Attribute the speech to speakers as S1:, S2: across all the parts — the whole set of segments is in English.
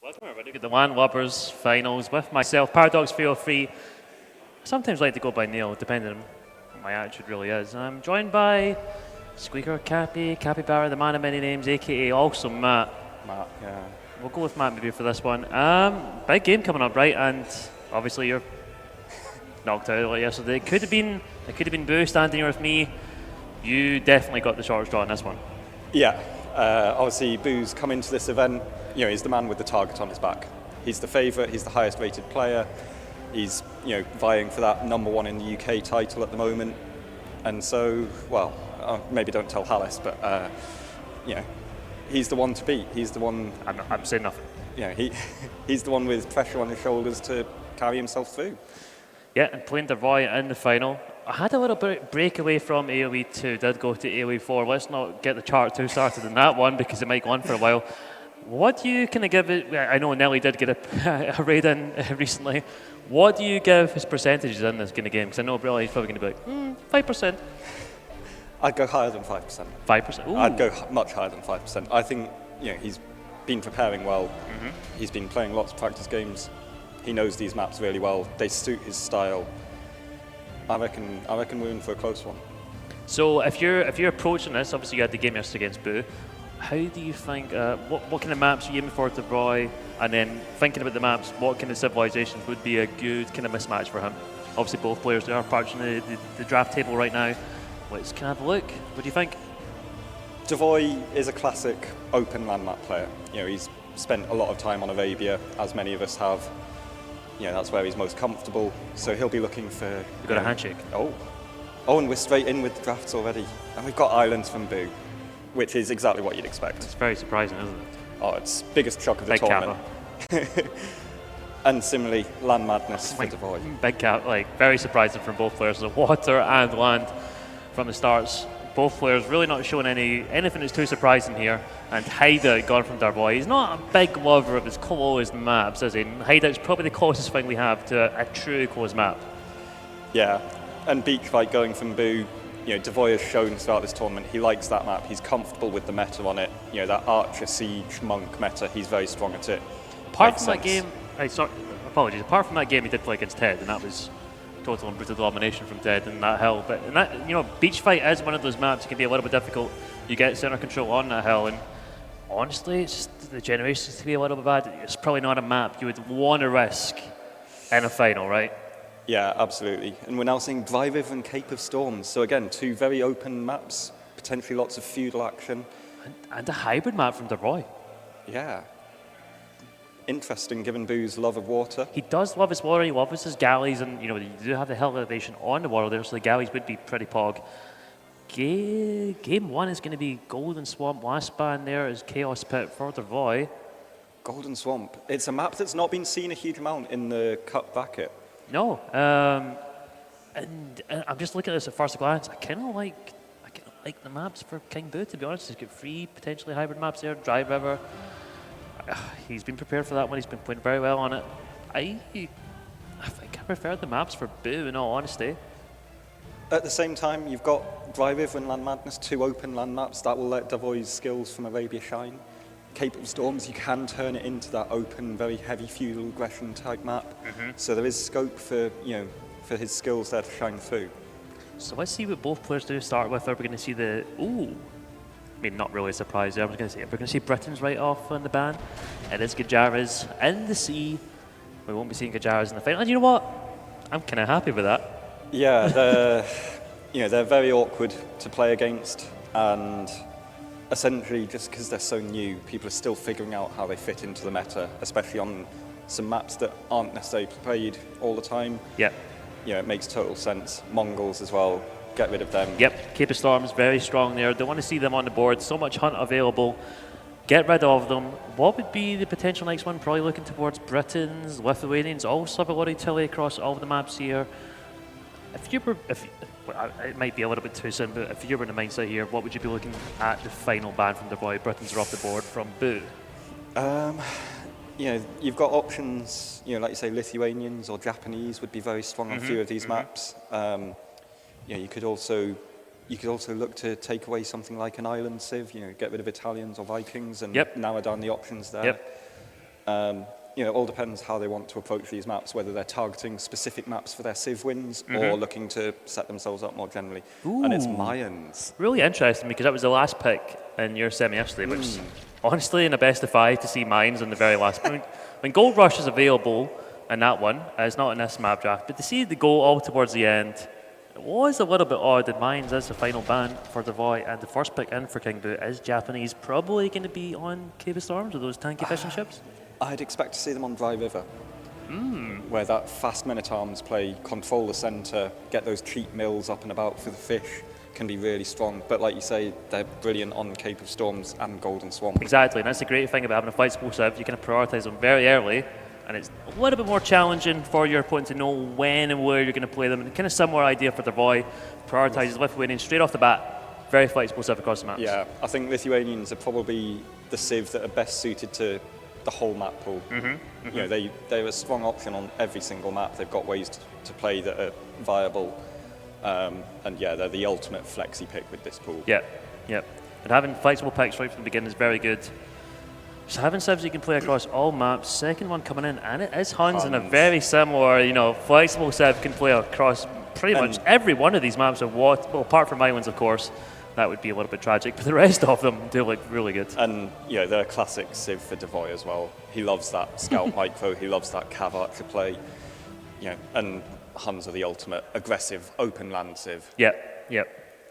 S1: Welcome everybody to the LAN Lubbers finals with myself, Paradox 303. I sometimes like to go by Neil, depending on what my attitude really is. I'm joined by Squeaker, Capybara, the man of many names, aka also Matt.
S2: Matt, yeah.
S1: We'll go with Matt maybe for this one. Big game coming up, right? And obviously you're knocked out like yesterday. It could have been Boo standing here with me. You definitely got the short straw on this one.
S2: Yeah, obviously Boo's come into this event, he's the man with the target on his back. He's the favourite, he's the highest rated player. He's, vying for that #1 in the UK title at the moment. And so, maybe don't tell Hallis, but, he's the one to beat. He's the one...
S1: I'm saying nothing.
S2: He's the one with pressure on his shoulders to carry himself through.
S1: Yeah, and playing darvoi in the final. I had a little bit break away from AoE 2, did go to AoE 4. Let's not get the chart too started in that one because it might go on for a while. What do you kind of give it? I know Nelly did get a raid in recently. What do you give his percentages in this kind of game? Because I know he's probably going to be like, 5%.
S2: I'd go higher than 5%.
S1: 5%? Ooh.
S2: I'd go much higher than 5%. I think, he's been preparing well. Mm-hmm. He's been playing lots of practice games. He knows these maps really well. They suit his style. I reckon we're in for a close one.
S1: So if you're approaching this, obviously you had the game yesterday against Boo. How do you think? What kind of maps are you aiming for to darvoi? And then thinking about the maps, what kind of civilizations would be a good kind of mismatch for him? Obviously, both players are approaching the draft table right now. Let's kind of have a look. What do you think?
S2: darvoi is a classic open land map player. He's spent a lot of time on Arabia, as many of us have. That's where he's most comfortable. So he'll be looking for...
S1: You got a handshake.
S2: Oh, and we're straight in with the drafts already. And we've got islands from Boo, which is exactly what you'd expect.
S1: It's very surprising, isn't it?
S2: Oh, it's biggest shock of the
S1: Big
S2: tournament. And similarly, LAN Madness for darvoi.
S1: Big cap, very surprising from both players. The water and land from the starts. Both players really not showing anything that's too surprising here. And Hideout gone from darvoi. He's not a big lover of his closed maps, is he? Hideout's probably the closest thing we have to a true closed map.
S2: Yeah, and Beach Fight going from Boo, darvoi has shown throughout this tournament he likes that map. He's comfortable with the meta on it. That Archer, Siege, Monk meta, he's very strong at it.
S1: Apart from that game, apologies. Apart from that game, he did play against Ted, and that was total and brutal domination from Ted in that hill. But in that, Beach Fight is one of those maps that can be a little bit difficult. You get center control on that hill, and honestly, it's just the generations to be a little bit bad. It's probably not a map you would want to risk in a final, right?
S2: Yeah, absolutely. And we're now seeing Dry River and Cape of Storms. So again, two very open maps, potentially lots of feudal action.
S1: And a hybrid map from darvoi.
S2: Yeah. Interesting, given Boo's love of water.
S1: He does love his water, he loves his galleys, and you do have the hill elevation on the water there, so the galleys would be pretty pog. Game 1 is going to be Golden Swamp. Last ban there is Chaos Pit for darvoi.
S2: Golden Swamp. It's a map that's not been seen a huge amount in the Cup bracket.
S1: No, and I'm just looking at this at first glance. I kind of like the maps for King Boo, to be honest. He's got 3 potentially hybrid maps there. Dry River. He's been prepared for that one. He's been playing very well on it. I think I prefer the maps for Boo, in all honesty.
S2: At the same time, you've got Dry River and LAN Madness, 2 open land maps. That will let darvoi's skills from Arabia shine. Cape of Storms, you can turn it into that open, very heavy feudal aggression type map. Mm-hmm. So there is scope for for his skills there to shine through.
S1: So let's see what both players do start with. Are we going to see not really a surprise there. I was going to say, we're going to see Britain's right off on the ban. It is Gajara's in the sea. We won't be seeing Gajara's in the final. And you know what? I'm kind of happy with that.
S2: Yeah, they're very awkward to play against, and essentially just because they're so new, people are still figuring out how they fit into the meta, especially on some maps that aren't necessarily played all the time.
S1: Yeah.
S2: It makes total sense. Mongols as well. Get rid of them.
S1: Yep, Cape of Storms, very strong there. Don't want to see them on the board. So much hunt available. Get rid of them. What would be the potential next one? Probably looking towards Britons, Lithuanians, also have a lot of utility across all of the maps here. It might be a little bit too soon, but if you were in the mindset here, what would you be looking at the final ban from darvoi? Britons are off the board from Boo.
S2: You've got options, like you say, Lithuanians or Japanese would be very strong on a few of these maps. You could also look to take away something like an island civ, get rid of Italians or Vikings and narrow down the options there.
S1: Yep.
S2: You know, it all depends how they want to approach these maps, whether they're targeting specific maps for their Civ wins or looking to set themselves up more generally. And it's Mayans.
S1: Really interesting, because that was the last pick in your semi yesterday, which honestly, in a best of 5, to see Mayans in the very last point. When Gold Rush is available in that one, it's not in this map draft, but to see the goal all towards the end, it was a little bit odd that Mayans is the final ban for darvoi, and the first pick in for King Boo is Japanese, probably going to be on Cape of Storms with those tanky fishing ships.
S2: I'd expect to see them on Dry River, where that fast Men-at-Arms play, control the centre, get those cheap mills up and about for the fish, can be really strong. But like you say, they're brilliant on Cape of Storms and Golden Swamp.
S1: Exactly, and that's the great thing about having a flexible Civ. You can prioritise them very early, and it's a little bit more challenging for your opponent to know when and where you're going to play them. And kind of similar idea for darvoi, prioritises Lithuanian straight off the bat, very flexible Civ across the maps.
S2: Yeah, I think Lithuanians are probably the Civ that are best suited to the whole map pool. You know, they're a strong option on every single map. They've got ways to play that are viable, and yeah, they're the ultimate flexi pick with this pool.
S1: Yeah, yeah. And having flexible picks right from the beginning is very good. So having Civs you can play across all maps. Second one coming in, and it is Huns, and a very similar, you know, flexible Civ can play across pretty much every one of these maps of what, well, apart from Islands, of course. That would be a little bit tragic, but the rest of them do look really good.
S2: And yeah, they're a classic Civ for darvoi as well. He loves that scout micro, he loves that cav archer play. You know, and Huns are the ultimate aggressive open land Civ.
S1: Yeah, yeah.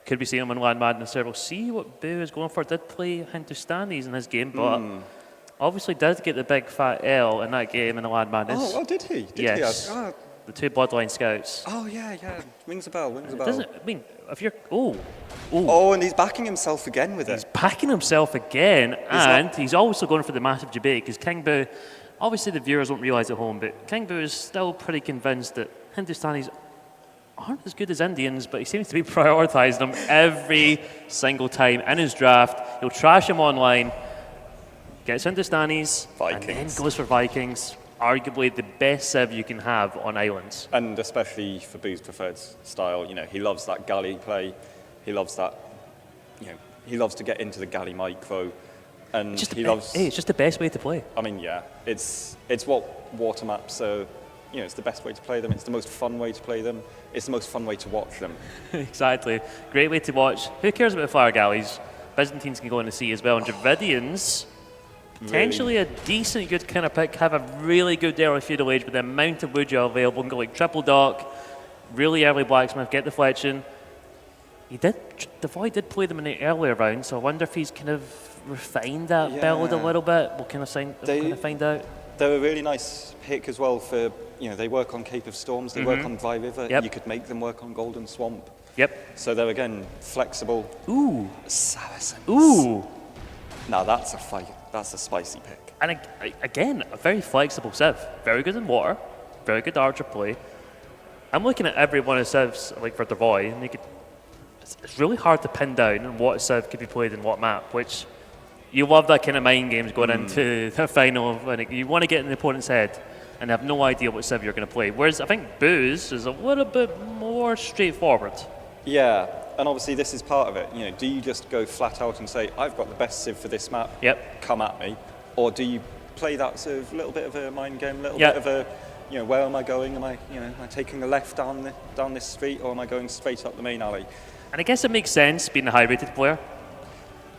S1: Could be seeing him on LAN Madness there. We'll see what Boo is going for. Did play Hindustanis in his game, but obviously did get the big fat L in that game in the LAN Madness.
S2: Oh, did he?
S1: Yes.
S2: He?
S1: The 2 Bloodline scouts.
S2: Oh, yeah. Rings a bell.
S1: Doesn't, I mean, if you're...
S2: Oh, and he's backing himself again with it.
S1: He's backing himself again, and he's also going for the massive debate, because King Boo, obviously the viewers won't realise at home, but King Boo is still pretty convinced that Hindustanis aren't as good as Indians, but he seems to be prioritising them every single time in his draft. He'll trash them online, gets Hindustanis, and then goes for Vikings. Arguably the best Civ you can have on islands.
S2: And especially for Boo's preferred style, you know, he loves that galley play. He loves that, you know, he loves to get into the galley micro. And he loves...
S1: Hey, it's just the best way to play.
S2: I mean, yeah, it's what water maps are, you know, it's the best way to play them. It's the most fun way to play them. It's the most fun way to watch them.
S1: Exactly. Great way to watch. Who cares about flyer galleys? Byzantines can go in the sea as well. And Dravidians... Potentially a decent, good kind of pick, have a really good early feudal age with the amount of wood you have available, and go like triple dock, really early blacksmith, get deflection. darvoi did play them in the earlier round, so I wonder if he's kind of refined that build a little bit. We'll kind of find out.
S2: They're a really nice pick as well for, you know, they work on Cape of Storms, they work on Dry River, you could make them work on Golden Swamp. So they're, again, flexible.
S1: Ooh.
S2: Saracens.
S1: Ooh.
S2: Now that's a fight. That's a spicy pick.
S1: And again, a very flexible Civ. Very good in water, very good archer play. I'm looking at every one of Civs, like for darvoi, and it's really hard to pin down what Civ could be played in what map, which you love that kind of mind games going into the final. And you want to get in the opponent's head and have no idea what Civ you're going to play. Whereas I think Boo's is a little bit more straightforward.
S2: Yeah, and obviously this is part of it. You know, do you just go flat out and say, I've got the best Civ for this map, come at me? Or do you play that sort of little bit of a mind game, little bit of a, you know, where am I going? Am I taking a left down this street, or am I going straight up the main alley?
S1: And I guess it makes sense being a high-rated player.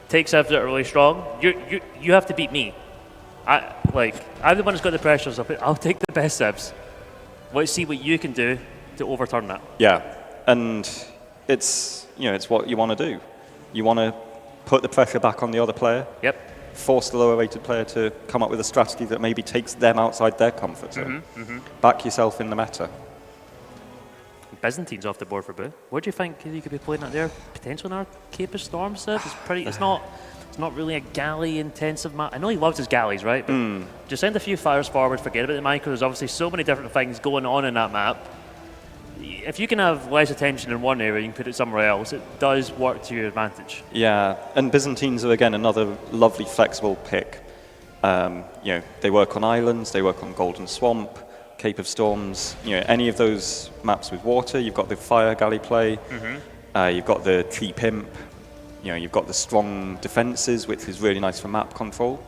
S1: Take Civs that are really strong. You have to beat me. I'm the one who's got the pressure, so I'll take the best Civs. Let's see what you can do to overturn that.
S2: Yeah, and it's what you want to do. You want to put the pressure back on the other player. Force the lower rated player to come up with a strategy that maybe takes them outside their comfort zone. Back yourself in the meta.
S1: Byzantines off the board for Boo. What do you think you could be playing out there? Potentially an Cape of Storm Civ? It's not really a galley intensive map. I know he loves his galleys, right? But just send a few fires forward, forget about the micro. There's obviously so many different things going on in that map. If you can have less attention in one area, you can put it somewhere else. It does work to your advantage. Yeah,
S2: and Byzantines are, again, another lovely flexible pick. They work on islands, they work on Golden Swamp, Cape of Storms. Any of those maps with water. You've got the fire galley play. You've got the cheap imp. You've got the strong defenses, which is really nice for map control.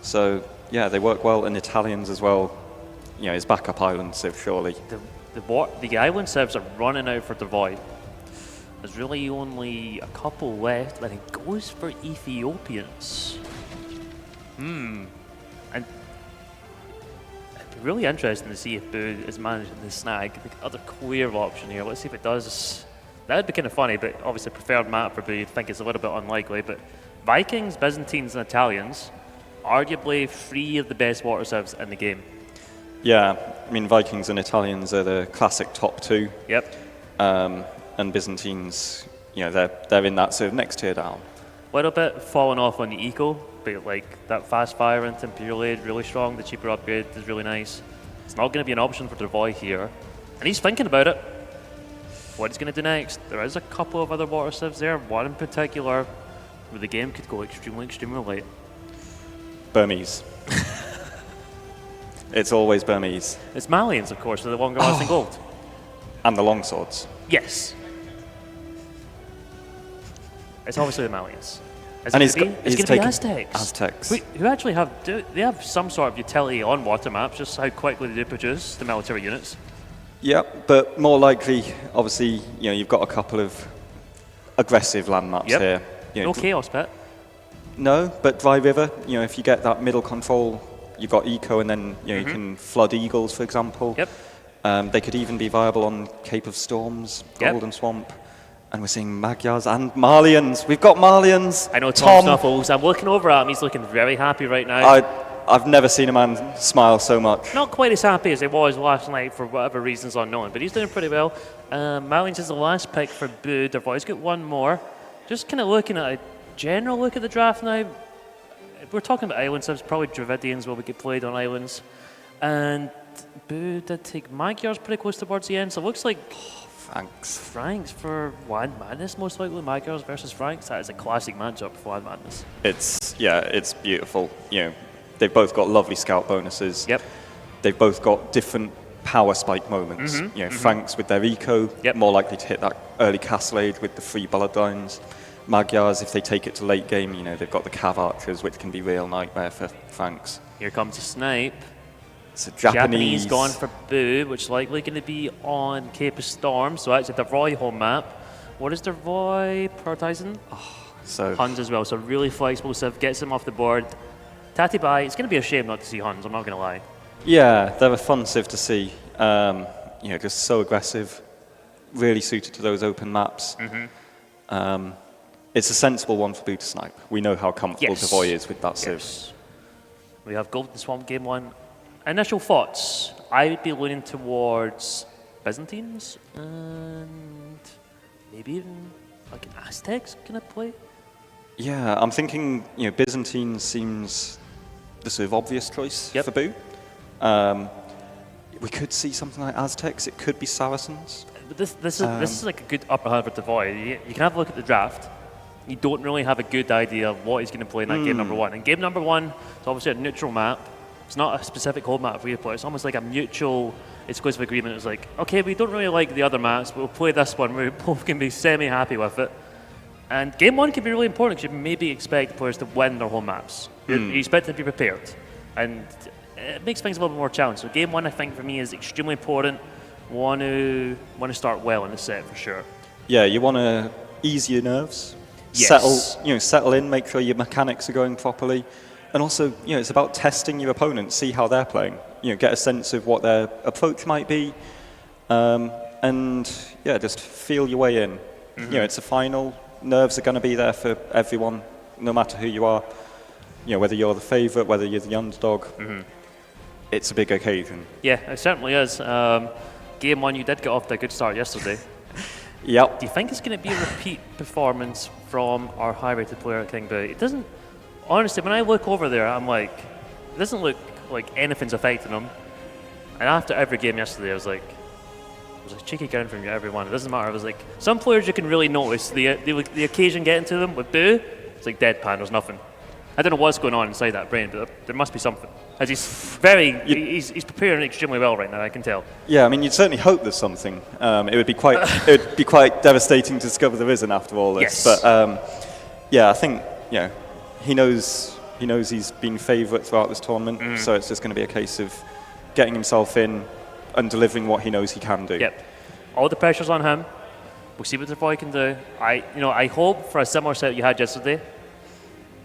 S2: So Yeah, they work well, and Italians as well. You know, his backup island, so surely.
S1: The island serves are running out for darvoi. There's really only a couple left, and he goes for Ethiopians. And it'd be really interesting to see if Boo is managing to snag the other clear option here. Let's see if it does. That would be kind of funny, but obviously preferred map for Boo, you'd think it's a little bit unlikely. But Vikings, Byzantines, and Italians, arguably 3 of the best water serves in the game.
S2: Yeah, I mean, Vikings and Italians are the classic top 2.
S1: Yep.
S2: And Byzantines, you know, they're in that sort of next tier down.
S1: A little bit falling off on the eco, but like that fast fire into Imperial Aid, really strong. The cheaper upgrade is really nice. It's not going to be an option for darvoi here. And he's thinking about it. What he's going to do next. There is a couple of other water sieves there, one in particular where the game could go extremely, extremely late.
S2: Burmese. It's always Burmese.
S1: It's Malians, of course, for the longer lasting gold.
S2: And the longswords.
S1: Yes. It's obviously the Malians.
S2: And
S1: it's going to be Aztecs.
S2: Aztecs.
S1: Who actually they have some sort of utility on water maps, just how quickly they do produce the military units.
S2: Yeah, but more likely, obviously, you know, you've got a couple of aggressive land maps here. You know,
S1: no chaos pit.
S2: No, but Dry River, you know, if you get that middle control, you've got eco, and then you know you can flood eagles, for example.
S1: Yep.
S2: They could even be viable on Cape of Storms, Golden Swamp. And we're seeing Magyars and Malians. We've got Malians.
S1: I know Tom Snuffles. I'm looking over at him. He's looking very happy right now.
S2: I've never seen a man smile so much.
S1: Not quite as happy as he was last night for whatever reasons unknown, but he's doing pretty well. Malians is the last pick for Boo. Darvoi's got one more. Just kind of looking at a general look at the draft now. We're talking about islands, so it's probably Dravidians will get played on islands. And Boo did take Magyars pretty close towards the end, so it looks like Franks for LAN Madness, most likely. Magyars versus Franks. That is a classic matchup for LAN Madness.
S2: It's beautiful. You know, they've both got lovely scout bonuses.
S1: Yep.
S2: They've both got different power spike moments. You know, Franks with their eco, more likely to hit that early castle aid with the 3 bloodlines. Magyars, if they take it to late game, you know, they've got the cav archers, which can be real nightmare for Franks.
S1: Here comes a snipe.
S2: It's a Japanese
S1: gone for Boo, which is likely going to be on Cape of Storm, so that's a darvoi home map. What is darvoi prioritizing?
S2: So
S1: Huns as well, so really flexible stuff, gets him off the board. Tatty Bai, it's going to be a shame not to see Huns, I'm not going to lie.
S2: Yeah, they're a fun civ to see. You know, just so aggressive, really suited to those open maps. It's a sensible one for Boo to snipe. We know how comfortable darvoi is with that civ.
S1: We have Golden Swamp game 1. Initial thoughts, I would be leaning towards Byzantines and maybe even like Aztecs kind of play.
S2: Yeah, I'm thinking, you know, Byzantines seems the sort of obvious choice for Boo. We could see something like Aztecs. It could be Saracens.
S1: But this is like a good upper hand for darvoi. You can have a look at the draft. You don't really have a good idea of what he's going to play in that game number 1. And game number 1 is obviously a neutral map. It's not a specific home map for you to play. It's almost like a mutual exclusive agreement. It's like, okay, we don't really like the other maps, but we'll play this one. We both can be semi-happy with it. And game 1 can be really important because you maybe expect players to win their home maps. You expect them to be prepared. And it makes things a little bit more challenging. So game 1, I think, for me, is extremely important. Want to start well in the set for sure.
S2: Yeah, you want to ease your nerves.
S1: Yes.
S2: Settle in, make sure your mechanics are going properly. And also, you know, it's about testing your opponent, see how they're playing. You know, get a sense of what their approach might be, and yeah, just feel your way in. You know, it's a final. Nerves are going to be there for everyone, no matter who you are. You know, whether you're the favourite, whether you're the underdog. It's a big occasion. Yeah,
S1: it certainly is. Game 1, you did get off to a good start yesterday.
S2: Yep.
S1: Do you think it's going to be a repeat performance from our high-rated player at King Boo? It doesn't. Honestly, when I look over there, I'm like, it doesn't look like anything's affecting him. And after every game yesterday, I was like, it was a cheeky grin from everyone. It doesn't matter. I was like, some players you can really notice the occasion getting to them. With Boo, it's like deadpan. There's nothing. I don't know what's going on inside that brain, but there must be something. As he's preparing extremely well right now. I can tell.
S2: Yeah, I mean, you'd certainly hope there's something. It would be quite devastating to discover there isn't after all this.
S1: Yes.
S2: But yeah, I think he knows He knows he's been favourite throughout this tournament, so it's just going to be a case of getting himself in and delivering what he knows he can do.
S1: Yep. All the pressure's on him. We'll see what darvoi can do. I hope for a similar set you had yesterday.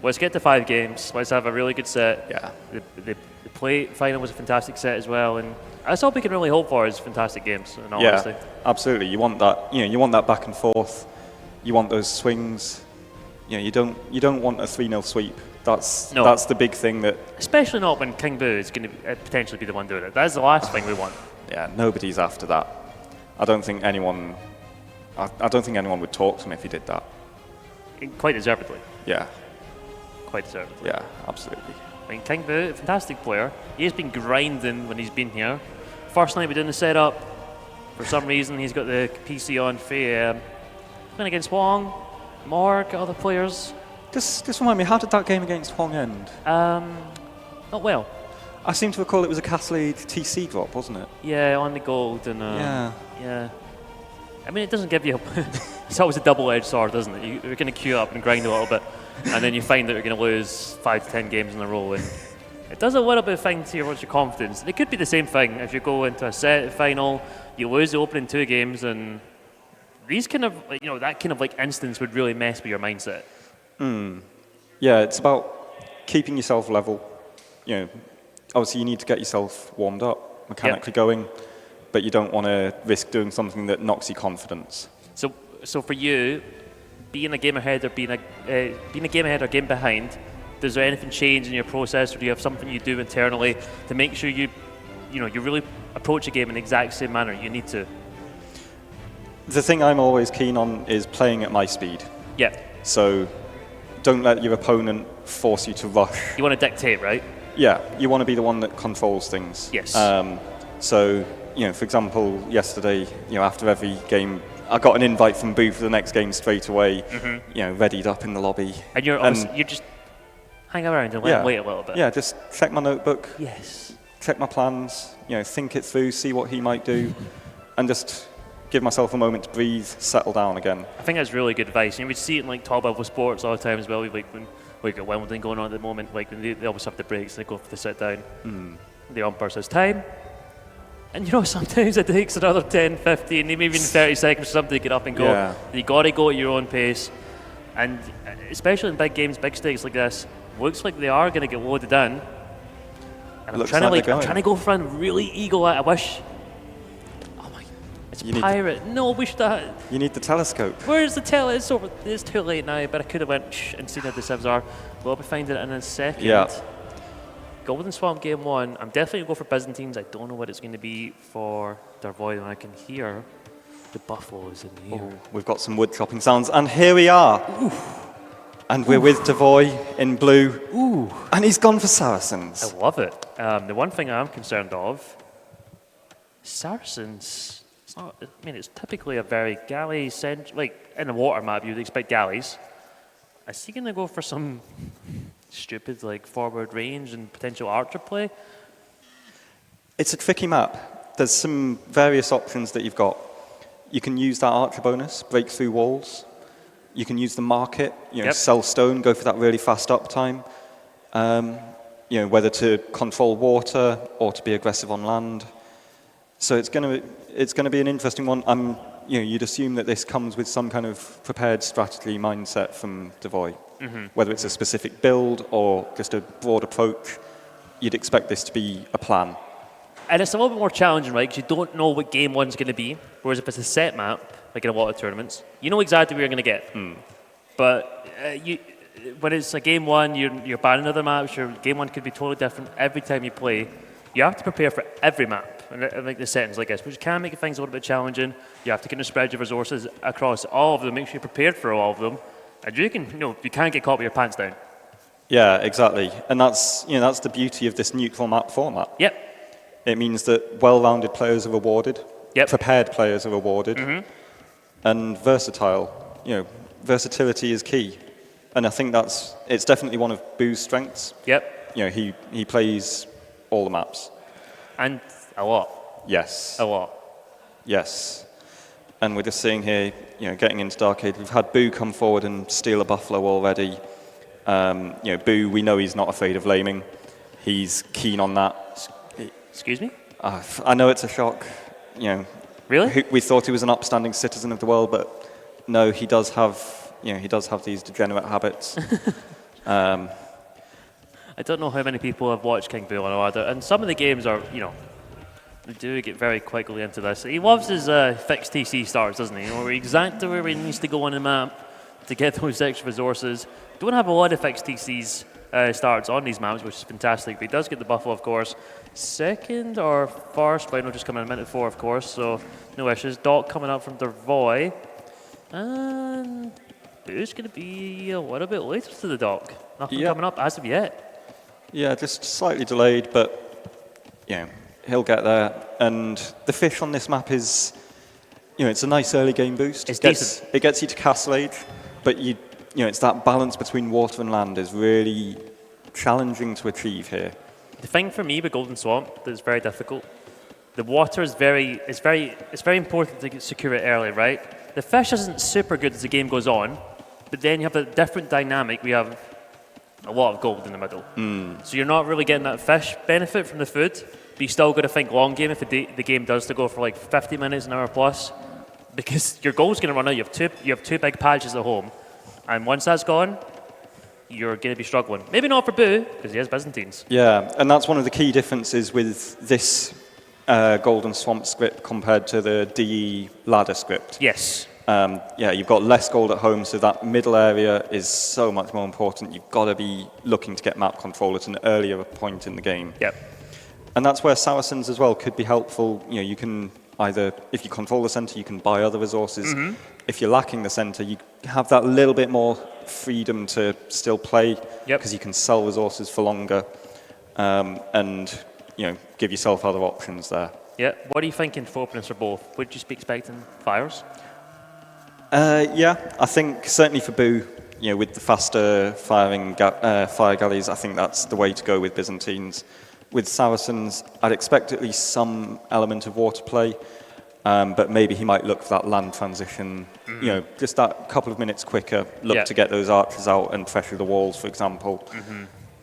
S1: Let's get to 5 games. Let's have a really good set.
S2: Yeah.
S1: The play final was a fantastic set as well, and that's all we can really hope for is fantastic games. In all honesty.
S2: Absolutely. You want that. You want that back and forth. You want those swings. You don't want a 3-0 sweep. That's the big thing that.
S1: Especially not when King Boo is going to potentially be the one doing it. That's the last thing we want.
S2: Yeah, nobody's after that. I don't think anyone would talk to him if he did that.
S1: Quite deservedly.
S2: Yeah.
S1: Quite deservedly.
S2: Yeah, absolutely.
S1: I mean, King Boo, fantastic player. He has been grinding when he's been here. First night we did the setup. For some reason, he's got the PC on for playing against Huang, Morg, other players.
S2: Just remind me, how did that game against Huang end?
S1: Not well.
S2: I seem to recall it was a Castlade TC drop, wasn't it?
S1: Yeah, on the gold. And
S2: yeah.
S1: I mean, it doesn't give you. It's always a double-edged sword, doesn't it? You're going to queue up and grind a little bit, and then you find that you're going to lose 5 to 10 games in a row, and it does a little bit of thing to your confidence. And it could be the same thing if you go into a set final, you lose the opening 2 games, and these kind of that kind of instance would really mess with your mindset.
S2: Yeah, it's about keeping yourself level. Obviously you need to get yourself warmed up, mechanically going, but you don't want to risk doing something that knocks your confidence.
S1: So for you, being a game ahead or being a game ahead or game behind, does there anything change in your process, or do you have something you do internally to make sure you really approach a game in the exact same manner you need to?
S2: The thing I'm always keen on is playing at my speed.
S1: Yeah.
S2: So don't let your opponent force you to rush.
S1: You want to dictate, right?
S2: Yeah, you want to be the one that controls things.
S1: Yes.
S2: So, for example, yesterday, after every game, I got an invite from Boo for the next game straight away, readied up in the lobby.
S1: And you just hang around and wait a little bit.
S2: Yeah, just check my notebook.
S1: Yes.
S2: Check my plans, think it through, see what he might do, and just give myself a moment to breathe, settle down again.
S1: I think that's really good advice. We see it in top level sports all the time as well. When we've got Wimbledon going on at the moment, when they always have the breaks, they go for the sit down. The umpire says time. And sometimes it takes another 10, 15, maybe even 30 seconds for somebody to get up and go.
S2: Yeah.
S1: You got to go at your own pace. And especially in big games, big stakes like this, looks like they are going to get loaded in. And I'm trying to go for a really eagle. I wish. Oh my! It's a pirate. No, we should have.
S2: You need the telescope.
S1: Where's the tele? It's too late now. But I could have went and seen how the sieves are. We'll be finding it in a second.
S2: Yeah.
S1: Golden Swamp game 1. I'm definitely going to go for Byzantines. I don't know what it's going to be for darvoi, and I can hear the buffaloes in here.
S2: Oh, we've got some wood chopping sounds, and here we are. Oof. And we're with darvoi in blue.
S1: Ooh.
S2: And he's gone for Saracens.
S1: I love it. The one thing I'm concerned of, Saracens. It's typically a very galley in a water map you'd expect galleys. Is he going to go for some stupid forward range and potential archer play?
S2: It's a tricky map. There's some various options that you've got. You can use that archer bonus, break through walls. You can use the market, sell stone, go for that really fast uptime. Whether to control water or to be aggressive on land. So it's going to be an interesting one. You'd assume that this comes with some kind of prepared strategy mindset from darvoi. Whether it's a specific build or just a broad approach, you'd expect this to be a plan.
S1: And it's a little bit more challenging, right? Because you don't know what game 1's going to be. Whereas if it's a set map, like in a lot of tournaments, you know exactly what you're going to get. But when it's a game 1, you're banning other maps. Your game 1 could be totally different every time you play. You have to prepare for every map, and the settings like this, which can make things a little bit challenging. You have to kind of spread your resources across all of them, make sure you're prepared for all of them, and you can't get caught with your pants down.
S2: Yeah, exactly, and that's the beauty of this neutral map format.
S1: Yep.
S2: It means that well-rounded players are rewarded.
S1: Yep.
S2: Prepared players are rewarded. And versatile. Versatility is key, and I think it's definitely one of Boo's strengths.
S1: Yep.
S2: He plays all the maps.
S1: And a lot.
S2: Yes.
S1: A lot.
S2: Yes. And we're just seeing here, getting into Darkade, we've had Boo come forward and steal a buffalo already. Boo, we know he's not afraid of laming. He's keen on that.
S1: Excuse me?
S2: I know it's a shock.
S1: Really?
S2: We thought he was an upstanding citizen of the world, but no, he does have these degenerate habits.
S1: I don't know how many people have watched King Boo on Order, and some of the games are, they do get very quickly into this. He loves his fixed TC starts, doesn't he? Exactly where he needs to go on the map to get those extra resources. Don't have a lot of fixed TCs starts on these maps, which is fantastic, but he does get the buffalo, of course. Second or first, but just coming in minute 4, of course, so no issues. Doc coming up from darvoi, and Boo's going to be a little bit later to the dock. Nothing coming up as of yet.
S2: Yeah, just slightly delayed, but he'll get there. And the fish on this map is, it's a nice early game boost.
S1: It's decent.
S2: It gets you to castle age, but it's that balance between water and land is really challenging to achieve here.
S1: The thing for me with Golden Swamp that's very difficult, the water is very important to secure it early, right? The fish isn't super good as the game goes on, but then you have a different dynamic. We have a lot of gold in the middle. So you're not really getting that fish benefit from the food, but you still got to think long game if the game does to go for like 50 minutes, an hour plus, because your gold's going to run out. You have two big patches at home, and once that's gone, you're going to be struggling. Maybe not for Boo, because he has Byzantines. Yeah,
S2: and that's one of the key differences with this Golden Swamp script compared to the DE ladder script.
S1: Yes.
S2: You've got less gold at home, so that middle area is so much more important. You've got to be looking to get map control at an earlier point in the game.
S1: Yep.
S2: And that's where Saracens as well could be helpful. You can either, if you control the center, you can buy other resources. If you're lacking the center, you have that little bit more freedom to still play, because you can sell resources for longer, and give yourself other options there.
S1: Yeah. What are you thinking for openings for both? Would you be expecting fires?
S2: I think certainly for Boo, with the faster firing fire galleys, I think that's the way to go with Byzantines. With Saracens, I'd expect at least some element of water play, but maybe he might look for that land transition, just that couple of minutes quicker, look to get those archers out and pressure the walls, for example,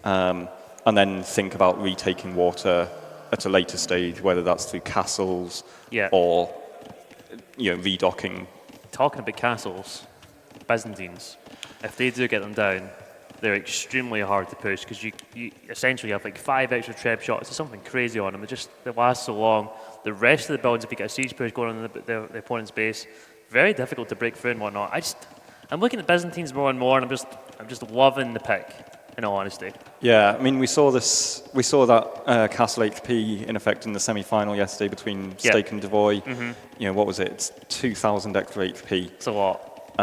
S2: and then think about retaking water at a later stage, whether that's through castles or redocking.
S1: Talking about castles, Byzantines, if they do get them down, they're extremely hard to push, because you essentially have like 5 extra trap shots or something crazy on them. They last so long. The rest of the builds, if you get a siege push going on in the opponent's base, very difficult to break through and whatnot. I'm looking at Byzantines more and more, and I'm just loving the pick, in all honesty. Yeah,
S2: I mean, we saw that castle HP in effect in the semi-final yesterday between Stake and Darvoi. What was it? It's 2,000 extra HP.
S1: It's a lot.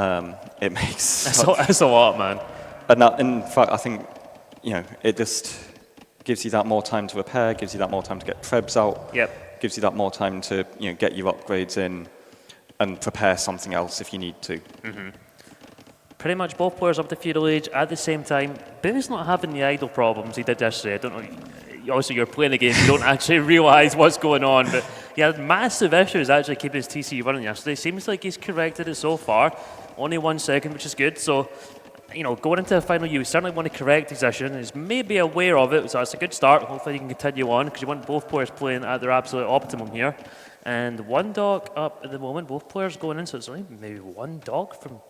S2: It makes
S1: it's a lot, man.
S2: And that, in fact, I think it just gives you that more time to repair, gives you that more time to get trebs out. Gives you that more time to get your upgrades in and prepare something else if you need to.
S1: Pretty much both players up to feudal age at the same time. Boo's not having the idle problems he did yesterday. I don't know. Also, you're playing a game, you don't actually realise what's going on. But he had massive issues actually keeping his TC running yesterday. Seems like he's corrected it so far. Only 1 second, which is good. So, going into the final, you certainly want to correct his issue. He's maybe aware of it, so that's a good start. Hopefully, you can continue on, because you want both players playing at their absolute optimum here. And 1 dock up at the moment, both players going in, so it's only maybe 1 dock from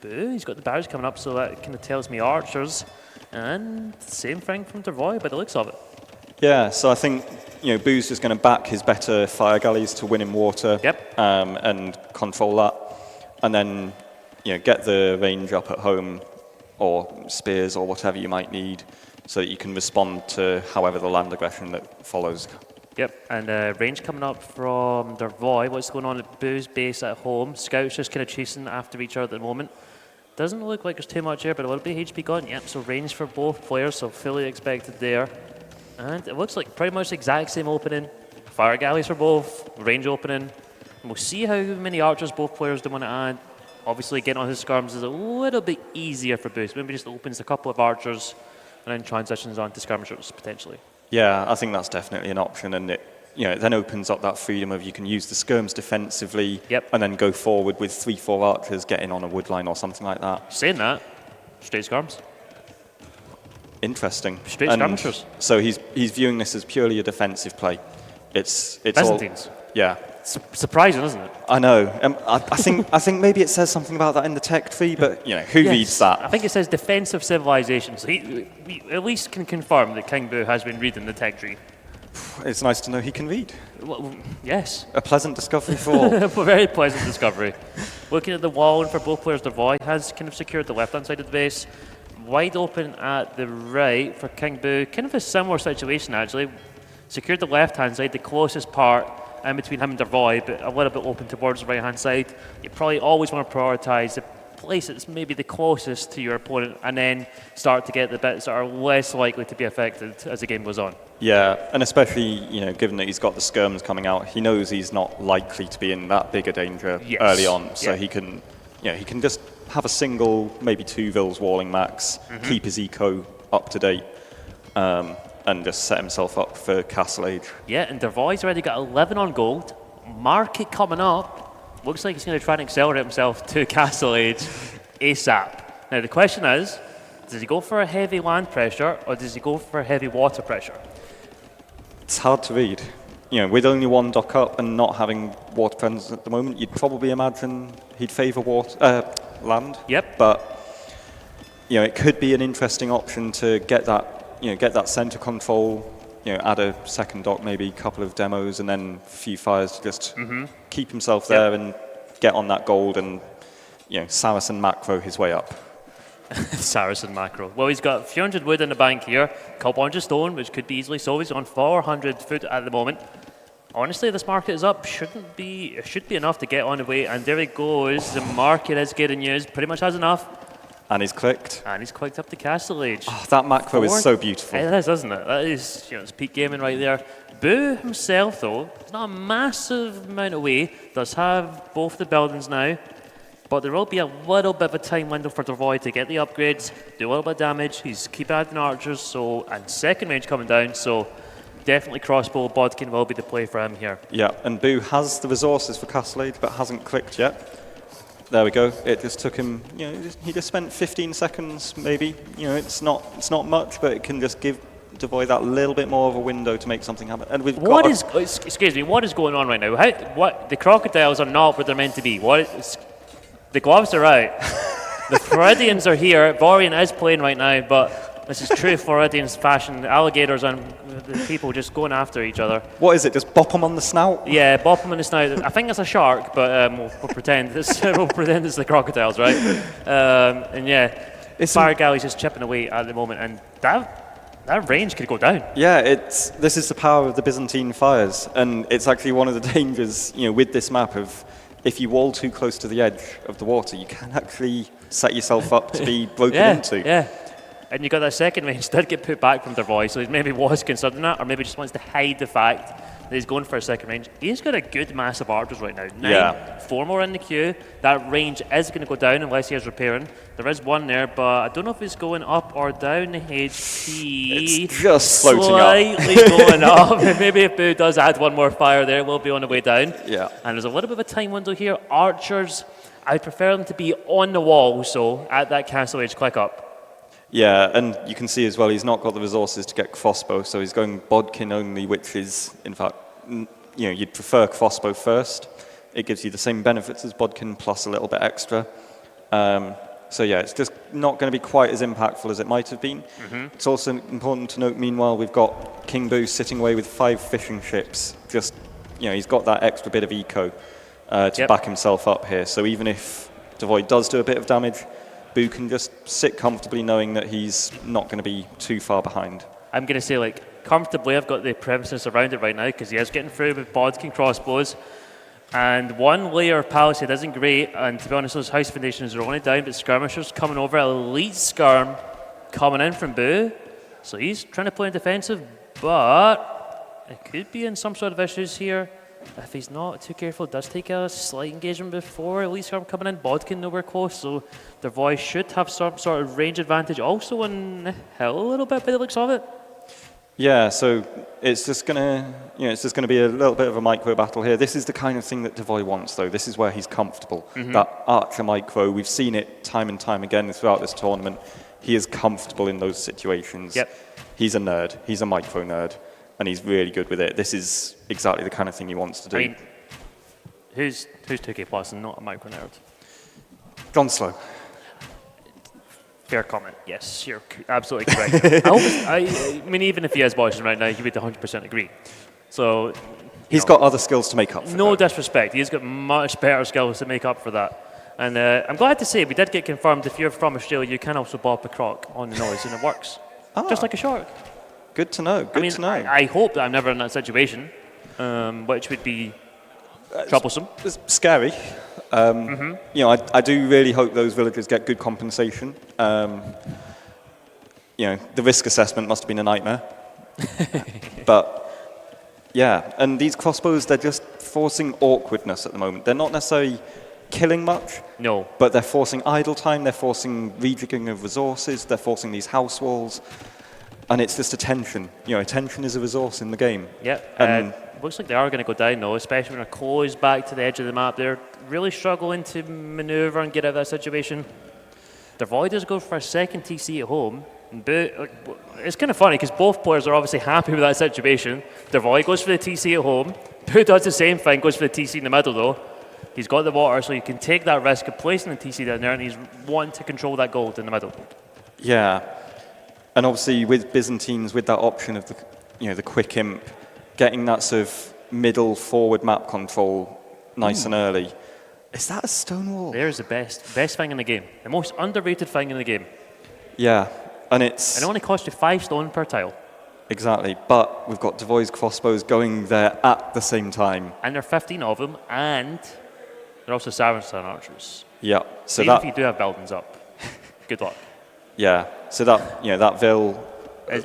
S1: Boo. He's got the barrels coming up, so that kind of tells me archers. And same thing from darvoi by the looks of it.
S2: Yeah, so I think Boo's just going to back his better fire galleys to win in water. And control that, and then get the range up at home, or spears or whatever you might need, so that you can respond to however the land aggression that follows.
S1: And range coming up from darvoi. What's going on at Boo's base at home? Scouts just kind of chasing after each other at the moment. Doesn't look like there's too much here, but a little bit of HP gone. So range for both players, so fully expected there. And it looks like pretty much the exact same opening. Fire galleys for both, range opening. And we'll see how many archers both players do want to add. Obviously, getting on his skirms is a little bit easier for Boo. Maybe just opens a couple of archers and then transitions on to skirmishers, potentially.
S2: Yeah, I think that's definitely an option, and it then opens up that freedom of you can use the skirms defensively and then go forward with 3-4 archers getting on a wood line or something like that.
S1: Saying that, straight skirms.
S2: interesting.
S1: Straight
S2: And
S1: skirmishers.
S2: so he's viewing this as purely a defensive play. It's
S1: Byzantines.
S2: all, yeah.
S1: Surprising, isn't it?
S2: I know. I think maybe it says something about that in the tech tree, but who reads that?
S1: I think it says defensive civilizations. So we at least can confirm that King Boo has been reading the tech tree.
S2: It's nice to know he can read.
S1: Well, yes.
S2: A pleasant discovery for all.
S1: A very pleasant discovery. Looking at the wall, and for both players, darvoi has kind of secured the left-hand side of the base. Wide open at the right for King Boo. Kind of a similar situation, actually. Secured the left-hand side, the closest part in between him and darvoi, but a little bit open towards the right-hand side. You probably always want to prioritise the place that's maybe the closest to your opponent, and then start to get the bits that are less likely to be affected as the game goes on.
S2: Yeah, and especially given that he's got the skirms coming out, he knows he's not likely to be in that big a danger early on, so he can just have a single, maybe 2 Vils walling max, keep his eco up to date, and just set himself up for Castle Age.
S1: Yeah, and darvoi's already got 11 on gold. Market coming up. Looks like he's going to try and accelerate himself to Castle Age ASAP. Now the question is, does he go for a heavy land pressure or does he go for a heavy water pressure?
S2: It's hard to read. With only 1 dock up and not having water presence at the moment, you'd probably imagine he'd favour land.
S1: Yep.
S2: But it could be an interesting option to get that centre control. Add a second dock, maybe a couple of demos, and then a few fires to just keep himself there and get on that gold and Saracen macro his way up.
S1: Saracen macro. Well, he's got a few hundred wood in the bank here, a couple hundred stone, which could be easily sold. He's on 400 foot at the moment. Honestly, this market is up. It should be enough to get on the way. And there he goes. The market is getting used. Pretty much has enough.
S2: And he's clicked.
S1: And he's clicked up to Castle Age.
S2: Oh, that macro is so beautiful.
S1: It is, isn't it? That is, it's peak gaming right there. Boo himself, though, it's not a massive amount away. Does have both the buildings now. But there will be a little bit of a time window for darvoi to get the upgrades, do a little bit of damage. He's keep adding archers, and second range coming down, so definitely crossbow bodkin will be the play for him here.
S2: Yeah, and Boo has the resources for Castle Age, but hasn't clicked yet. There we go. It just took him, he just spent 15 seconds maybe. It's not much, but it can just give darvoi that little bit more of a window to make something happen. And we've got
S1: excuse me, what is going on right now? The crocodiles are not where they're meant to be. The gloves are out. The Floridians are here. Vorian is playing right now, but this is true Floridians fashion. Alligators and the people just going after each other.
S2: What is it? Just bop them on the snout?
S1: Yeah, bop them on the snout. I think it's a shark, but we'll pretend it's the crocodiles, right? And yeah, Fire Galley's just chipping away at the moment, and that range could go down.
S2: Yeah, this is the power of the Byzantine fires, and it's actually one of the dangers, with this map of if you wall too close to the edge of the water, you can actually set yourself up to be broken into.
S1: Yeah. And you got that second range did get put back from darvoi, so he maybe was considering that, or maybe just wants to hide the fact that he's going for a second range. He's got a good mass of archers right now. 9, 4 more in the queue. That range is going to go down unless he is repairing. There is one there, but I don't know if he's going up or down the HP.
S2: It's just floating
S1: slightly going up. Maybe if Boo does add one more fire there, we'll be on the way down.
S2: Yeah.
S1: And there's a little bit of a time window here. Archers, I prefer them to be on the wall, so at that Castle Age click up.
S2: Yeah, and you can see as well he's not got the resources to get crossbow, so he's going bodkin only, which is, in fact, you'd prefer crossbow first. It gives you the same benefits as bodkin plus a little bit extra. So yeah, it's just not going to be quite as impactful as it might have been. It's also important to note, meanwhile, we've got King Boo sitting away with 5 fishing ships. Just, he's got that extra bit of eco to back himself up here. So even if darvoi does do a bit of damage, Boo can just sit comfortably knowing that he's not going to be too far behind.
S1: I'm going to say, comfortably, I've got the premises around it right now because he is getting through with bodkin crossbows. And one layer of palisade isn't great, and to be honest, those house foundations are only down, but skirmishers coming over, elite skirm coming in from Boo. So he's trying to play in defensive, but it could be in some sort of issues here. If he's not too careful, does take a slight engagement before elite skirm coming in, bodkin nowhere close, so darvoi should have some sort of range advantage also on the hill a little bit by the looks of it.
S2: Yeah, so it's just gonna be a little bit of a micro battle here. This is the kind of thing that darvoi wants, though. This is where he's comfortable. That archer micro, we've seen it time and time again throughout this tournament. he is comfortable in those situations.
S1: Yep.
S2: He's a nerd. He's a micro nerd, and he's really good with it. This is exactly the kind of thing he wants to do.
S1: I mean, who's 2K Plus and not a micro nerd?
S2: Gone slow.
S1: Fair comment. Yes, you're absolutely correct. I mean, even if he is watching right now, he would 100% agree. So
S2: he's got other skills to make up for
S1: no
S2: that.
S1: disrespect. He's got much better skills to make up for that. And I'm glad to say we did get confirmed if you're from Australia, you can also bop a croc on the noise and it works. Just like a shark.
S2: Good to know. Good to know.
S1: I hope that I'm never in that situation, which would be troublesome.
S2: It's scary. You know, I do really hope those villagers get good compensation. You know, the risk assessment must have been a nightmare. But yeah, and these crossbows, they're just forcing awkwardness at the moment. They're not necessarily killing much.
S1: No.
S2: But they're forcing idle time, they're forcing rejigging of resources, they're forcing these house walls. And it's just attention. You know, attention is a resource in the game.
S1: Yeah. Looks like they are going to go down though, especially when they're close back to the edge of the map. They're really struggling to maneuver and get out of that situation. darvoi does go for a second TC at home. It's kind of funny because both players are obviously happy with that situation. darvoi goes for the TC at home. Boo does the same thing, goes for the TC in the middle though. He's got the water, so he can take that risk of placing the TC down there, and he's wanting to control that gold in the middle.
S2: Yeah. And obviously with Byzantines, with that option of the quick imp, getting that sort of middle forward map control nice and early. Is that a stone wall?
S1: There's the best thing in the game. The most underrated thing in the game.
S2: Yeah. And
S1: it only costs you 5 stone per tile.
S2: Exactly. But we've got darvoi's crossbows going there at the same time.
S1: And there are 15 of them, and they're also Saracen archers.
S2: Yeah. So
S1: even if you do have buildings up, good luck.
S2: Yeah. So that Vil.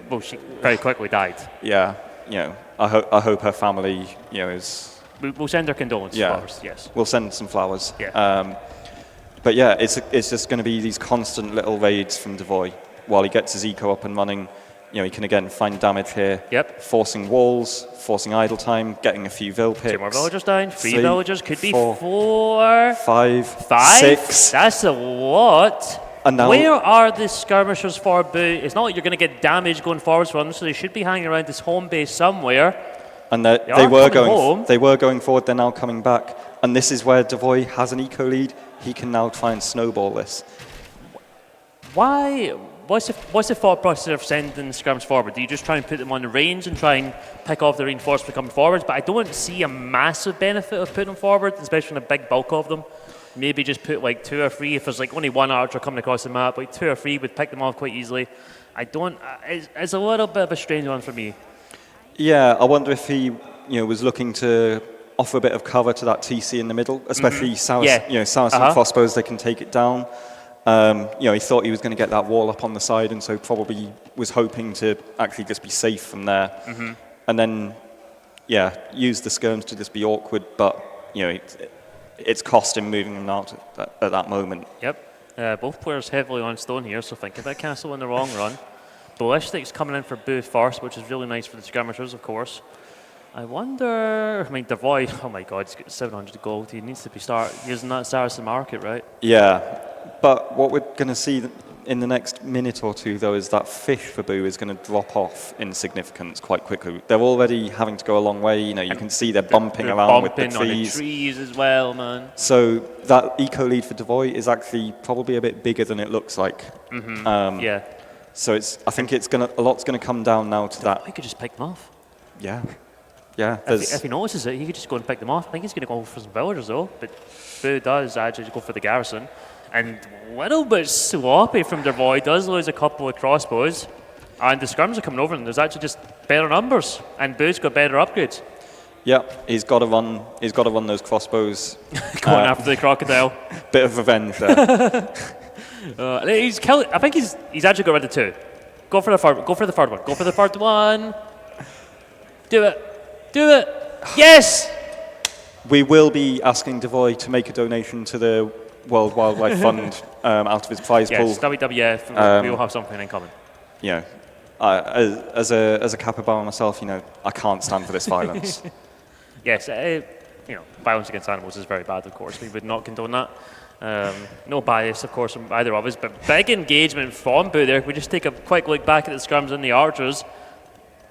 S1: Well, she very quickly died.
S2: Yeah. You know, I hope her family, is.
S1: We'll send her condolence flowers. Yes.
S2: We'll send some flowers.
S1: Yeah.
S2: But yeah, it's just going to be these constant little raids from darvoi while he gets his eco up and running. You know, he can again find damage here.
S1: Yep.
S2: Forcing walls, forcing idle time, getting a few Vil picks.
S1: 2 more villagers down. 3
S2: 3,
S1: villagers. Could be
S2: 4,
S1: 4.
S2: 5. 6.
S1: That's a lot.
S2: And now,
S1: where are the skirmishers for Boo? It's not like you're going to get damage going forwards from them, so they should be hanging around this home base somewhere.
S2: And they were going forward. They're now coming back, and this is where darvoi has an eco lead. He can now try and snowball this.
S1: Why? What's the thought process of sending skirms forward? Do you just try and put them on the range and try and pick off the reinforcement coming forwards? But I don't see a massive benefit of putting them forward, especially in a big bulk of them. Maybe just put like 2 or 3. If there's like only 1 archer coming across the map, like 2 or 3 would pick them off quite easily. It's a little bit of a strange one for me. Yeah,
S2: I wonder if he was looking to offer a bit of cover to that TC in the middle, especially Saracen crossbows. They can take it down. He thought he was going to get that wall up on the side, and so probably was hoping to actually just be safe from there. And then, use the skirms to just be awkward, but it's cost him moving them out at that moment.
S1: Yep. Both players heavily on stone here, so think about Castle in the long run. Ballistics coming in for Boo first, which is really nice for the skirmishers, of course. I wonder, darvoi, oh my god, he's got 700 gold. He needs to start using that Saracen market, right?
S2: Yeah, but what we're going to see in the next minute or two, though, is that fish for Boo is going to drop off in significance quite quickly. They're already having to go a long way. You can see they're bumping around with the trees.
S1: On the trees as well, man.
S2: So that eco lead for darvoi is actually probably a bit bigger than it looks like.
S1: Yeah.
S2: So I think a lot's going to come down now to that.
S1: He could just pick them off.
S2: Yeah.
S1: If he notices it, he could just go and pick them off. I think he's going to go for some villagers though, but Boo does actually go for the garrison. And a little bit sloppy from darvoi, does lose a couple of crossbows. And the skirms are coming over, and there's actually just better numbers. And Boo's got better upgrades.
S2: Yeah, he's got to run those crossbows.
S1: Going after the crocodile.
S2: Bit of revenge there.
S1: He's killing. I think he's actually got rid of 2. Go for the third one. Go for the third one. Do it. Yes.
S2: We will be asking darvoi to make a donation to the World Wildlife Fund out of his prize pool.
S1: Yes, WWF. We all have something in common.
S2: As a capybara myself, I can't stand for this violence.
S1: Yes, violence against animals is very bad, of course. We would not condone that. No bias, of course, from either of us, but big engagement from Boo there. If we just take a quick look back at the scrums and the archers,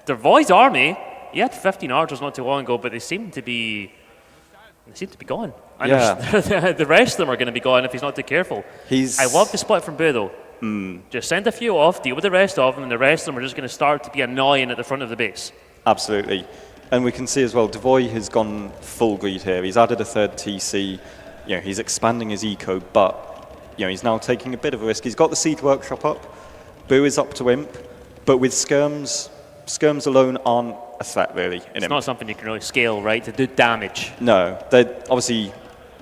S1: darvoi's army, he had 15 archers not too long ago, but they seem to be gone. And the rest of them are going to be gone if he's not too careful. I love the split from Boo, though. Just send a few off, deal with the rest of them, and the rest of them are just going to start to be annoying at the front of the base.
S2: Absolutely. And we can see as well, darvoi has gone full greed here. He's added a third TC. He's expanding his eco, but he's now taking a bit of a risk. He's got the Siege Workshop up. Boo is up to Imp, but with skirms alone aren't a threat really.
S1: It's not something you can really scale, right, to do damage.
S2: No, they're obviously,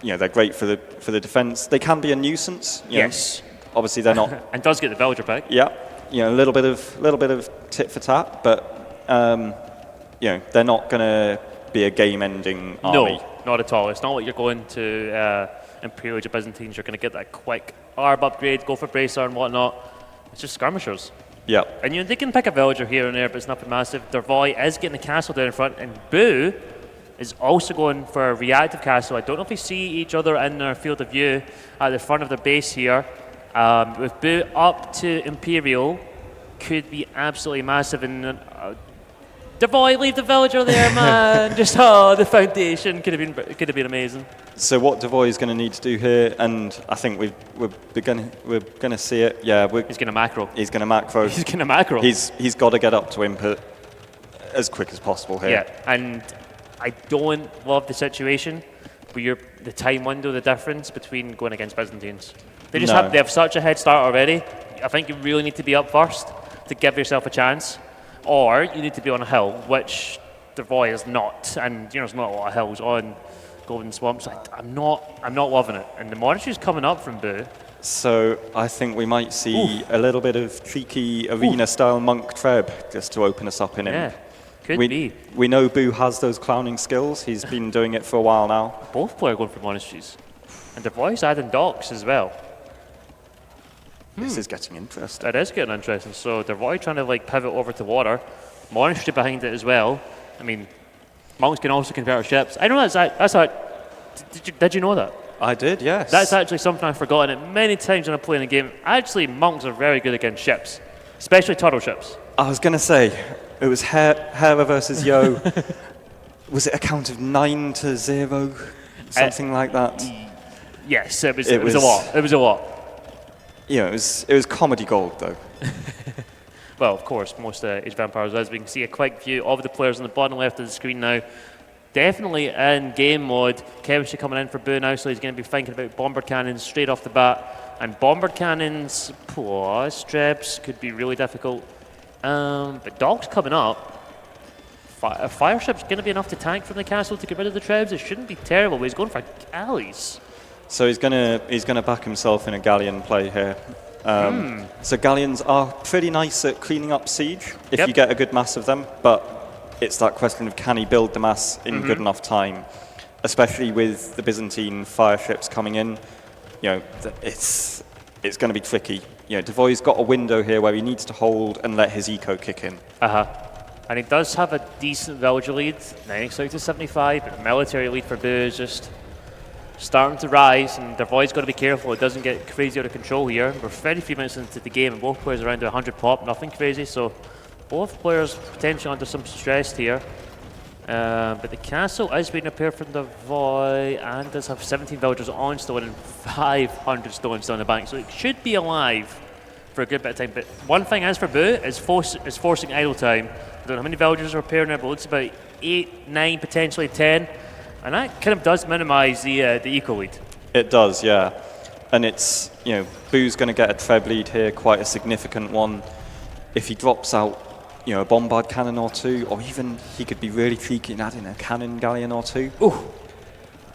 S2: they're great for the defense. They can be a nuisance.
S1: Yes.
S2: Obviously, they're not.
S1: And does get the villager back.
S2: Yeah, a little bit of tit for tat, but they're not going to be a game-ending army.
S1: No, not at all. It's not like you're going to Imperial Age of Byzantines. You're going to get that quick ARB upgrade, go for Bracer and whatnot. It's just skirmishers.
S2: Yeah.
S1: And they can pick a villager here and there, but it's nothing massive. darvoi is getting the castle down in front, and Boo is also going for a reactive castle. I don't know if we see each other in their field of view at the front of the base here. With Boo up to Imperial, could be absolutely massive. And darvoi, leave the villager there, man. Just the foundation could have been amazing.
S2: So what darvoi is going to need to do here, and I think we're going to see it. Yeah,
S1: he's going to macro.
S2: He's going to macro.
S1: He's going to macro.
S2: He's got to get up to Imp as quick as possible here.
S1: Yeah, and I don't love the situation where the time window, the difference between going against Byzantines. They have such a head start already. I think you really need to be up first to give yourself a chance, or you need to be on a hill, which darvoi is not. And there's not a lot of hills on Golden Swamps. I'm not loving it. And the monastery's coming up from Boo.
S2: So I think we might see a little bit of cheeky arena-style monk treb just to open us up in Imp.
S1: Could be.
S2: We know Boo has those clowning skills. He's been doing it for a while now.
S1: Both players going for monasteries. And darvoi's adding docks as well.
S2: This is getting interesting.
S1: It is getting interesting. So darvoi trying to pivot over to water. Monastery behind it as well. I mean, monks can also convert ships. I know did you know that?
S2: I did, yes.
S1: That's actually something I've forgotten it many times when I'm playing a game. Actually, monks are very good against ships, especially turtle ships.
S2: I was going to say, it was Hera versus Yo. Was it a count of 9-0? Something like that?
S1: Yes, it was a lot. It was a lot.
S2: It was comedy gold, though.
S1: Well, of course, most Age of Empires is. We can see a quick view of the players on the bottom left of the screen now. Definitely in game mode. Chemistry coming in for Boo now, so he's going to be thinking about bombard cannons straight off the bat. And bombard cannons plus trebs could be really difficult. But dogs coming up. A fire ship's going to be enough to tank from the castle to get rid of the trebs. It shouldn't be terrible, but he's going for galleys.
S2: So he's gonna back himself in a galleon play here. So galleons are pretty nice at cleaning up siege if you get a good mass of them, but it's that question of can he build the mass in good enough time, especially with the Byzantine fire ships coming in. It's going to be tricky. darvoi's got a window here where he needs to hold and let his eco kick in.
S1: And he does have a decent villager lead, 96 out of 75, but the military lead for Boo is just starting to rise, and darvoi's got to be careful it doesn't get crazy out of control here. We're 33 minutes into the game, and both players are around to 100 pop, nothing crazy, so both players potentially under some stress here. But the castle is being repaired from darvoi and does have 17 villagers on stone and 500 stones down the bank, so it should be alive for a good bit of time. But one thing as for Boo is forcing idle time. I don't know how many villagers are repairing there, but it's about 8, 9, potentially 10. And that kind of does minimise the eco lead.
S2: It does, yeah. And it's, Boo's going to get a treb lead here, quite a significant one. If he drops out, a bombard cannon or two, or even he could be really cheeky and add in a cannon galleon or two.
S1: Ooh.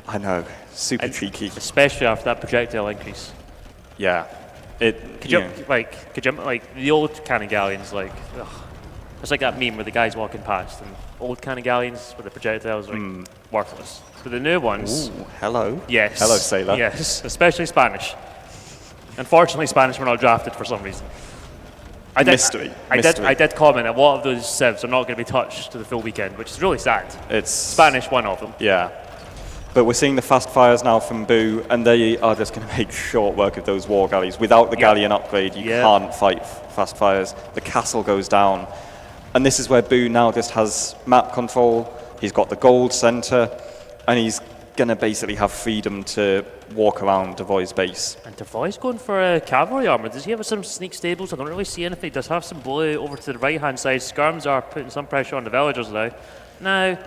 S2: I know, super cheeky.
S1: Especially after that projectile increase.
S2: Yeah.
S1: Could you the old cannon galleons, it's like that meme where the guy's walking past and old cannon galleons with the projectiles are worthless. But the new ones...
S2: Ooh, hello.
S1: Yes.
S2: Hello, sailor.
S1: Yes, especially Spanish. Unfortunately, Spanish were not drafted for some reason. I did comment that a lot of those civs are not going to be touched to the full weekend, which is really sad.
S2: It's
S1: Spanish, one of them.
S2: Yeah. But we're seeing the fast fires now from Boo, and they are just going to make short work of those war galleys. Without the galleon upgrade, you can't fight fast fires. The castle goes down. And this is where Boo now just has map control. He's got the gold center, and he's going to basically have freedom to walk around darvoi's base.
S1: And darvoi's going for a cavalry armor. Does he have some sneak stables? I don't really see anything. He does have some blue over to the right-hand side. Skirms are putting some pressure on the villagers now. Now,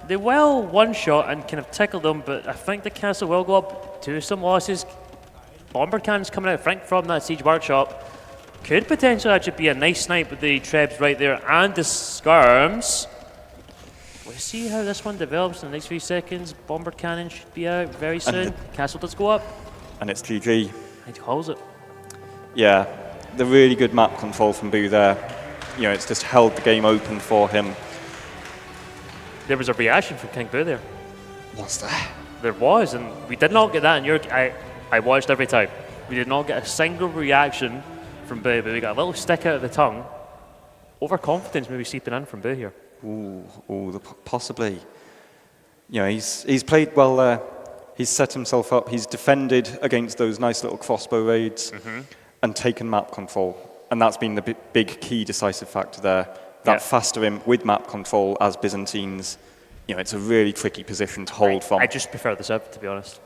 S1: they will one-shot and kind of tickle them, but I think the castle will go up to some losses. Bomber cannons coming out from that siege workshop. Could potentially actually be a nice snipe with the trebs right there and the skirms. We'll see how this one develops in the next few seconds. Bomber cannon should be out very soon. Castle does go up.
S2: And it's GG.
S1: He calls it.
S2: Yeah, the really good map control from Boo there. You know, it's just held the game open for him.
S1: There was a reaction from King Boo there.
S2: What's that?
S1: There was, and we did not get that in your... I watched every time. We did not get a single reaction from Boo, but we got a little stick out of the tongue. Overconfidence maybe seeping in from Boo here.
S2: Possibly. You know, he's played well there. He's set himself up. He's defended against those nice little crossbow raids and taken map control. And that's been the big key decisive factor there. That faster imp with map control as Byzantines, you know, it's a really tricky position to hold from.
S1: I just prefer the sub, to be honest.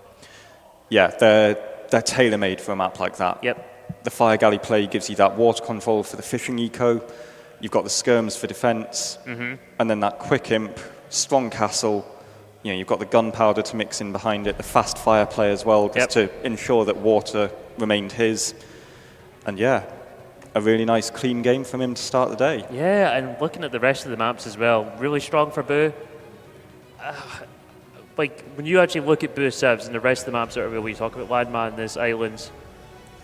S2: Yeah, they're tailor-made for a map like that.
S1: Yep.
S2: The fire galley play gives you that water control for the fishing eco. You've got the skirms for defense, and then that quick imp, strong castle. You know, you've got the gunpowder to mix in behind it, the fast fire play as well, just to ensure that water remained his. And yeah, a really nice clean game from him to start the day.
S1: Yeah, and looking at the rest of the maps as well, really strong for Boo. Like, when you actually look at Boo civs and the rest of the maps that are really talk about LAN Madness, Islands,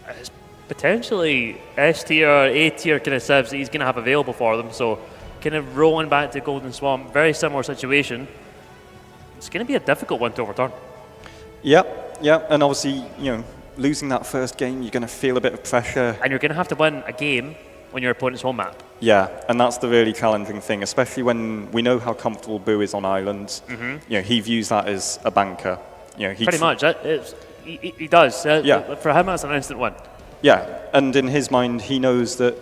S1: it's potentially S tier, A tier kind of civs that he's going to have available for them. So, kind of rolling back to Golden Swamp, very similar situation. It's going to be a difficult one to overturn.
S2: Yep, and obviously, you know, losing that first game, you're going to feel a bit of pressure.
S1: And you're going to have to win a game on your opponent's home map.
S2: Yeah, and that's the really challenging thing, especially when we know how comfortable Boo is on islands. You know, he views that as a banker. You know,
S1: pretty much. He does. For him, that's an instant win.
S2: Yeah, and in his mind, he knows that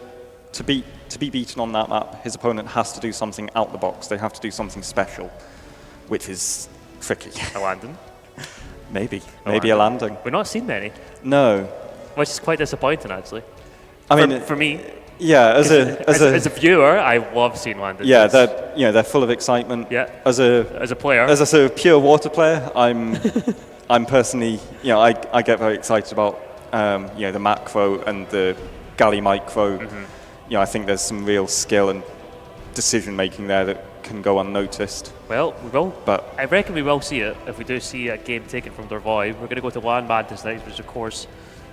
S2: to be beaten on that map, his opponent has to do something out the box. They have to do something special, which is tricky.
S1: A landing?
S2: Maybe a landing.
S1: We've not seen many.
S2: No.
S1: Which is quite disappointing, actually.
S2: I mean,
S1: for me.
S2: Yeah, as
S1: a viewer, I love seeing landings.
S2: Yeah, they're full of excitement.
S1: Yeah.
S2: As a player, as a sort of pure water player, I'm personally, you know, I get very excited about you know, the macro and the galley micro. You know, I think there's some real skill and decision making there that can go unnoticed.
S1: Well, we will.
S2: But
S1: I reckon we will see it if we do see a game taken from darvoi. We're going to go to LAN Madness next, which is of course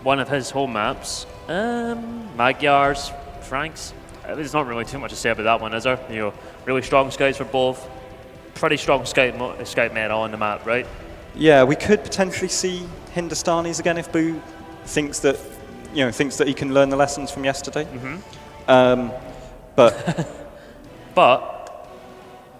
S1: one of his home maps. Magyars, Franks. There's not really too much to say about that one, is there? You know, really strong scouts for both. Pretty strong scout men on the map, right?
S2: Yeah, we could potentially see Hindustanis again if Boo thinks that he can learn the lessons from yesterday. But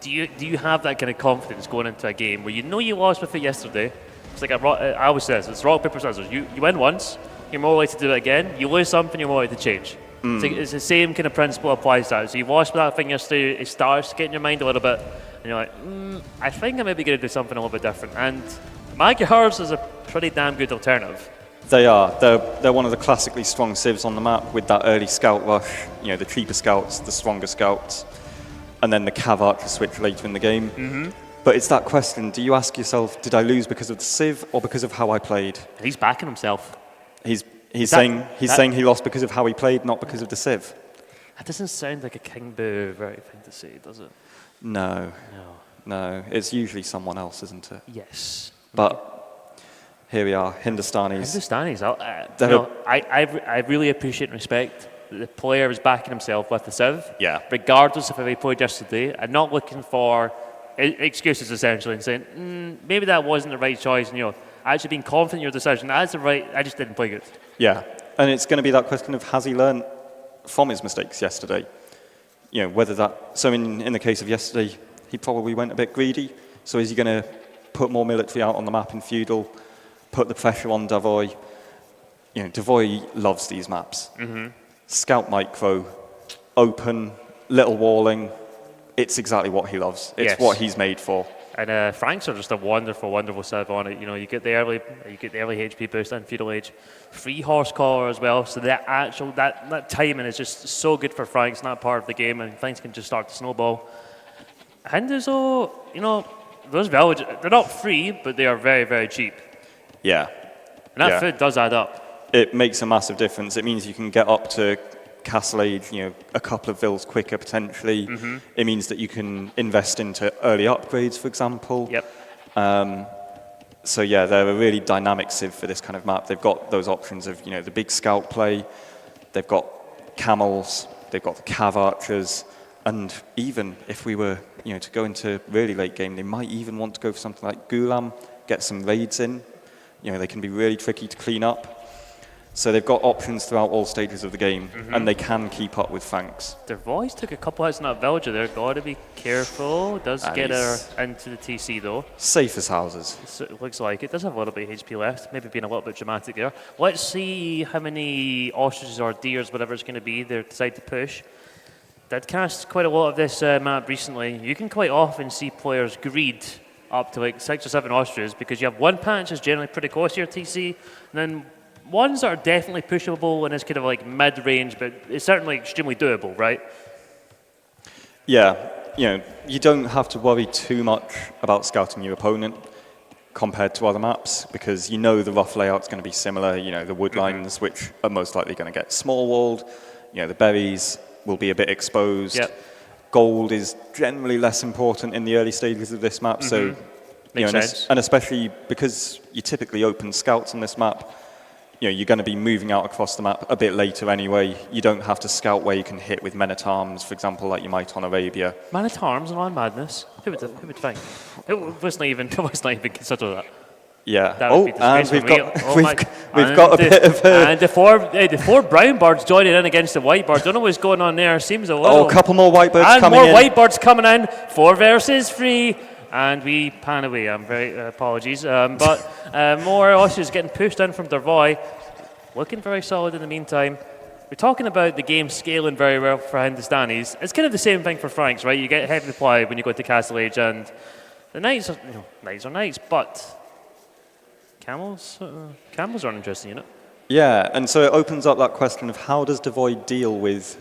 S2: do you have that kind of confidence going into a game where you know you lost with it yesterday? It's like I always say, it's rock paper scissors. You win once, you're more likely to do it again. You lose something, you're more likely to change. It's the same kind of principle applies to that. So you lost with that thing yesterday, it starts to get in your mind a little bit, and you're like, I think I may be going to do something a little bit different. And Magyars is a pretty damn good alternative. They are. They're one of the classically strong civs on the map with that early scout rush. You know, the cheaper scouts, the stronger scouts, and then the cav archer switch later in the game. But it's that question: do you ask yourself, did I lose because of the civ or because of how I played?
S1: And he's backing himself.
S2: He's saying he lost because of how he played, not because of the civ.
S1: That doesn't sound like a King Boo very thing to say, does it?
S2: No. It's usually someone else, isn't it?
S1: Yes.
S2: But here we are, Hindustanis.
S1: I really appreciate and respect that the player is backing himself with the civ.
S2: Yeah.
S1: Regardless of how he played yesterday, and not looking for excuses essentially and saying maybe that wasn't the right choice, and actually being confident in your decision. That's the right. I just didn't play good.
S2: Yeah, and it's going to be that question of has he learned from his mistakes yesterday? You know, whether that. So in the case of yesterday, he probably went a bit greedy. So is he going to put more military out on the map in feudal, put the pressure on darvoi. Darvoi loves these maps. Scout micro, open, little walling. It's exactly what he loves. It's what he's made for.
S1: And Franks are just a wonderful, wonderful serve on it. You get the early HP boost and feudal age, free horse collar as well. So that timing is just so good for Franks in that part of the game, and things can just start to snowball. Hindus, though, those villages, they're not free, but they are very, very cheap.
S2: Yeah.
S1: And that food does add up.
S2: It makes a massive difference. It means you can get up to Castle Age, a couple of vills quicker potentially. It means that you can invest into early upgrades, for example. So yeah, they're a really dynamic civ for this kind of map. They've got those options of the big scout play. They've got camels. They've got the cav archers, and even if we were to go into really late game, they might even want to go for something like Gulam, get some raids in. They can be really tricky to clean up. So they've got options throughout all stages of the game, and they can keep up with Franks.
S1: Their voice took a couple hits in that villager there. Got to be careful. Does get her into the TC though.
S2: Safe as houses.
S1: So it looks like it does have a little bit of HP left. Maybe being a little bit dramatic there. Let's see how many ostriches or deers, whatever it's going to be, they decide to push. Did cast quite a lot of this map recently. You can quite often see players greed up to like 6 or 7 ostriches because you have one patch that's generally pretty close to your TC, and then ones that are definitely pushable and it's kind of like mid-range, but it's certainly extremely doable, right?
S2: Yeah, you don't have to worry too much about scouting your opponent compared to other maps because the rough layout's going to be similar. The wood lines, which are most likely going to get small walled. The berries will be a bit exposed. Gold is generally less important in the early stages of this map, so
S1: Makes sense.
S2: And especially because you typically open scouts on this map. You're going to be moving out across the map a bit later anyway. You don't have to scout where you can hit with men-at-arms, for example, like you might on Arabia.
S1: Man-at-arms and LAN Madness? Who would think? It was not even consider that.
S2: Yeah.
S1: That would be
S2: and we've
S1: disgraceful.
S2: got a bit of a...
S1: And the four brown birds joining in against the white birds. Don't know what's going on there. Seems a little...
S2: Oh, a couple more white birds coming in.
S1: And more white birds coming in. 4 versus 3. And we pan away. I'm very apologies. But more ostriches getting pushed in from darvoi. Looking very solid in the meantime. We're talking about the game scaling very well for Hindustanis. It's kind of the same thing for Franks, right? You get heavy supply when you go to Castle Age, and the knights are, knights are knights, but camels aren't interesting,
S2: Yeah, and so it opens up that question of how does darvoi deal with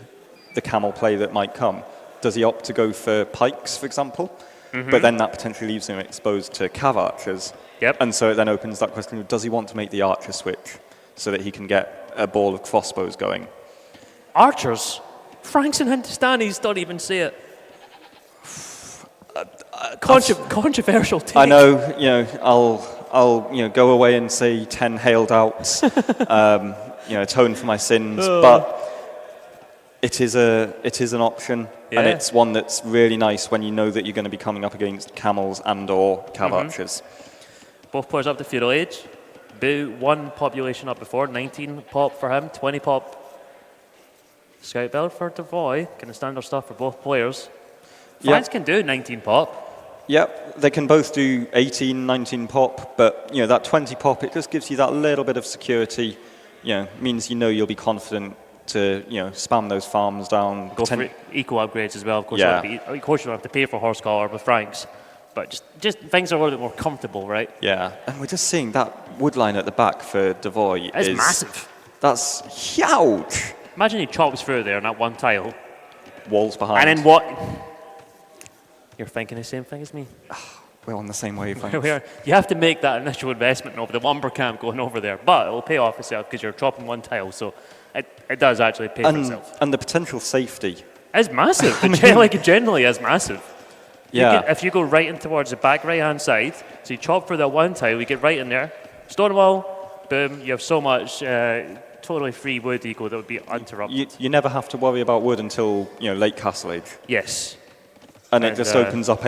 S2: the camel play that might come? Does he opt to go for pikes, for example? But then that potentially leaves him exposed to cav archers. And so it then opens that question of does he want to make the archer switch so that he can get a ball of crossbows going?
S1: Archers? Franks and Hindustanis don't even say it. Controversial take.
S2: I know, I'll go away and say 10 hail doubts, atone for my sins, but it is an option, and it's one that's really nice when you know that you're going to be coming up against camels and or cav archers.
S1: Both players up to feudal age. Boo, 1 population up before, 19 pop for him, 20 pop. Scout build for darvoi, kind of standard stuff for both players. Franks can do 19 pop.
S2: Yep, they can both do 18, 19 pop, but that 20 pop, it just gives you that little bit of security. Means you'll be confident to spam those farms down.
S1: Go for eco upgrades as well. Of course, of course you don't have to pay for horse collar with Franks, but just things are a little bit more comfortable, right?
S2: Yeah, and we're just seeing that wood line at the back for darvoi
S1: is massive.
S2: That's huge.
S1: Imagine he chops through there on that one tile.
S2: Walls behind.
S1: And then what? You're thinking the same thing as me.
S2: We're on the same wavelength.
S1: We are. You have to make that initial investment over the lumber camp going over there, but it'll pay off itself because you're chopping one tile, so it does actually pay for itself.
S2: And the potential safety
S1: is massive. It generally is massive. If you go right in towards the back right-hand side, so you chop for that one tile, you get right in there, stone wall, boom, you have so much totally free wood eco that would be uninterrupted.
S2: You never have to worry about wood until late Castle Age.
S1: Yes.
S2: And it just opens up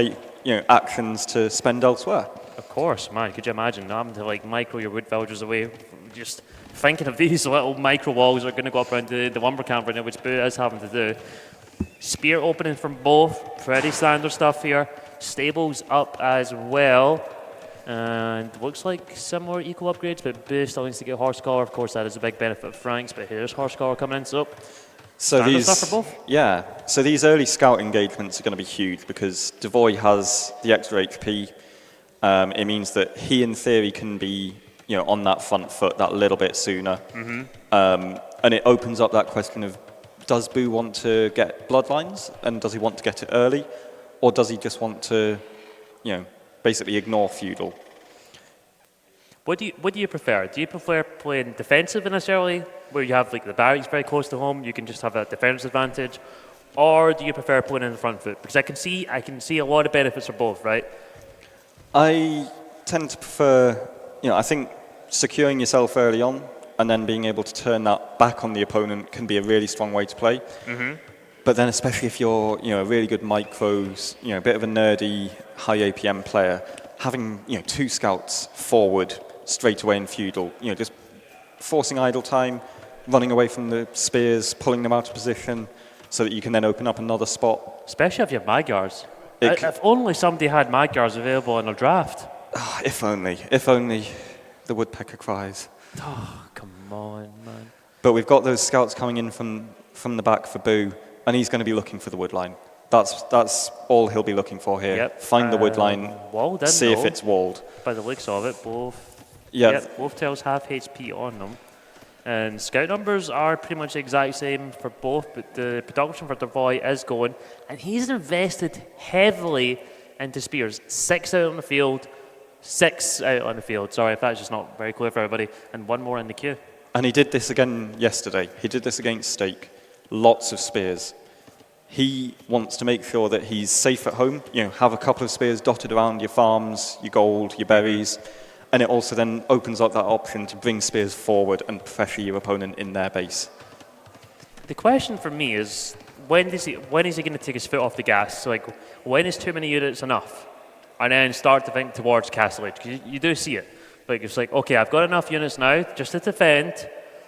S2: actions to spend elsewhere.
S1: Of course, man. Could you imagine having to micro your wood villagers away? Just thinking of these little micro walls that are going to go up around the lumber camp right now, which Boo is having to do. Spear opening from both. Pretty standard stuff here. Stables up as well. And looks like similar equal upgrades, but Boo still needs to get horsecollar. Of course, that is a big benefit of Frank's, but here's horsecollar coming in. So
S2: So
S1: stuff for both.
S2: Yeah. So these early scout engagements are going to be huge because darvoi has the extra HP. It means that he, in theory, can be on that front foot that little bit sooner. And it opens up that question of, does Boo want to get bloodlines, and does he want to get it early, or does he just want to, basically ignore feudal?
S1: What do you prefer? Do you prefer playing defensive initially, where you have like the barracks very close to home, you can just have a defense advantage, or do you prefer playing in the front foot? Because I can see a lot of benefits for both, right?
S2: I tend to prefer, I think securing yourself early on and then being able to turn that back on the opponent can be a really strong way to play. But then especially if you're, a really good micros, a bit of a nerdy high APM player, having, 2 scouts forward straight away in feudal, just forcing idle time, running away from the spears, pulling them out of position so that you can then open up another spot.
S1: Especially if you have Magyars. If only somebody had Magyars available in a draft.
S2: Oh, if only the woodpecker cries.
S1: Oh, come on, man.
S2: But we've got those scouts coming in from the back for Boo, and he's going to be looking for the wood line. That's all he'll be looking for here.
S1: Yep.
S2: Find the wood line, see if it's walled.
S1: By the looks of it, both tails have HP on them. And scout numbers are pretty much the exact same for both, but the production for darvoi is going. And he's invested heavily into spears. 6 out on the field, 6 out on the field. Sorry if that's just not very clear for everybody. And 1 more in the queue.
S2: And he did this again yesterday. He did this against Stake. Lots of spears. He wants to make sure that he's safe at home. Have a couple of spears dotted around your farms, your gold, your berries. And it also then opens up that option to bring spears forward and pressure your opponent in their base.
S1: The question for me is, when is he going to take his foot off the gas? So, like, when is too many units enough? And then start to think towards Castle Age, because you do see it. Like, it's like, okay, I've got enough units now just to defend.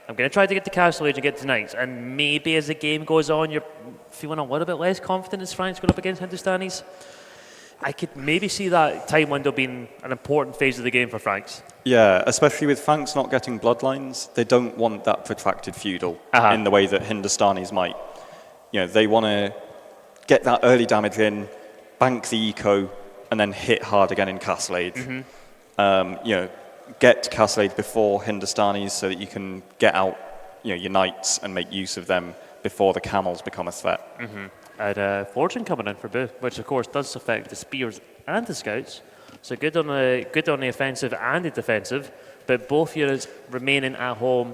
S1: I'm going to try to get to Castle Age and get to Knights. And maybe as the game goes on, you're feeling a little bit less confident as Frank's going up against Hindustanis. I could maybe see that time window being an important phase of the game for Franks.
S2: Yeah, especially with Franks not getting bloodlines, they don't want that protracted feudal in the way that Hindustanis might. They want to get that early damage in, bank the eco, and then hit hard again in Castle Age. Get to Castle Age before Hindustanis so that you can get out your knights and make use of them before the camels become a threat.
S1: And Fortune coming in for Boo, which of course does affect the spears and the scouts. So good on the offensive and the defensive, but both units remaining at home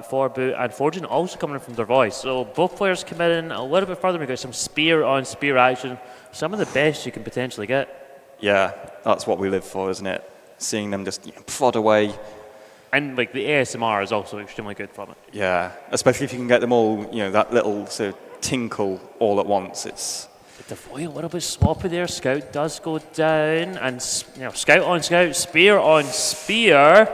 S1: for Boo, and Fortune also coming in from darvoi. So both players come in a little bit further. We've got some spear on spear action, some of the best you can potentially get.
S2: Yeah, that's what we live for, isn't it? Seeing them just prod away.
S1: And like the ASMR is also extremely good from it.
S2: Yeah, especially if you can get them all, that little sort of tinkle all at once. It's
S1: darvoi a little bit sloppy there. Scout does go down, and scout on scout, spear on spear.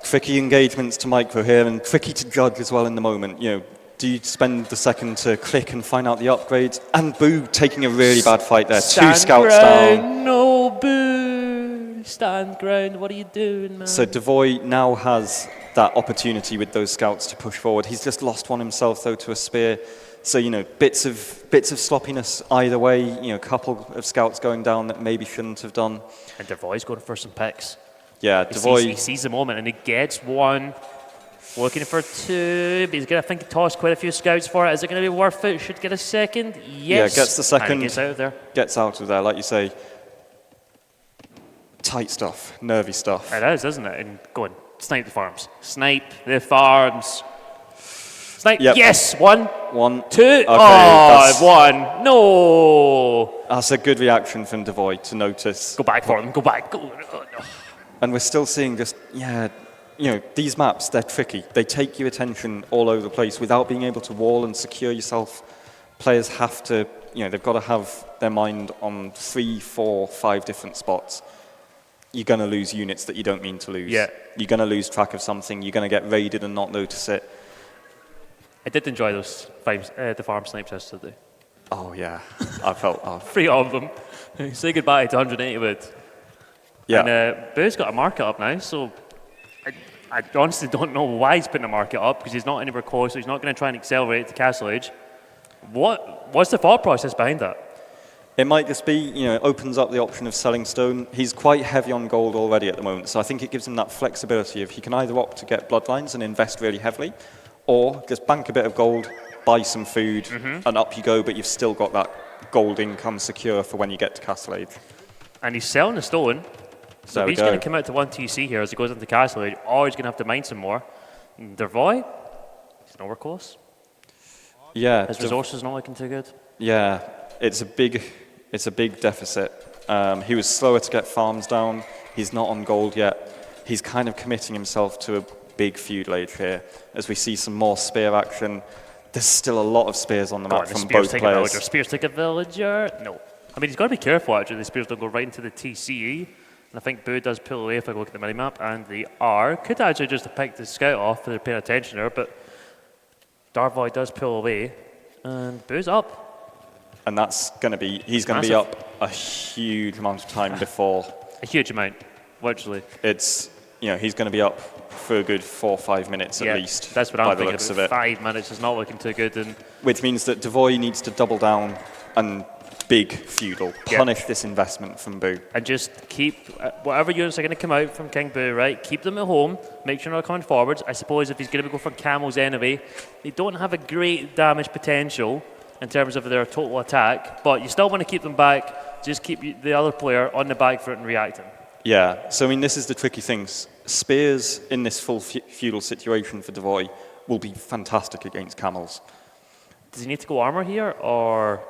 S2: Tricky engagements to micro here, and tricky to judge as well in the moment. Do you spend the second to click and find out the upgrades? And Boo taking a really bad fight there. 2 scouts down.
S1: No, Boo. Stand ground. What are you doing, man?
S2: So darvoi now has that opportunity with those scouts to push forward. He's just lost one himself though to a spear. So bits of sloppiness either way. A couple of scouts going down that maybe shouldn't have done.
S1: And darvoi's going for some picks.
S2: Yeah, darvoi.
S1: He sees the moment and he gets 1. Looking for 2, but he's going to think toss quite a few scouts for it. Is it going to be worth it? Should get a second. Yes.
S2: Yeah, gets the second.
S1: And gets out of there.
S2: Gets out of there, like you say. Tight stuff, nervy stuff.
S1: It is, isn't it? And go on, snipe the farms. Snipe the farms. Snipe.
S2: Yep.
S1: Yes. 1. 2.
S2: Okay,
S1: Oh, 1. No.
S2: That's a good reaction from darvoi to notice.
S1: Go back for them. Go back. Go. Oh, no.
S2: And we're still seeing just, these maps, they're tricky. They take your attention all over the place without being able to wall and secure yourself. Players have to, they've got to have their mind on 3, 4, 5 different spots. You're going to lose units that you don't mean to lose.
S1: Yeah.
S2: You're going to lose track of something. You're going to get raided and not notice it.
S1: I did enjoy those the farm snipes yesterday.
S2: Oh, yeah. I felt...
S1: 3 of them. Say goodbye to 180 wood.
S2: Yeah.
S1: And Boo's got a market up now, so I honestly don't know why he's putting a market up, because he's not anywhere close, so he's not going to try and accelerate to Castle Age. What's the thought process behind that?
S2: It might just be, it opens up the option of selling stone. He's quite heavy on gold already at the moment, so I think it gives him that flexibility of he can either opt to get bloodlines and invest really heavily, or just bank a bit of gold, buy some food, and up you go, but you've still got that gold income secure for when you get to Castle Age.
S1: And he's selling the stone, so
S2: There we
S1: he's going
S2: go.
S1: to come out to 1 TC here as he goes into Castle Age, or he's going to have to mine some more. Darvoi, he's nowhere close.
S2: Yeah.
S1: His resources not looking too good.
S2: Yeah, it's a big deficit. He was slower to get farms down. He's not on gold yet. He's kind of committing himself to a big feudal age here. As we see some more spear action, there's still a lot of spears on the map from both players.
S1: Spears take a villager. No. I mean, he's got to be careful, actually. The spears don't go right into the TCE. And I think Boo does pull away if I look at the minimap. And they are. Could actually just have picked the scout off if they're paying attention there. But Darvoi does pull away. And Boo's up.
S2: And that's going to be, he's going to be up a huge amount of time before.
S1: A huge amount, literally.
S2: It's, he's going to be up for a good 4 or 5 minutes at least.
S1: That's what
S2: by
S1: I'm
S2: the
S1: thinking.
S2: looks of
S1: About
S2: it.
S1: 5 minutes is not looking too good. And
S2: which means that Darvoi needs to double down and big feudal. Punish this investment from Boo.
S1: And just keep whatever units are going to come out from King Boo, right? Keep them at home. Make sure they're not coming forwards. I suppose if he's going to go for camels anyway, they don't have a great damage potential in terms of their total attack, but you still want to keep them back. Just keep the other player on the back foot and reacting.
S2: Yeah, so I mean, this is the tricky thing. Spears in this full feudal situation for Darvoi will be fantastic against camels.
S1: Does he need to go armor here, or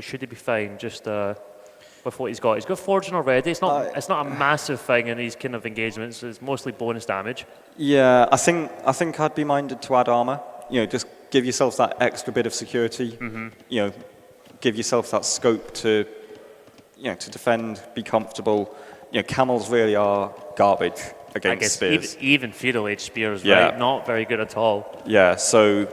S1: should he be fine just with what he's got? He's got forging already. It's not a massive thing in these kind of engagements. It's mostly bonus damage.
S2: Yeah, I think I'd be minded to add armor. Just give yourself that extra bit of security. Give yourself that scope to defend, be comfortable. Camels really are garbage against spears.
S1: Even feudal age spears, right? Not very good at all.
S2: Yeah, so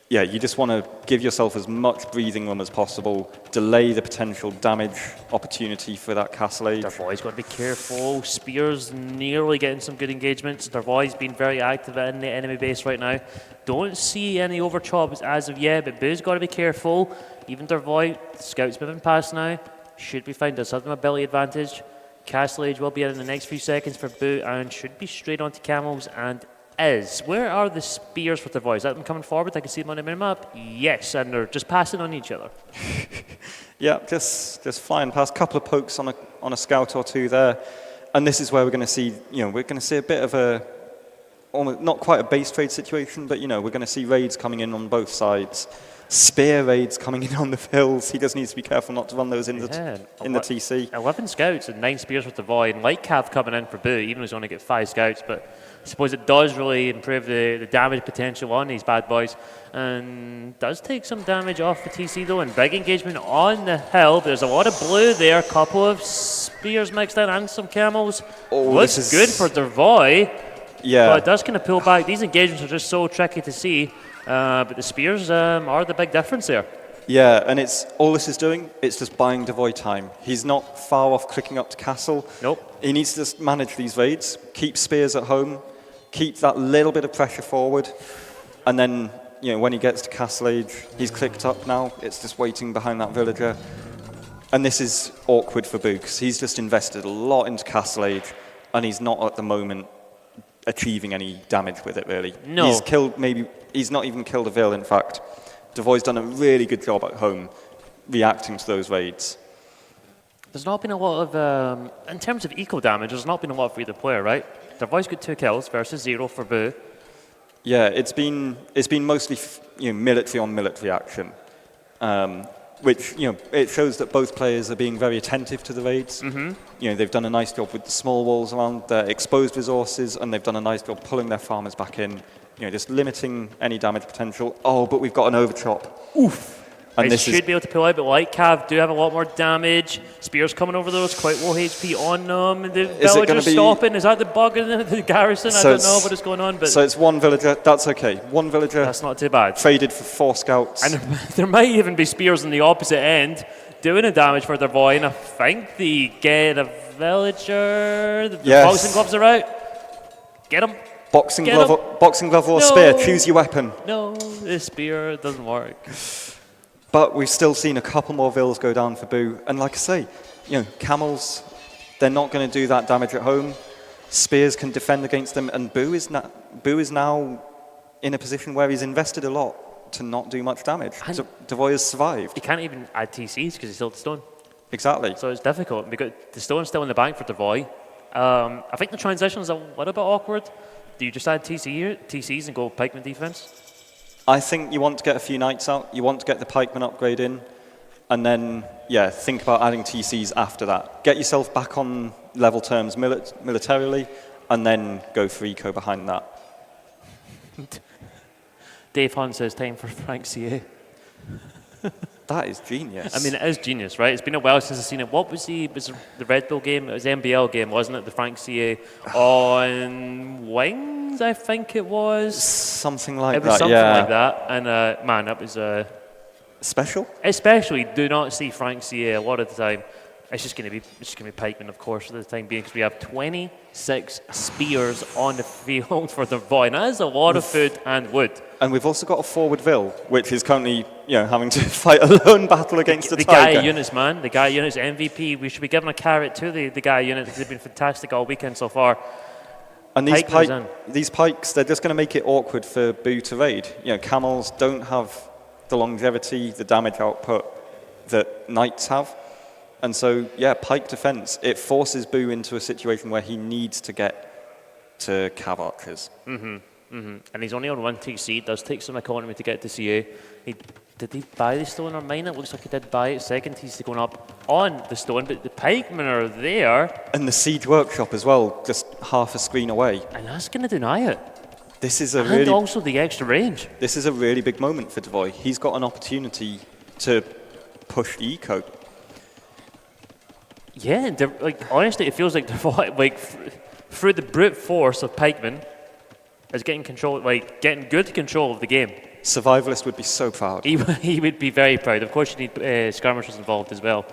S2: you just want to give yourself as much breathing room as possible, delay the potential damage opportunity for that Castle Age.
S1: Darvoi's got to be careful. Spears nearly getting some good engagements. Darvoi's been very active in the enemy base right now. Don't see any overchops as of yet, but Boo's got to be careful. Even Darvoi, scouts moving past now, should be fine. Does have the mobility advantage. Castle Age will be in the next few seconds for Boo and should be straight onto camels and is. Where are the spears for Darvoi? Is that them coming forward? I can see them on the minimap. Yes, and they're just passing on each other.
S2: Yeah, just flying past. A couple of pokes on a scout or two there, and this is where we're going to see. We're going to see a bit of a, almost not quite a base trade situation, but we're going to see raids coming in on both sides. Spear raids coming in on the hills. He just needs to be careful not to run those in the TC.
S1: 11 scouts and 9 spears with Darvoi, and Light Cav coming in for Boo, even though he's only got 5 scouts, but I suppose it does really improve the damage potential on these bad boys, and does take some damage off the TC though, and big engagement on the hill. There's a lot of blue there, a couple of spears mixed in and some camels. Looks good for Darvoi, but it does kind of pull back. These engagements are just so tricky to see. But the spears are the big difference there.
S2: Yeah, and all this is doing, it's just buying Darvoi time. He's not far off clicking up to castle.
S1: Nope.
S2: He needs to just manage these raids, keep spears at home, keep that little bit of pressure forward, and then, when he gets to Castle Age, he's clicked up now. It's just waiting behind that villager. And this is awkward for Boo, because he's just invested a lot into Castle Age, and he's not at the moment achieving any damage with it, really.
S1: No.
S2: He's not even killed a Vil, in fact. Darvoi's done a really good job at home reacting to those raids.
S1: There's not been a lot of, in terms of eco damage, there's not been a lot for either player, right? Darvoi's got 2 kills versus 0 for Boo.
S2: Yeah, it's been mostly military on military action, which it shows that both players are being very attentive to the raids. They've done a nice job with the small walls around their exposed resources, and they've done a nice job pulling their farmers back in. Just limiting any damage potential. Oh, but we've got an overchop. Oof. And
S1: They should be able to pull out, but Light Cav do have a lot more damage. Spears coming over those, quite low HP on them. The villagers stopping. Is that the bug in the garrison? I don't know what is going on. But
S2: so it's one villager. That's okay. One villager.
S1: That's not too bad.
S2: Traded for 4 scouts.
S1: And there might even be spears on the opposite end doing the damage for Darvoi. And I think they get a Villager. The
S2: Yes.
S1: boxing gloves are out. Get him.
S2: Boxing
S1: Get
S2: glove or
S1: No.
S2: spear, choose your weapon.
S1: No, the spear doesn't work.
S2: But we've still seen a couple more vills go down for Boo. And like I say, camels, they're not going to do that damage at home. Spears can defend against them, and Boo is now in a position where he's invested a lot to not do much damage. So darvoi has survived.
S1: He can't even add TCs because he's still the stone.
S2: Exactly.
S1: So it's difficult because the stone's still in the bank for darvoi. I think the transition's a little bit awkward. Do you just add TCs and go pikeman defense?
S2: I think you want to get a few knights out. You want to get the pikeman upgrade in. And then, think about adding TCs after that. Get yourself back on level terms militarily, and then go for eco behind that.
S1: Dave Hunt says time for Frank CA.
S2: That is genius.
S1: I mean, it is genius, right? It's been a while since I've seen it. What was the Red Bull game? It was the NBL game, wasn't it? The Frank CA on Wings, I think it was.
S2: Something like that,
S1: It was something like that. And man, it was
S2: special.
S1: Especially, do not see Frank CA a lot of the time. It's just going to be pikeman, of course, for the time being, because we have 26 spears on the field for darvoi. And that is a lot of food and wood.
S2: And we've also got a forward vill, which is currently, having to fight a lone battle against the tiger.
S1: Guy units, man. The guy units MVP. We should be giving a carrot to the guy unit because they've been fantastic all weekend so far.
S2: And these pikes, they're just going to make it awkward for Boo to raid. Camels don't have the longevity, the damage output that knights have. And so, pike defense, it forces Boo into a situation where he needs to get to cav archers.
S1: And he's only on 1 TC. It does take some economy to get to CA. Did he buy the stone or mine it? Looks like he did buy it. Second TC going up on the stone, but the pikemen are there.
S2: And the siege workshop as well, just half a screen away.
S1: And that's going to deny it.
S2: This is
S1: and also the extra range.
S2: This is a really big moment for darvoi. He's got an opportunity to push eco.
S1: Yeah, honestly, it feels like darvoi, through the brute force of pikemen, is getting getting good control of the game.
S2: Survivalist would be so proud.
S1: He would be very proud. Of course, you need skirmishers involved as well.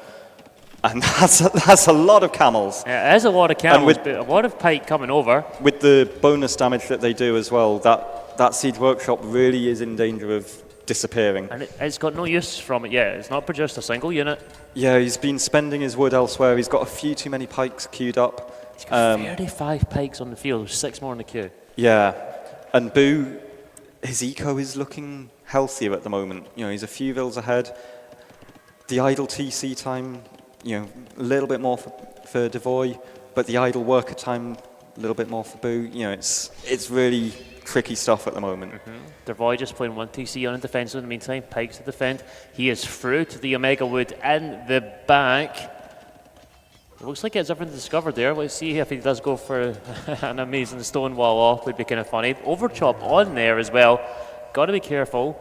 S2: And that's a lot of camels.
S1: Yeah, it is a lot of camels, but a lot of pike coming over.
S2: With the bonus damage that they do as well, that siege workshop really is in danger of disappearing.
S1: And it's got no use from it yet. It's not produced a single unit.
S2: Yeah, he's been spending his wood elsewhere. He's got a few too many pikes queued up.
S1: He's got 35 pikes on the field. There's 6 more in the queue.
S2: Yeah, and Boo, his eco is looking healthier at the moment. He's a few vills ahead. The idle TC time, a little bit more for darvoi, but the idle worker time, a little bit more for Boo. It's really tricky stuff at the moment.
S1: darvoi just playing 1 TC on a defense in the meantime. Pikes to defend. He is through to the Omega Wood in the back. It looks like he has everything discovered there. Let's see if he does go for an amazing stone wall off. Would be kind of funny. Overchop on there as well. Got to be careful.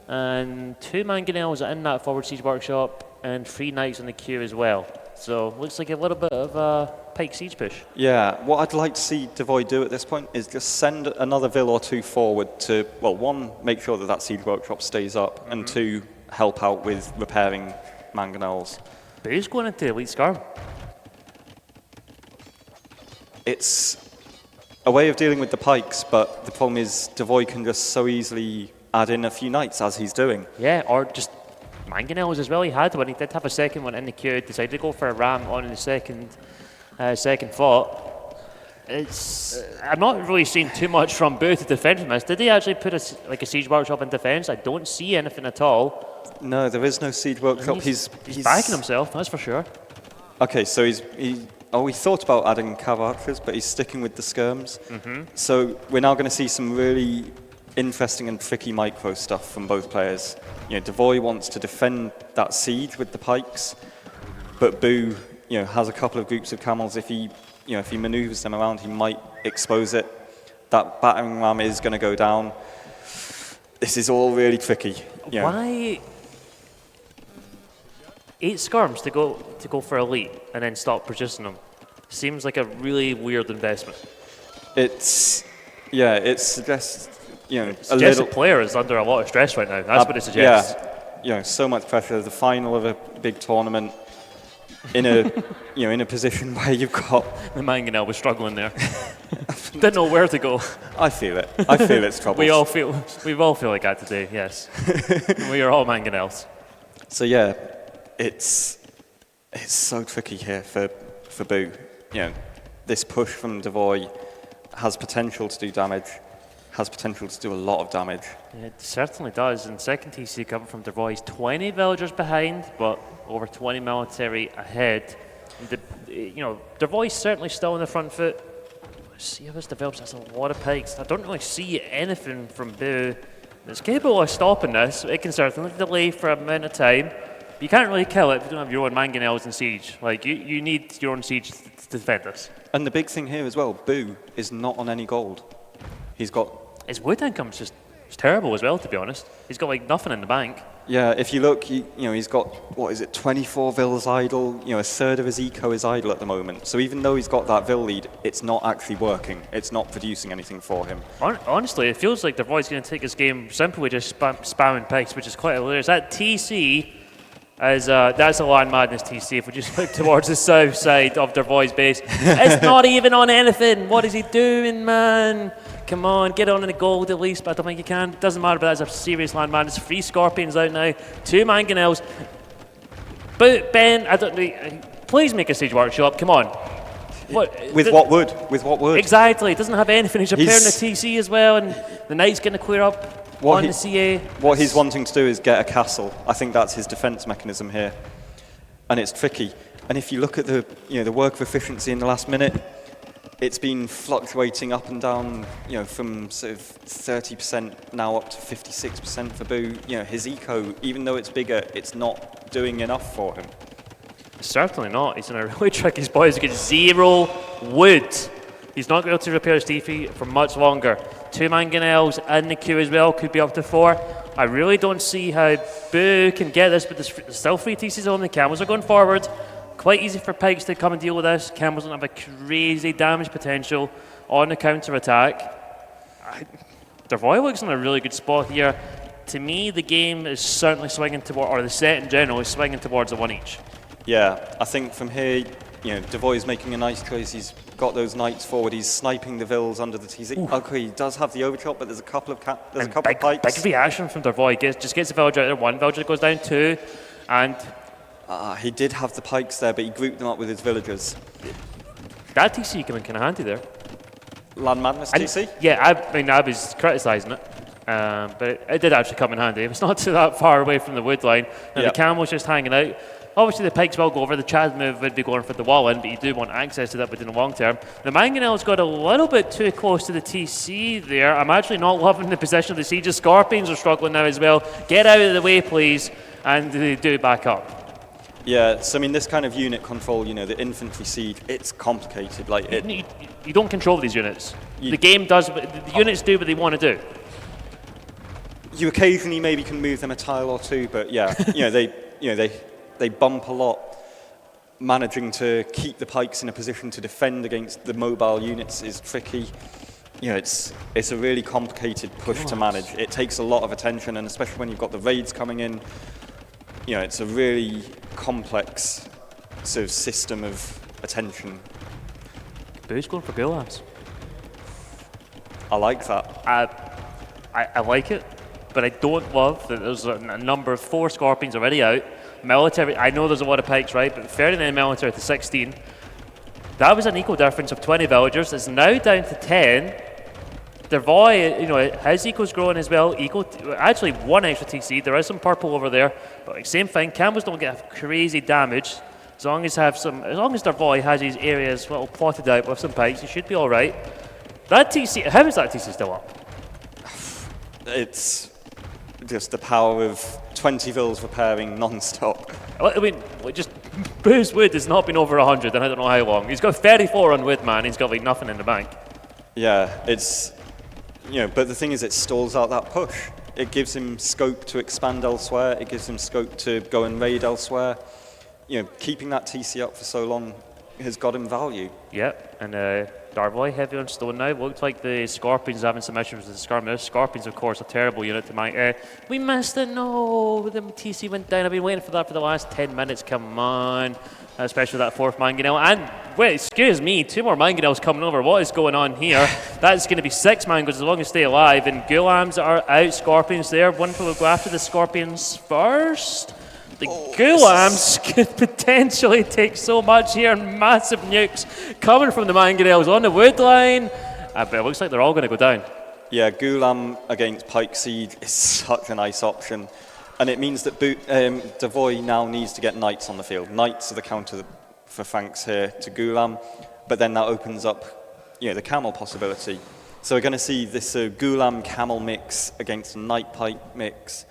S1: And 2 mangonels in that forward siege workshop and 3 knights in the queue as well. So looks like a little bit of a pike siege push. Yeah,
S2: what I'd like to see darvoi do at this point is just send another vill or 2 forward to, well, 1, make sure that siege workshop stays up, and 2, help out with repairing mangonels.
S1: Boo's going into elite skirm.
S2: It's a way of dealing with the pikes, but the problem is darvoi can just so easily add in a few knights as he's doing.
S1: Yeah, or just mangonels as well. He had one. He did have a second one in the queue. Decided to go for a ram on in the second thought. I'm not really seeing too much from Boo to defend from this. Did he actually put a siege workshop in defense? I don't see anything at all.
S2: No, there is no siege workshop.
S1: He's backing himself, that's for sure.
S2: Okay, so he thought about adding cav archers, but he's sticking with the skirms. So we're now going to see some really interesting and tricky micro stuff from both players. darvoi wants to defend that siege with the pikes, but Boo, has a couple of groups of camels. If he maneuvers them around, he might expose it. That battering ram is going to go down. This is all really tricky.
S1: Why 8 skirms to go for elite and then stop producing them? Seems like a really weird investment.
S2: It suggests
S1: The player is under a lot of stress right now. That's what it suggests.
S2: Yeah, so much pressure. The final of a big tournament. in a in a position where you've got
S1: The mangonel was struggling there. Didn't know where to go.
S2: I feel it. I feel it's trouble.
S1: We all feel like that today. Yes, we are all mangonels.
S2: So yeah, it's so tricky here for Boo. This push from darvoi has potential to do damage, has potential to do a lot of damage.
S1: It certainly does. And second TC coming from darvoi's 20 villagers behind, but over 20 military ahead. darvoi's certainly still on the front foot. Let's see how this develops. That's a lot of pikes. I don't really see anything from Boo that's capable of stopping this. It can certainly delay for a amount of time. You can't really kill it if you don't have your own mangonels in siege. Like, you need your own siege to defend this.
S2: And the big thing here as well, Boo is not on any gold. He's got...
S1: His wood income's just terrible as well, to be honest. He's got, like, nothing in the bank.
S2: Yeah, if you look, he's got, 24 vills idle. A third of his eco is idle at the moment. So even though he's got that vill lead, it's not actually working. It's not producing anything for him.
S1: Honestly, it feels like darvoi's going to take this game simply with just spamming pikes, which is quite hilarious. That TC... that's a LAN Madness TC. If we just look towards the south side of darvoi's base, it's not even on anything. What is he doing, man? Come on, get on in the gold at least, but I don't think you can. Doesn't matter, but that's a serious LAN Madness. 3 Scorpions out now, 2 mangonels. But Ben, please make a siege workshop. Come on.
S2: With what wood?
S1: Exactly. It doesn't have anything. He's repairing the TC as well, and the knight's going to clear up. The CA.
S2: What he's wanting to do is get a castle. I think that's his defense mechanism here. And it's tricky. And if you look at the work efficiency in the last minute, it's been fluctuating up and down, from sort of 30% now up to 56% for Boo. His eco, even though it's bigger, it's not doing enough for him.
S1: Certainly not. He's in a really tricky spot. He's got 0 wood. He's not going to be able to repair his TP for much longer. 2 mangonels in the queue as well, could be up to 4. I really don't see how Boo can get this, but there's still 3 TCs on. The camels are going forward. Quite easy for pikes to come and deal with this. Camels don't have a crazy damage potential on the counter-attack. darvoi looks in a really good spot here. To me, the game is certainly swinging toward, or the set in general is swinging towards a 1 each.
S2: Yeah, I think from here, darvoi is making a nice choice. He's got those knights forward. He's sniping the vills under the TC. Ooh. Okay, he does have the overshot, but there's a couple of pikes.
S1: Big reaction from darvoi. Just gets the villager out there. 1 villager goes down, 2, and
S2: he did have the pikes there, but he grouped them up with his villagers.
S1: That TC came in kind of handy there.
S2: LAN Madness TC?
S1: I was criticising it, but it did actually come in handy. It was not too that far away from the wood line, and the camel's just hanging out. Obviously, the pikes will go over. The Chad move would be going for the wall in, but you do want access to that within the long term. The mangonel's got a little bit too close to the TC there. I'm actually not loving the position of the siege. The Scorpions are struggling now as well. Get out of the way, please. And they do back up.
S2: Yeah, so I mean, this kind of unit control, the infantry siege, it's complicated.
S1: You don't control these units. The game does, the units do what they want to do.
S2: You occasionally maybe can move them a tile or 2, but yeah, they bump a lot. Managing to keep the pikes in a position to defend against the mobile units is tricky. It's a really complicated push to manage. It takes a lot of attention, and especially when you've got the raids coming in, it's a really complex sort of system of attention.
S1: Boo's going for gulags.
S2: I like that.
S1: I like it, but I don't love that there's a number of 4 Scorpions already out. Military, I know there's a lot of pikes, right? But 39 military to 16. That was an equal difference of 20 villagers. It's now down to 10. darvoi, his eco's growing as well. Actually 1 extra TC. There is some purple over there, but same thing. Camels don't get crazy damage. As long as darvoi has these areas well plotted out with some pikes, you should be all right. That TC, how is that TC still up?
S2: It's just the power of 20 vills repairing non-stop.
S1: I mean, just Boo's wood has not been over 100 and I don't know how long. He's got 34 on wood, man. He's got like nothing in the bank.
S2: Yeah, it's, but the thing is it stalls out that push. It gives him scope to expand elsewhere. It gives him scope to go and raid elsewhere. Keeping that TC up for so long has got him value. Yep,
S1: and darvoi heavy on stone now. Looked like the Scorpions having some issues with the Skirmish. Scorpions, of course, a terrible unit to mind. We missed it, no. The TC went down. I've been waiting for that for the last 10 minutes. Come on. especially that 4th mangonel. And wait, excuse me, 2 more mangonels coming over. What is going on here? That's going to be 6 mangoes as long as they stay alive. And Ghulams are out. Scorpions there. One will go after the Scorpions first. The Ghulams could potentially take so much here. Massive nukes coming from the mangonels on the wood line. But it looks like they're all going to go down.
S2: Yeah, Ghulam against Pike Seed is such a nice option. And it means that darvoi now needs to get Knights on the field. Knights are the counter for Fanks here to Ghulam, but then that opens up the Camel possibility. So we're going to see this Ghulam Camel mix against a Knight Pike mix,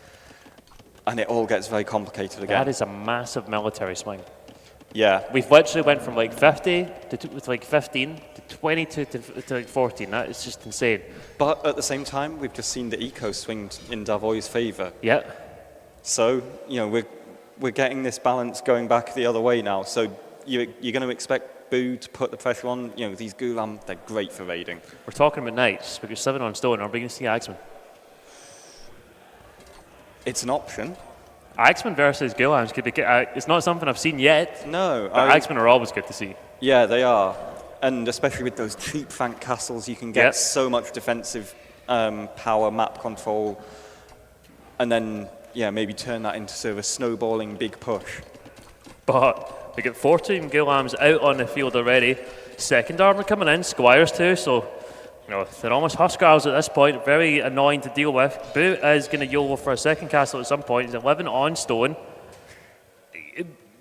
S2: and it all gets very complicated again.
S1: That is a massive military swing.
S2: Yeah.
S1: We've literally went from like 50 to like 15 to 20 to like 14. That is just insane.
S2: But at the same time, we've just seen the eco swing in darvoi's favour.
S1: Yeah.
S2: So, we're getting this balance going back the other way now. So you're going to expect Boo to put the pressure on. These Ghulam, they're great for raiding.
S1: We're talking about Knights. We've got 7 on stone. Are we going to see Axeman?
S2: It's an option.
S1: Axeman versus Ghulams could be. It's not something I've seen yet.
S2: No.
S1: But Axeman are always good to see.
S2: Yeah, they are. And especially with those cheap Fank castles, you can get so much defensive power, map control, and then maybe turn that into sort of a snowballing big push.
S1: But we get 14 Ghulams out on the field already. Second armor coming in, Squires too, so they're almost Huskarls at this point, very annoying to deal with. Boo is going to YOLO for a second castle at some point. He's 11 on stone.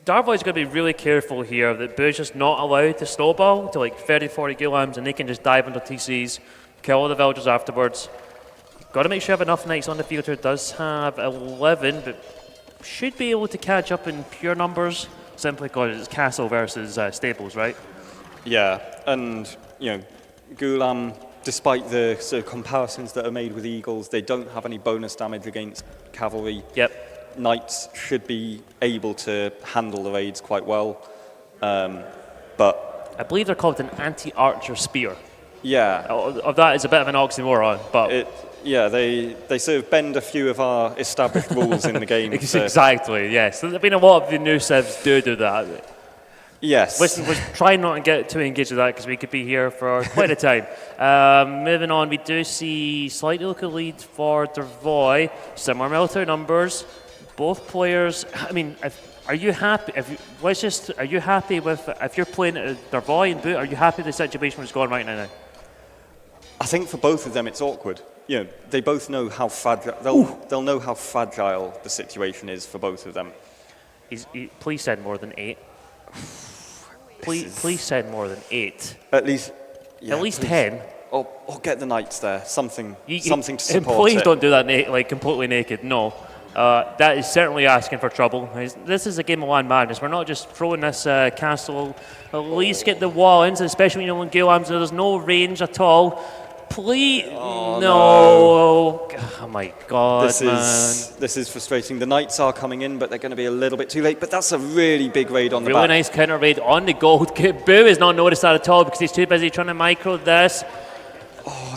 S1: Darvoi's going to be really careful here that Boo's just not allowed to snowball to like 30, 40 Ghulams, and they can just dive into TCs, kill all the villagers afterwards. Got to make sure you have enough Knights on the field here. Does have 11, but should be able to catch up in pure numbers simply because it's castle versus stables, right?
S2: Yeah, and Ghulam, despite the sort of comparisons that are made with Eagles, they don't have any bonus damage against cavalry.
S1: Yep.
S2: Knights should be able to handle the raids quite well, but
S1: I believe they're called an anti-archer spear.
S2: Yeah.
S1: Of that is a bit of an oxymoron, but
S2: they sort of bend a few of our established rules in the game.
S1: Exactly, yes. There's been a lot of the new civs do that.
S2: Yes.
S1: Listen, we're trying not to get too engaged with that because we could be here for quite a time. Moving on, we do see slightly local lead for darvoi, similar military numbers. Both players, are you happy? Are you happy with, if you're playing darvoi and Boot, are you happy with the situation it's going right now?
S2: I think for both of them it's awkward. They both know how fragile, they'll know how fragile the situation is for both of them.
S1: Please send more than 8. Please send more than 8.
S2: At least
S1: please. 10.
S2: Or get the Knights there. Something to support
S1: please
S2: it.
S1: don't do that completely naked. No. That is certainly asking for trouble. This is a game of LAN Madness. We're not just throwing this castle. At least get the wall in, especially when Ghulams, there's no range at all. Please, no. Oh my God,
S2: This is frustrating. The Knights are coming in, but they're going to be a little bit too late. But that's a really big raid on the back.
S1: Really nice counter raid on the gold. Boo has not noticed that at all because he's too busy trying to micro this.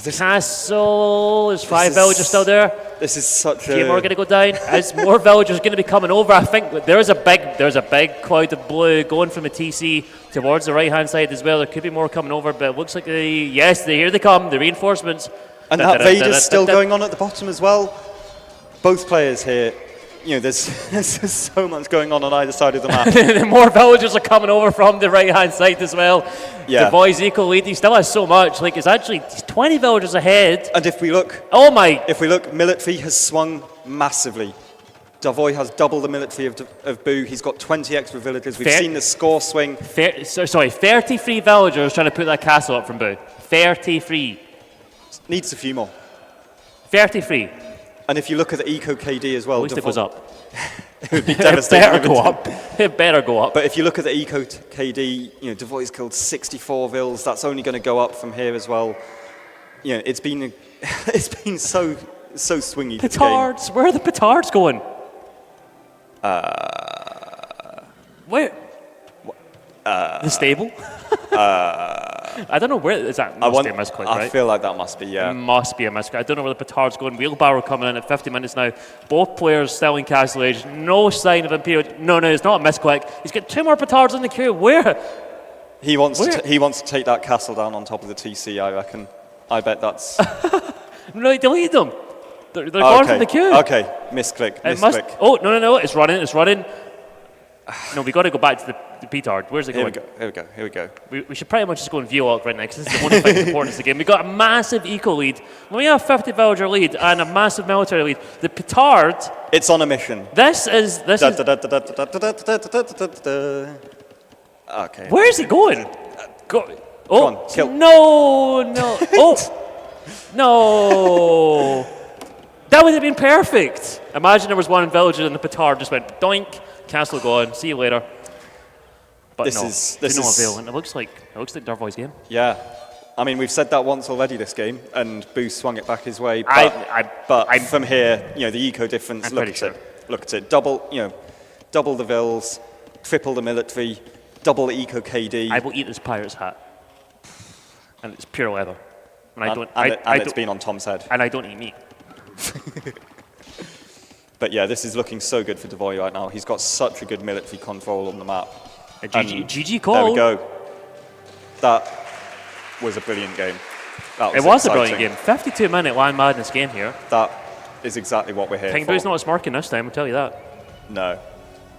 S1: This castle. There's 5 villagers still there.
S2: This is such
S1: a... More going to go down. As more villagers going to be coming over. I think there's a big cloud of blue going from the TC towards the right-hand side as well. There could be more coming over, but it looks like here they come, the reinforcements.
S2: And that raid is still going on at the bottom as well. Both players here, there's so much going on either side of the map.
S1: More villagers are coming over from the right-hand side as well.
S2: Yeah.
S1: darvoi's equal lead. He still has so much. It's actually 20 villagers ahead.
S2: And if we look, military has swung massively. darvoi has double the military of Boo. He's got 20 extra villagers. We've seen the score swing.
S1: 33 villagers trying to put that castle up from Boo. 33.
S2: Needs a few more.
S1: 33.
S2: And if you look at the Eco KD as well,
S1: at least it goes up.
S2: It would be devastating.
S1: It better go up.
S2: But if you look at the Eco KD, darvoi's killed 64 vills. That's only going to go up from here as well. It's been so swingy.
S1: Petards. Where are the petards going? Where? The stable. I don't know where is that. Must be a misclick, right?
S2: I feel like that must be, yeah.
S1: Must be a misclick. I don't know where the petard's going. Wheelbarrow coming in at 50 minutes now. Both players selling Castle Age. No sign of Imperial. No, it's not a misclick. He's got 2 more petards in the queue. Where?
S2: He wants to take that castle down on top of the TC, I reckon. I bet that's...
S1: No, he deleted them. They're gone from the queue.
S2: Okay, misclick.
S1: Oh, no. It's running. No, we got to go back to the petard. Where's it going?
S2: Here we go.
S1: We should pretty much just go in VLOC right now because this is the only thing that's important in the game. We got a massive eco lead. When we have a 50 villager lead and a massive military lead, the petard.
S2: It's on a mission.
S1: This is.
S2: Okay.
S1: Where is he going? Go
S2: on, kill.
S1: No. Oh. No. That would have been perfect. Imagine there was one villager and the petard just went doink. Castle gone. See you later. But
S2: this
S1: no,
S2: is
S1: no avail. And it looks like darvoi's game.
S2: Yeah, I mean we've said that once already this game, and Boo swung it back his way. But from here, the eco difference. Look at it. Double the vills, triple the military, double the eco KD.
S1: I will eat this pirate's hat, and it's pure leather. And
S2: it's been on Tom's head.
S1: And I don't eat meat.
S2: But yeah, this is looking so good for darvoi right now. He's got such a good military control on the map.
S1: GG call.
S2: There we go. That was a brilliant game.
S1: It was a brilliant game. 52-minute LAN Madness game here.
S2: That is exactly what we're here
S1: King
S2: for.
S1: Boo's not smirking this time, I'll tell you that.
S2: No.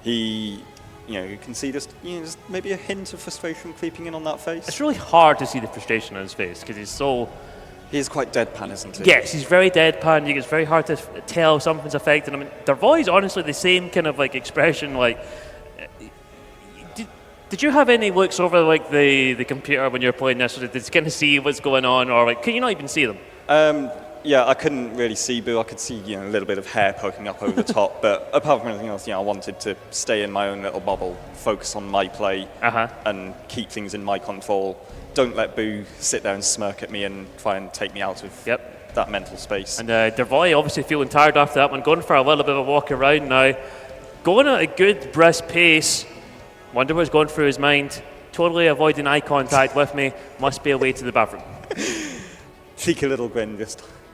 S2: You can see just maybe a hint of frustration creeping in on that face.
S1: It's really hard to see the frustration on his face because he's so...
S2: He is quite deadpan, isn't he?
S1: Yes, he's very deadpan. It's very hard to tell something's affecting him. darvoi's honestly the same kind of expression. Did you have any looks over the computer when you were playing this? Did you kind of see what's going on, or can you not even see them?
S2: Yeah, I couldn't really see Boo. I could see a little bit of hair poking up over the top, but apart from anything else, I wanted to stay in my own little bubble, focus on my play, and keep things in my control. Don't let Boo sit there and smirk at me and try and take me out of that mental space. And
S1: darvoi obviously feeling tired after that one, going for a little bit of a walk around now, going at a good brisk pace. Wonder what's going through his mind. Totally avoiding eye contact with me. Must be a way to the bathroom.
S2: Cheeky little grin,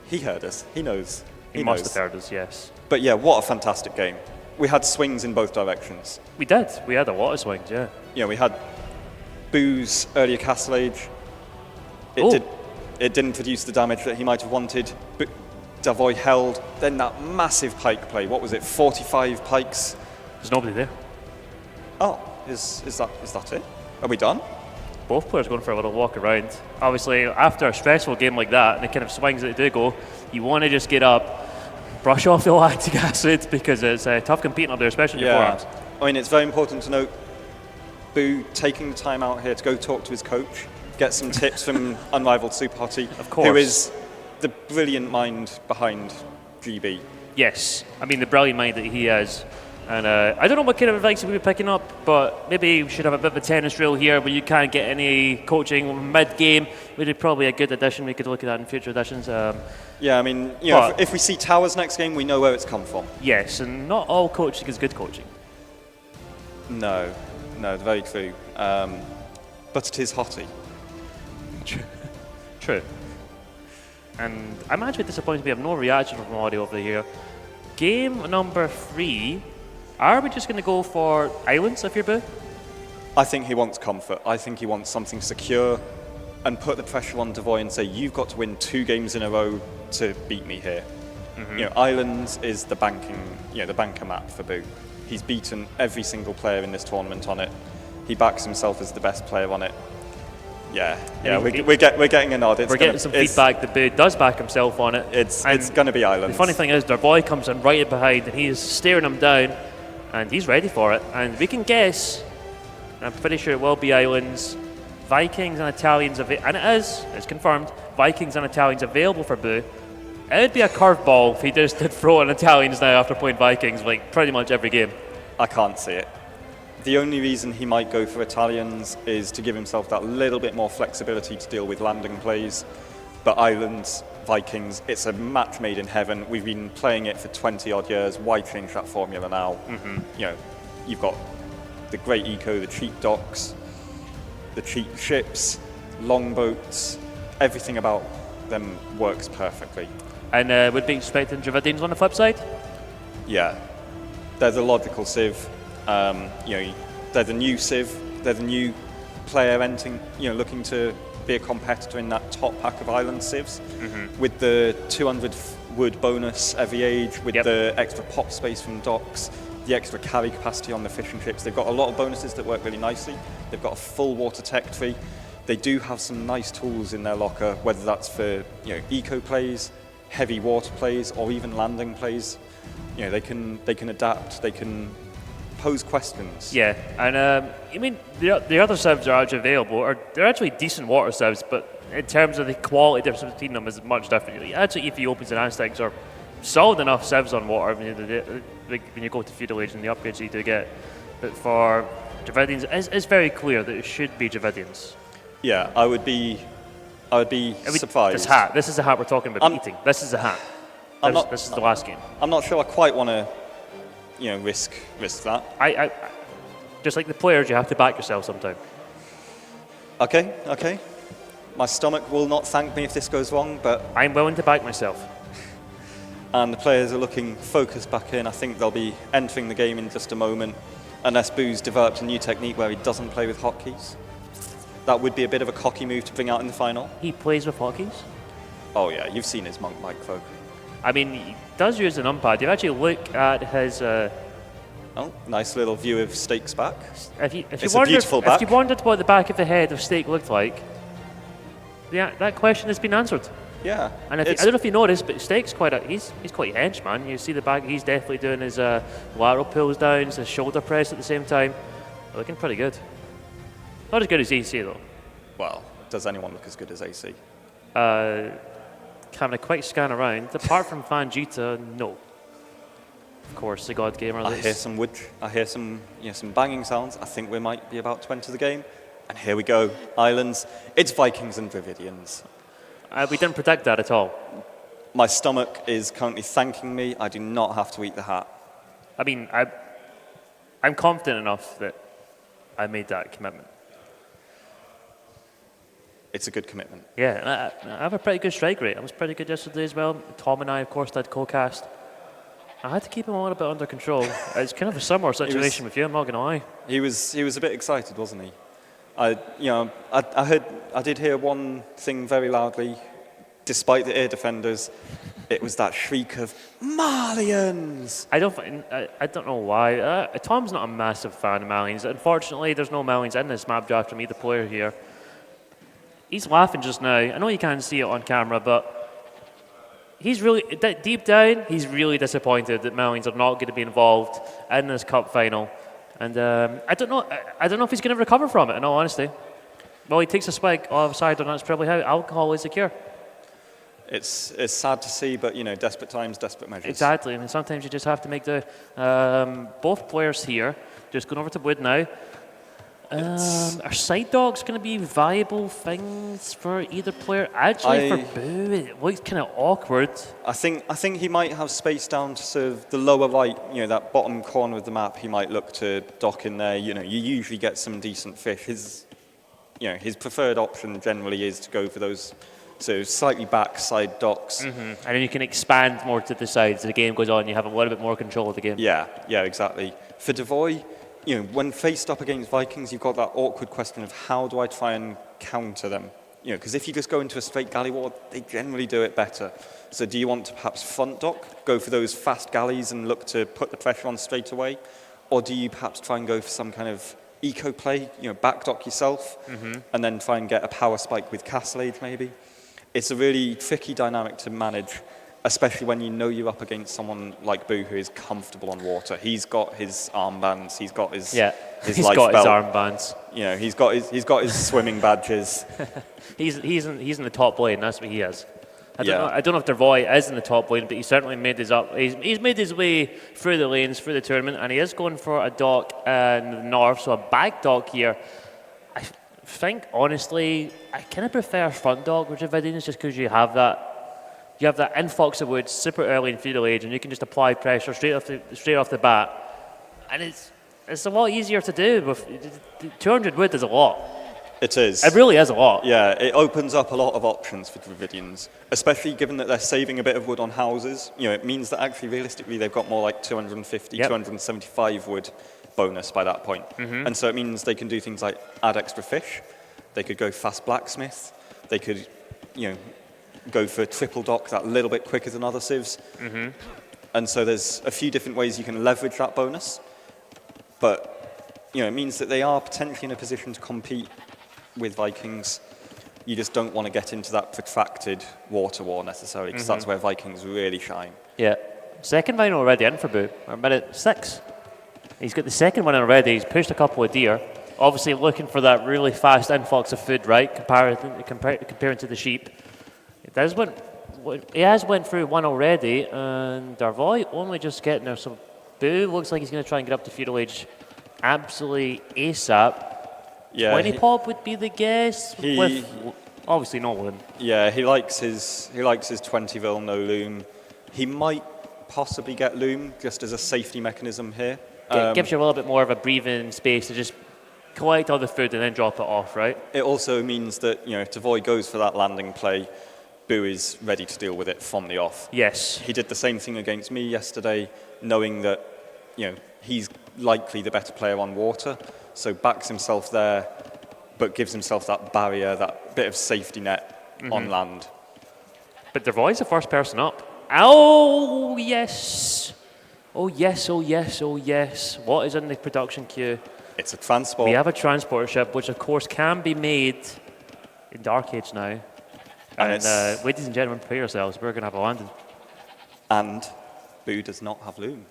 S2: he heard us. He knows.
S1: He must have heard us, yes.
S2: But yeah, what a fantastic game. We had swings in both directions.
S1: We did. We had a lot of swings, yeah.
S2: We had Boo's earlier Castle Age. It didn't produce the damage that he might have wanted. But darvoi held. Then that massive pike play. What was it? 45 pikes.
S1: There's nobody there.
S2: Oh, is that it? Are we done?
S1: Both players going for a little walk around. Obviously, after a stressful game like that, and the kind of swings that do go, you want to just get up, brush off the lactic acid, because it's tough competing up there, especially in your forearms.
S2: I mean, it's very important to note Boo taking the time out here to go talk to his coach, get some tips from Unrivaled Super Hottie,
S1: of course,
S2: who is the brilliant mind behind GB.
S1: Yes, I mean the brilliant mind that he is. And I don't know what kind of advice we'll be picking up, but maybe we should have a bit of a tennis drill here where you can't get any coaching mid-game. Would be probably a good addition. We could look at that in future editions.
S2: Yeah, I mean, if we see Towers next game, we know where it's come from.
S1: Yes, and not all coaching is good coaching.
S2: No, very true. But it is Hottie.
S1: True. And I'm actually disappointed we have no reaction from audio over here. Game number 3. Are we just going to go for islands if you're Boo?
S2: I think he wants comfort. I think he wants something secure and put the pressure on darvoi and say, you've got to win 2 games in a row to beat me here. Islands is the banker map for Boo. He's beaten every single player in this tournament on it. He backs himself as the best player on it. We're getting a nod.
S1: We're getting some feedback that Boo does back himself on it.
S2: It's going to be islands.
S1: The funny thing is, darvoi comes in right behind and he is staring him down, and he's ready for it. And we can guess, I'm pretty sure it will be islands, Vikings and Italians, and it's confirmed, Vikings and Italians available for Boo. It would be a curveball if he just did throw in Italians now after playing Vikings pretty much every game.
S2: I can't see it. The only reason he might go for Italians is to give himself that little bit more flexibility to deal with landing plays. But islands, Vikings, it's a match made in heaven. We've been playing it for 20 odd years. Why change that formula now? You've got the great eco, the cheap docks, the cheap ships, longboats, everything about them works perfectly.
S1: And would be expecting Dravidians on the flip side?
S2: Yeah, they're the logical civ. They're the new civ. They're the new player entering, looking to be a competitor in that top pack of island civs. With the 200 wood bonus every age, with the extra pop space from docks, the extra carry capacity on the fishing ships. They've got a lot of bonuses that work really nicely. They've got a full water tech tree. They do have some nice tools in their locker, whether that's for eco plays, heavy water plays, or even landing plays. They can adapt. They can pose questions.
S1: Yeah, and the other civs are actually available. They're actually decent water civs, but in terms of the quality difference between them is much different. Actually, Ethiopians and Aztecs are solid enough civs on water when you go to feudal age and the upgrades you do get. But for Dravidians, it's very clear that it should be Dravidians.
S2: Yeah, I would be surprised.
S1: This is the hat we're talking about beating. This is the hat. This is the last game.
S2: I'm not sure I quite want to, risk that.
S1: I just like the players, you have to back yourself sometime.
S2: Okay. My stomach will not thank me if this goes wrong, but
S1: I'm willing to back myself.
S2: And the players are looking focused back in. I think they'll be entering the game in just a moment, unless Boo's developed a new technique where he doesn't play with hotkeys. That would be a bit of a cocky move to bring out in the final.
S1: He plays with hotkeys?
S2: Oh yeah, you've seen his monk micro.
S1: I mean, he does use an numpad. You actually look at his...
S2: Oh, nice little view of Steak's back.
S1: If you wondered what the back of the head of Steak looked like, that question has been answered.
S2: Yeah.
S1: And I don't know if you noticed, but Steak's he's quite hench, man. You see the back, he's definitely doing his lateral pulls down, his shoulder press at the same time. Looking pretty good. Not as good as AC though.
S2: Well, does anyone look as good as AC?
S1: Can a quick scan around, apart from Fangita, no. Of course, the God Gamer.
S2: I hear some banging sounds. I think we might be about to enter the game. And here we go, Islands. It's Vikings and Dravidians.
S1: We didn't predict that at all.
S2: My stomach is currently thanking me. I do not have to eat the hat.
S1: I mean, I'm confident enough that I made that commitment.
S2: It's a good commitment.
S1: Yeah, I have a pretty good strike rate. I was pretty good yesterday as well. Tom and I, of course, did co-cast. I had to keep him a little bit under control. It's kind of a similar situation with you, I'm not going to lie.
S2: He was a bit excited, wasn't he? I did hear one thing very loudly, despite the air defenders. It was that shriek of Malians.
S1: I don't know why. Tom's not a massive fan of Malians. Unfortunately, there's no Malians in this map draft from either player here. He's laughing just now. I know you can't see it on camera, but he's really, deep down, he's really disappointed that Malians are not going to be involved in this cup final. And I don't know if he's going to recover from it, in all honesty. Well, he takes a swig of cider, and that's probably how alcohol is a cure.
S2: It's sad to see, but desperate times, desperate measures.
S1: Exactly, and sometimes you just have to make the. Both players here, just going over to wood now. Are side dogs going to be viable things for either player? Actually, for Boo, it looks kind of awkward.
S2: I think he might have space down to sort of the lower right, that bottom corner of the map. He might look to dock in there. You usually get some decent fish. His preferred option generally is to go for those slightly backside docks.
S1: Mm-hmm. And then you can expand more to the sides. As the game goes on, you have a little bit more control of the game.
S2: Yeah, exactly. For darvoi, when faced up against Vikings, you've got that awkward question of how do I try and counter them? Because if you just go into a straight galley war, they generally do it better. So do you want to perhaps front dock, go for those fast galleys and look to put the pressure on straight away? Or do you perhaps try and go for some kind of eco play, back dock yourself, and then try and get a power spike with Castle Age maybe? It's a really tricky dynamic to manage, especially when you're up against someone like Boo who is comfortable on water. He's got his armbands, he's got his life belt.
S1: His armbands.
S2: He's got his swimming badges.
S1: He's in the top lane. That's what he is. I don't know if darvoi is in the top lane, but he certainly made he's made his way through the lanes, through the tournament, and he is going for a dock in the north, so a back dock here. I think, honestly, I kind of prefer front dock with Dravidians just because you have that influx of wood super early in feudal age, and you can just apply pressure straight off the bat, and it's a lot easier to do. With 200 wood is a lot.
S2: It is.
S1: It really is a lot.
S2: Yeah, it opens up a lot of options for Dravidians, especially given that they're saving a bit of wood on houses. You know, it means that actually realistically they've got more like 250, 275 wood bonus by that point. And so it means they can do things like add extra fish, they could go fast blacksmith, they could, you know, go for triple dock that little bit quicker than other civs. And so there's a few different ways you can leverage that bonus, but you know, it means that they are potentially in a position to compete with Vikings. You just don't want to get into that protracted water war necessarily, because that's where Vikings really shine.
S1: Yeah. Second vine already in for Boo. We're at minute 6. He's got the second one in already. He's pushed a couple of deer. Obviously looking for that really fast influx of food, right? Comparing to the sheep. He has went through one already, and darvoi only just getting there. So Boo looks like he's going to try and get up to feudal age absolutely ASAP.
S2: Yeah,
S1: 20 pop would be the guess, with obviously no loom.
S2: Yeah, he likes his 20 vil, no loom. He might possibly get loom just as a safety mechanism here.
S1: Gives you a little bit more of a breathing space to just collect all the food and then drop it off, right?
S2: It also means that, you know, if darvoi goes for that landing play, Boo is ready to deal with it from the off.
S1: Yes.
S2: He did the same thing against me yesterday, knowing that, you know, he's likely the better player on water, so backs himself there, but gives himself that barrier, that bit of safety net on land.
S1: But darvoi's the first person up. Oh, yes. Oh, yes, oh, yes, oh, yes. What is in the production queue?
S2: It's a transport.
S1: We have a transport ship, which of course can be made in Dark Age now. And ladies and gentlemen, prepare yourselves. We're going to have a landing.
S2: And Boo does not have loom.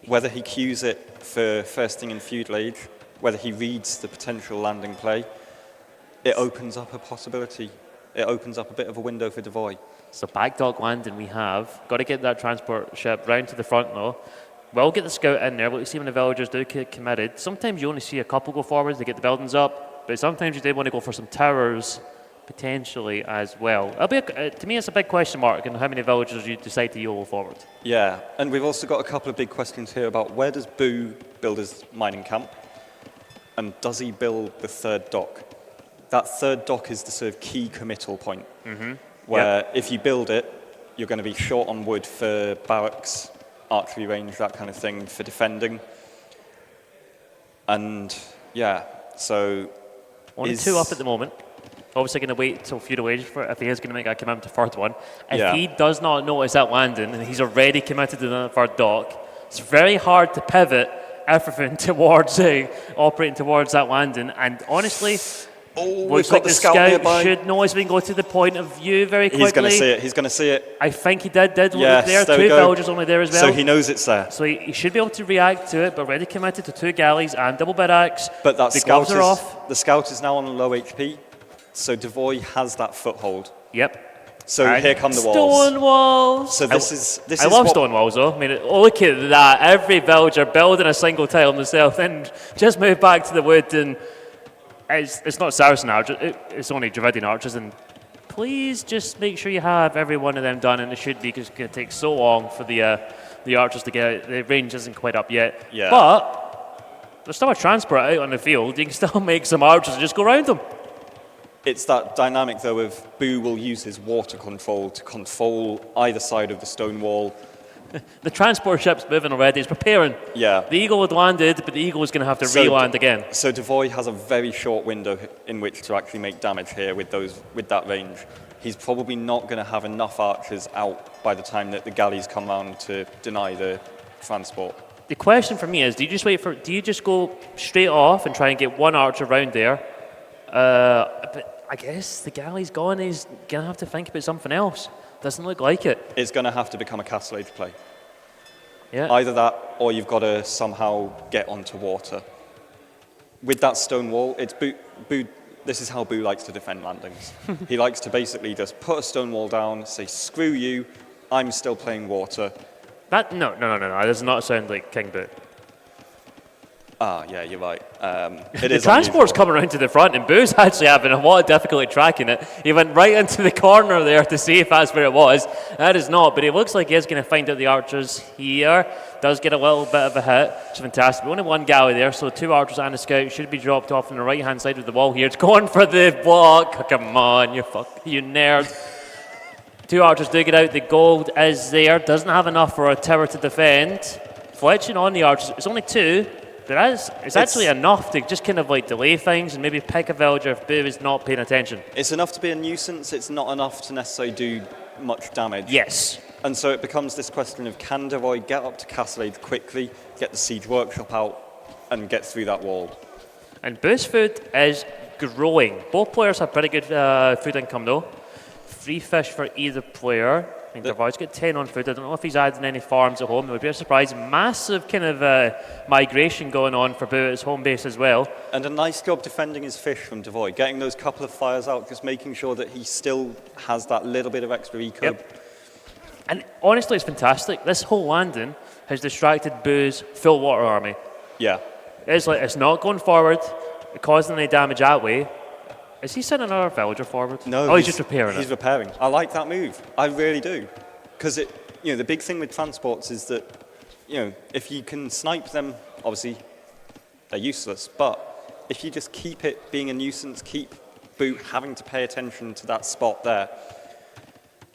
S2: Whether he cues it for first thing in feudal age, whether he reads the potential landing play, it opens up a possibility. It opens up a bit of a window for darvoi.
S1: So back dock landing we have. Got to get that transport ship round to the front though. We'll get the scout in there. We'll see when the villagers do get committed. Sometimes you only see a couple go forwards to get the buildings up, but sometimes you do want to go for some towers potentially as well. It'll be to me, it's a big question mark on how many villagers you decide to YOLO forward.
S2: Yeah, and we've also got a couple of big questions here about where does Boo build his mining camp, and does he build the third dock? That third dock is the sort of key committal point, where if you build it, you're going to be short on wood for barracks, archery range, that kind of thing, for defending. And yeah, so
S1: only 2 up at the moment. Obviously going to wait till feudal age for if he is going to make that commitment to third one. If he does not notice that landing and he's already committed to the third dock, it's very hard to pivot everything towards operating towards that landing. And honestly,
S2: we've got the scout nearby.
S1: Should know as we can go to the point of view very quickly.
S2: He's going to see it. He's going to see it.
S1: I think he did look
S2: yes,
S1: there.
S2: There
S1: 2 villagers only there as well.
S2: So he knows it's there.
S1: So he should be able to react to it, but already committed to 2 galleys and double barracks.
S2: But that
S1: the
S2: scout
S1: gloves are off.
S2: The scout is now on low HP, so darvoi has that foothold.
S1: Yep.
S2: So
S1: and
S2: here come the walls.
S1: Stone walls.
S2: So this is
S1: I love stone walls though. I mean, look at that. Every villager building a single tile themselves, then just move back to the wood, and it's not Saracen archers. It's only Dravidian archers, and please just make sure you have every one of them done, and it should be because it's going to take so long for the archers to get out. The range isn't quite up yet.
S2: Yeah.
S1: But there's still a transport out on the field. You can still make some archers and just go around them.
S2: It's that dynamic, though, of Boo will use his water control to control either side of the stone wall.
S1: The transport ship's moving already. It's preparing.
S2: Yeah.
S1: The Eagle had landed, but the Eagle is going to have to re-land again.
S2: So darvoi has a very short window in which to actually make damage here with that range. He's probably not going to have enough archers out by the time that the galleys come round to deny the transport.
S1: The question for me is, do you just go straight off and try and get one archer around there? But I guess the galley's gone. He's going to have to think about something else. Doesn't look like it.
S2: It's going to have to become a castle age play.
S1: Yeah.
S2: Either that, or you've got to somehow get onto water. With that stone wall, it's Boo. This is how Boo likes to defend landings. He likes to basically just put a stone wall down, say, screw you, I'm still playing water.
S1: No. That does not sound like King Boo.
S2: Ah, yeah, you're right.
S1: The transport's coming around to the front, and Boo's actually having a lot of difficulty tracking it. He went right into the corner there to see if that's where it was. That is not, but it looks like he is going to find out the archers here. Does get a little bit of a hit, which is fantastic. Only one galley there, so 2 archers and a scout should be dropped off on the right-hand side of the wall here. It's going for the block. Oh, come on, you nerd. 2 archers do get out. The gold is there. Doesn't have enough for a tower to defend. Fletching on the archers. It's only 2. It's actually enough to just kind of like delay things and maybe pick a villager if Boo is not paying attention.
S2: It's enough to be a nuisance. It's not enough to necessarily do much damage.
S1: Yes.
S2: And so it becomes this question of, can darvoi get up to Castle Age quickly, get the siege workshop out, and get through that wall?
S1: And Boo's food is growing. Both players have pretty good food income though. 3 fish for either player. I think darvoi's got 10 on food. I don't know if he's adding any farms at home. It would be a surprise. Massive kind of migration going on for Boo at his home base as well.
S2: And a nice job defending his fish from darvoi, getting those couple of fires out, just making sure that he still has that little bit of extra eco.
S1: Yep. And honestly, it's fantastic. This whole landing has distracted Boo's full water army.
S2: Yeah.
S1: It's not going forward, causing any damage that way. Is he sending another villager forward?
S2: No.
S1: Oh, he's just repairing it.
S2: He's repairing. I like that move. I really do. Because the big thing with transports is that, if you can snipe them, obviously they're useless. But if you just keep it being a nuisance, keep Boo having to pay attention to that spot there.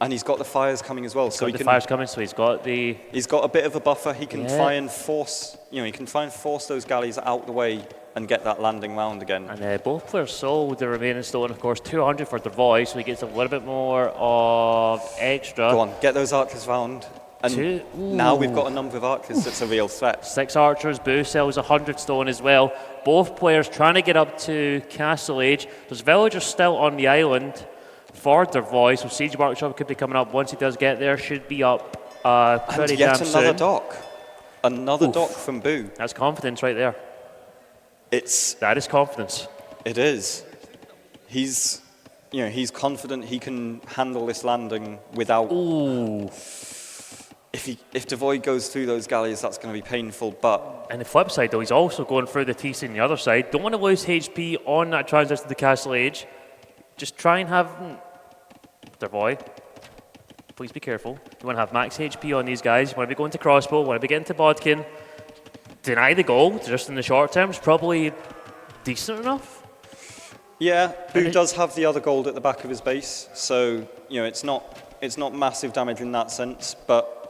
S2: And he's got the fires coming as well. So
S1: fires coming, so he's got
S2: a bit of a buffer. He can try and force, those galleys out the way and get that landing round again. And
S1: both players sold the remaining stone, of course, 200 for darvoi, so he gets a little bit more of extra.
S2: Go on, get those archers round. And now we've got a number of archers that's a real threat.
S1: 6 archers, Boo sells 100 stone as well. Both players trying to get up to Castle Age. There's villagers still on the island for darvoi, so Siege Workshop could be coming up once he does get there. Should be up pretty damn soon.
S2: And yet another dock. Another dock from Boo.
S1: That's confidence right there. That is confidence.
S2: It is. He's confident he can handle this landing without.
S1: Ooh.
S2: If darvoi goes through those galleys, that's going to be painful. But
S1: and the flip side, though, he's also going through the TC on the other side. Don't want to lose HP on that transition to the Castle Age. Just try and have darvoi. Please be careful. You want to have max HP on these guys. You want to be going to crossbow. Want to be getting to bodkin. Deny the goal, just in the short term, is probably decent enough.
S2: Yeah, Boo does have the other gold at the back of his base, so it's not massive damage in that sense. But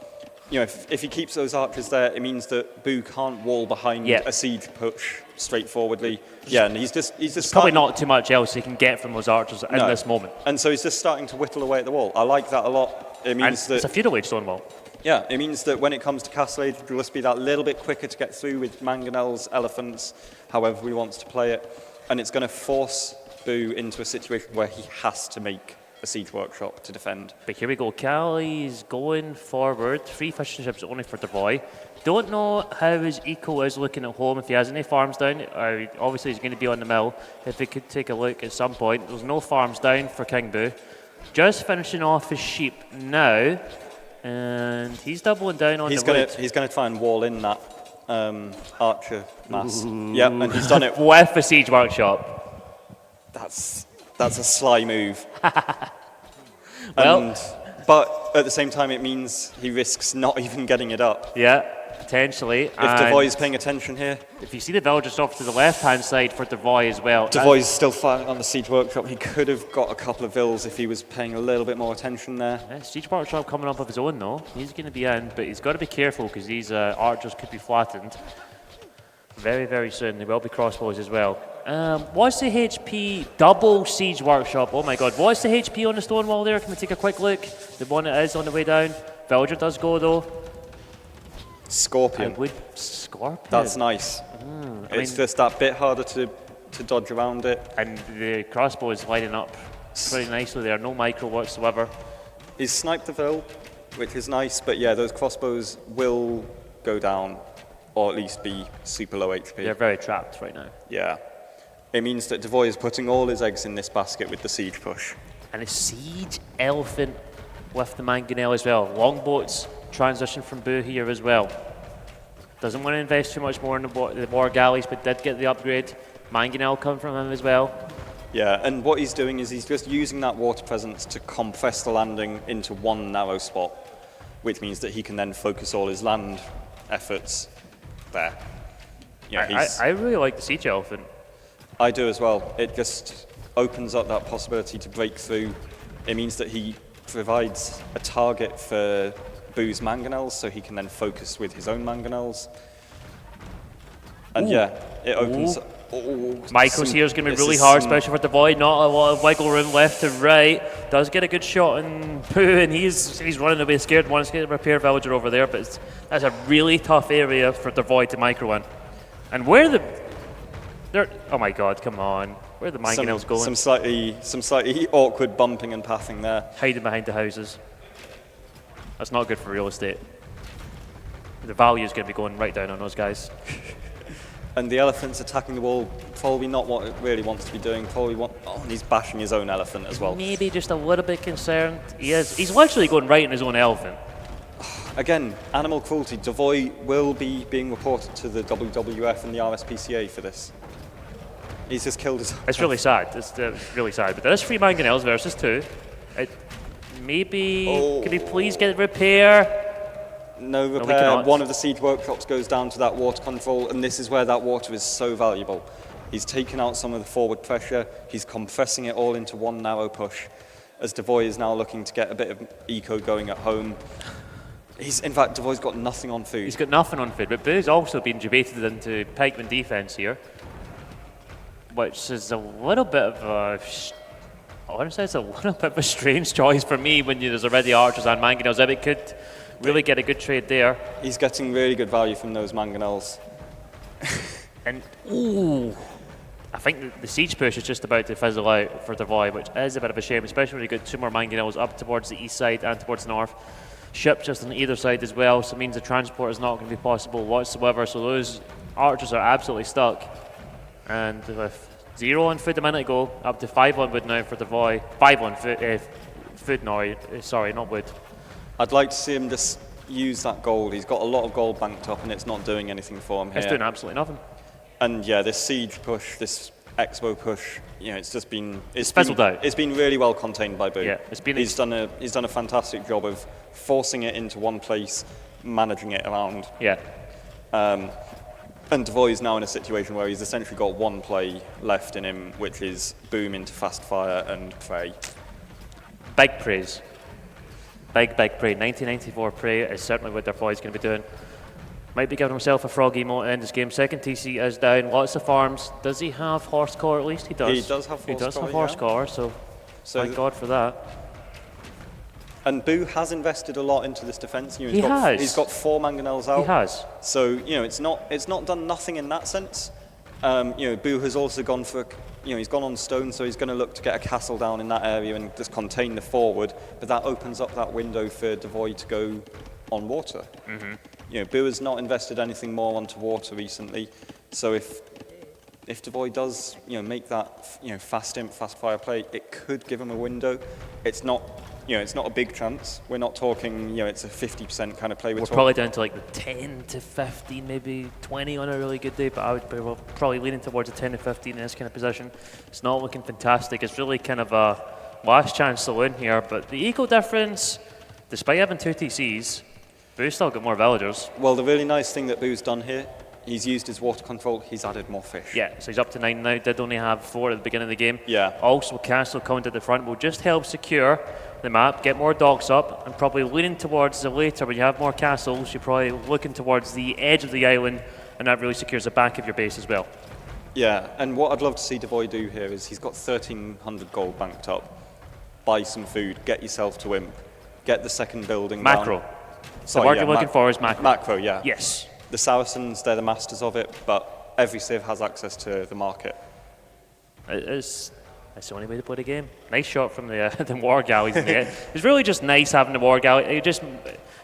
S2: if he keeps those archers there, it means that Boo can't wall behind a siege push straightforwardly. Yeah, and he's just
S1: probably not too much else he can get from those archers in this moment.
S2: And so he's just starting to whittle away at the wall. I like that a lot. It means that
S1: it's a feudal age stone wall.
S2: Yeah, it means that when it comes to Castle Age, it'll just be that little bit quicker to get through with mangonels, elephants, however he wants to play it. And it's going to force Boo into a situation where he has to make a siege workshop to defend.
S1: But here we go, Callie's going forward. 3 fishing ships only for darvoi. Don't know how his eco is looking at home, if he has any farms down. Obviously he's going to be on the mill. If we could take a look at some point. There's no farms down for King Boo. Just finishing off his sheep now. And he's doubling down on the wood.
S2: He's going to try and wall in that archer mass. Yeah, and he's done it.
S1: With a siege workshop.
S2: That's a sly move.
S1: Well,
S2: but at the same time, it means he risks not even getting it up.
S1: Yeah, potentially.
S2: If darvoi is paying attention here.
S1: If you see the villagers off to the left-hand side for darvoi as well.
S2: darvoi is still firing on the siege workshop. He could have got a couple of vills if he was paying a little bit more attention there.
S1: Yeah, siege workshop coming up of his own though. He's going to be in, but he's got to be careful because these archers could be flattened very, very soon. They will be crossbows as well. What's the HP double siege workshop? Oh my god, what's the HP on the stone wall there? Can we take a quick look? The one that is on the way down. Villager does go though.
S2: Scorpion.
S1: Scorpion.
S2: That's nice. It's just that bit harder to dodge around it.
S1: And the crossbow is lining up pretty nicely there, no micro whatsoever.
S2: He's sniped the vill, which is nice, but yeah, those crossbows will go down, or at least be super low HP.
S1: They're very trapped right now.
S2: Yeah. It means that darvoi is putting all his eggs in this basket with the siege push.
S1: And a siege elephant with the mangonel as well. Longboats transition from Boo here as well. Doesn't want to invest too much more in the war galleys, but did get the upgrade. Mangonel come from him as well.
S2: Yeah, and what he's doing is he's just using that water presence to compress the landing into one narrow spot, which means that he can then focus all his land efforts there. Yeah,
S1: I really like the Siege Elephant.
S2: I do as well. It just opens up that possibility to break through. It means that he provides a target for Boo's mangonels, so he can then focus with his own mangonels. And it opens.
S1: Micros here is going to be really hard, especially for darvoi. Not a lot of wiggle room left to right. Does get a good shot on Boo, and he's running away scared. Wants to get a repair villager over there, but that's a really tough area for darvoi to micro in. And where oh my god, come on. Where are the mangonels going?
S2: Some slightly awkward bumping and pathing there.
S1: Hiding behind the houses. That's not good for real estate. The value is going to be going right down on those guys.
S2: And the elephant's attacking the wall, probably not what it really wants to be doing. And he's bashing his own elephant as well.
S1: Maybe just a little bit concerned. He is. He's literally going right in his own elephant.
S2: Again, animal cruelty. darvoi will be being reported to the WWF and the RSPCA for this. He's just killed his.
S1: It's really sad. It's really sad. But there is 3 mangonels versus 2. Can we please get repair?
S2: No repair. One of the siege workshops goes down to that water control, and this is where that water is so valuable. He's taken out some of the forward pressure. He's compressing it all into one narrow push. As darvoi is now looking to get a bit of eco going at home. In fact, darvoi's got nothing on food.
S1: He's got nothing on food, but Boo's also been debated into pikeman defense here, which is a little bit of a. I want to say it's a little bit of a strange choice for me when there's already archers and mangonels. It could really get a good trade there.
S2: He's getting really good value from those mangonels.
S1: And I think the siege push is just about to fizzle out for darvoi, which is a bit of a shame, especially when you got 2 more mangonels up towards the east side and towards the north. Ships just on either side as well, so it means the transport is not going to be possible whatsoever. So those archers are absolutely stuck. And with 0 on food a minute ago, up to 5 on wood now for darvoi. 5 on food now, sorry, not wood.
S2: I'd like to see him just use that gold. He's got a lot of gold banked up and it's not doing anything for him here.
S1: It's doing absolutely nothing.
S2: And yeah, this siege push, this expo push, it's just been...
S1: It's fizzled out.
S2: It's been really well contained by Boo.
S1: Yeah,
S2: he's done a fantastic job of forcing it into one place, managing it around.
S1: Yeah.
S2: And darvoi is now in a situation where he's essentially got one play left in him, which is boom into fast fire and prey.
S1: Big praise. Big prey. 1994 prey is certainly what darvoi is going to be doing. Might be giving himself a frog emote to end this game. Second TC is down. Lots of farms. Does he have horsecore at least? He does.
S2: He does have horsecore.
S1: He does have horsecore, so thank God for that.
S2: And Boo has invested a lot into this defence.
S1: He has.
S2: He's got 4 mangonels out.
S1: He has.
S2: So it's not done nothing in that sense. Boo has also gone for, he's gone on stone, so he's going to look to get a castle down in that area and just contain the forward. But that opens up that window for darvoi to go on water. Mm-hmm. Boo has not invested anything more onto water recently. So if darvoi does, make that, fast fire play, it could give him a window. It's not a big chance. We're not talking, it's a 50% kind of play.
S1: We're probably down to like the 10 to 15, maybe 20 on a really good day, but I would be probably leaning towards a 10 to 15 in this kind of position. It's not looking fantastic. It's really kind of a last chance to win here, but the eco difference, despite having 2 TCs, Boo's still got more villagers.
S2: Well, the really nice thing that Boo's done here, he's used his water control, he's added more fish.
S1: Yeah, so he's up to 9 now, did only have 4 at the beginning of the game.
S2: Yeah.
S1: Also, castle count at the front will just help secure the map, get more docks up, and probably leaning towards the later, when you have more castles, you're probably looking towards the edge of the island, and that really secures the back of your base as well.
S2: Yeah, and what I'd love to see darvoi do here is he's got 1,300 gold banked up. Buy some food, get yourself to Imp, get the second building
S1: Macro.
S2: down.
S1: So the word you're looking for is macro.
S2: Macro, yeah.
S1: Yes.
S2: The Saracens, they're the masters of it, but every civ has access to the market.
S1: That's the only way to play the game. Nice shot from the war galleys in the end. It's really just nice having the war galley. It just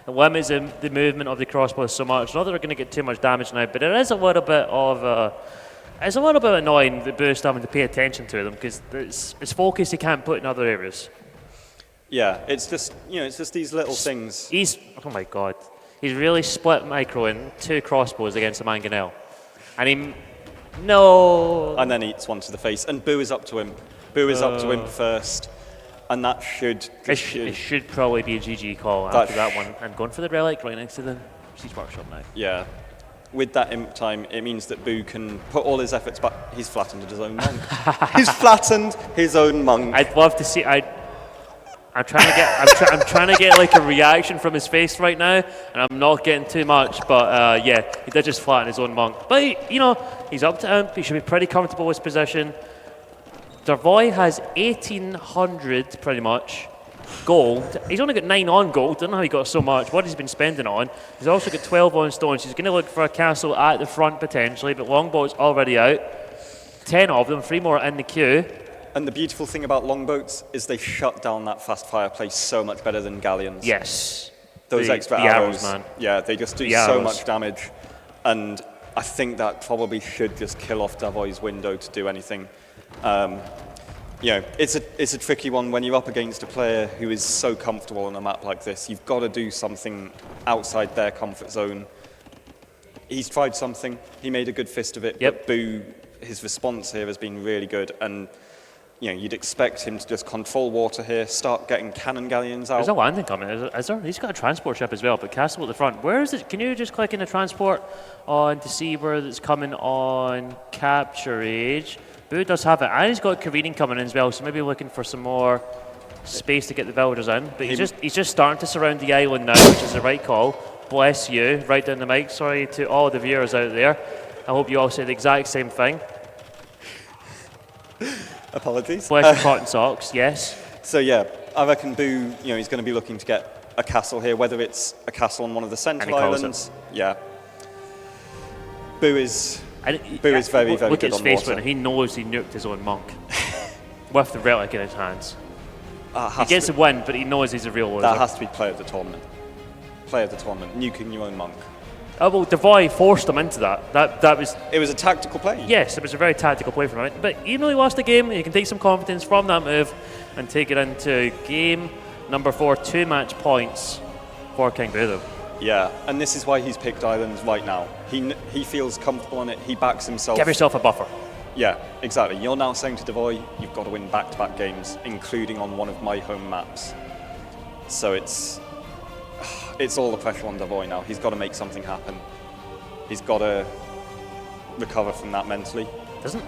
S1: limits the movement of the crossbows so much. Not that they're going to get too much damage now, but it is a little bit of it's a little bit annoying that Boo's having to pay attention to them because it's focus he can't put in other areas.
S2: Yeah, it's just these little things.
S1: Oh my God. He's really split microing 2 crossbows against the Mangonel. And he... No!
S2: And then eats one to the face. And Boo is up to him. Boo is up to him first. And that should...
S1: It should probably be a GG call after that one. And going for the relic right next to the Siege Workshop now.
S2: Yeah. With that imp time, it means that Boo can put all his efforts back. He's flattened his own monk. He's flattened his own monk.
S1: I'd love to see... I'm trying to get like a reaction from his face right now, and I'm not getting too much. But yeah, he did just flatten his own monk. But you know, he's up to imp. He should be pretty comfortable with his position. Darvoi has 1,800 pretty much gold. He's only got 9 on gold. Don't know how he got so much. What he's been spending on. He's also got 12 on stones. He's going to look for a castle at the front potentially, but longboat's already out. 10 of them, 3 more in the queue.
S2: And the beautiful thing about longboats is they shut down that fast fireplace so much better than galleons.
S1: Yes.
S2: Those extra
S1: the
S2: arrows,
S1: man.
S2: Yeah, they just do so much damage. And I think that probably should just kill off Darvoi's window to do anything. You know, it's a tricky one when you're up against a player who is so comfortable on a map like this. You've got to do something outside their comfort zone. He's tried something. He made a good fist of it.
S1: Yep.
S2: But Boo, his response here has been really good. And you know, you'd expect him to just control water here, start getting cannon galleons out.
S1: There's a landing coming, is there? He's got a transport ship as well, but castle at the front. Where is it? Can you just click in the transport on to see where it's coming on capture age? Boo does have it, and he's got careening coming in as well, so maybe looking for some more space to get the villagers in. But he's just starting to surround the island now, which is the right call. Bless you, right down the mic. Sorry to all the viewers out there. I hope you all say the exact same thing.
S2: Apologies.
S1: Bless your cotton socks, yes.
S2: So yeah, I reckon Boo, you know, he's going to be looking to get a castle here, whether it's a castle on one of the central islands. Yeah. Boo is very, very good on water.
S1: Look at his face when he knows he nuked his own monk. With the relic in his hands. He gets a win, but he knows he's a real loser.
S2: That has to be player of the tournament. Player of the tournament, nuking your own monk.
S1: Oh, well, Darvoi forced him into that. That was...
S2: It was a tactical play.
S1: Yes, it was a very tactical play from him. But even though he lost the game, he can take some confidence from that move and take it into game number 4, 2 match points for King Boo.
S2: Yeah, and this is why he's picked islands right now. He feels comfortable on it. He backs himself.
S1: Give yourself a buffer.
S2: Yeah, exactly. You're now saying to Darvoi, you've got to win back-to-back games, including on one of my home maps. So it's all the pressure on Darvoi now. He's got to make something happen. He's got to recover from that mentally.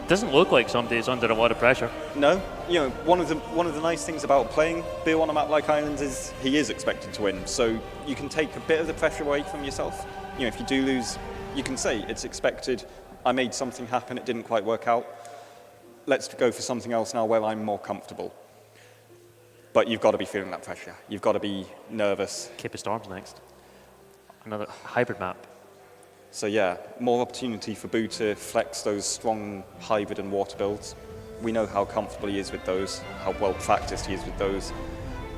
S1: Doesn't look like somebody is under a lot of pressure.
S2: No, you know, one of the nice things about playing Boo on a map like Islands is he is expected to win. So you can take a bit of the pressure away from yourself. You know, if you do lose, you can say it's expected. I made something happen. It didn't quite work out. Let's go for something else now where I'm more comfortable. But you've got to be feeling that pressure. You've got to be nervous.
S1: Cape of Storms next. Another hybrid map.
S2: So yeah, more opportunity for Boo to flex those strong hybrid and water builds. We know how comfortable he is with those, how well practiced he is with those.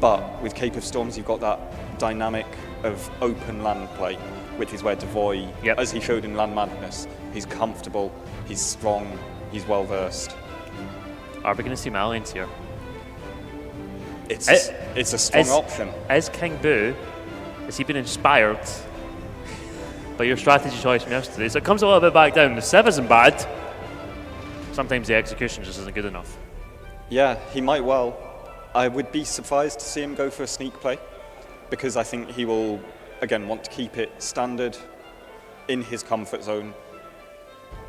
S2: But with Cape of Storms, you've got that dynamic of open land play, which is where Darvoi, as he showed in LAN Madness, he's comfortable, he's strong, he's well versed.
S1: Are we going to see Malians here?
S2: It's a strong option.
S1: As King Boo, has he been inspired by your strategy choice from yesterday? So it comes a little bit back down. The Civ isn't bad. Sometimes the execution just isn't good enough.
S2: Yeah, he might well. I would be surprised to see him go for a sneak play, because I think he will, again, want to keep it standard, in his comfort zone,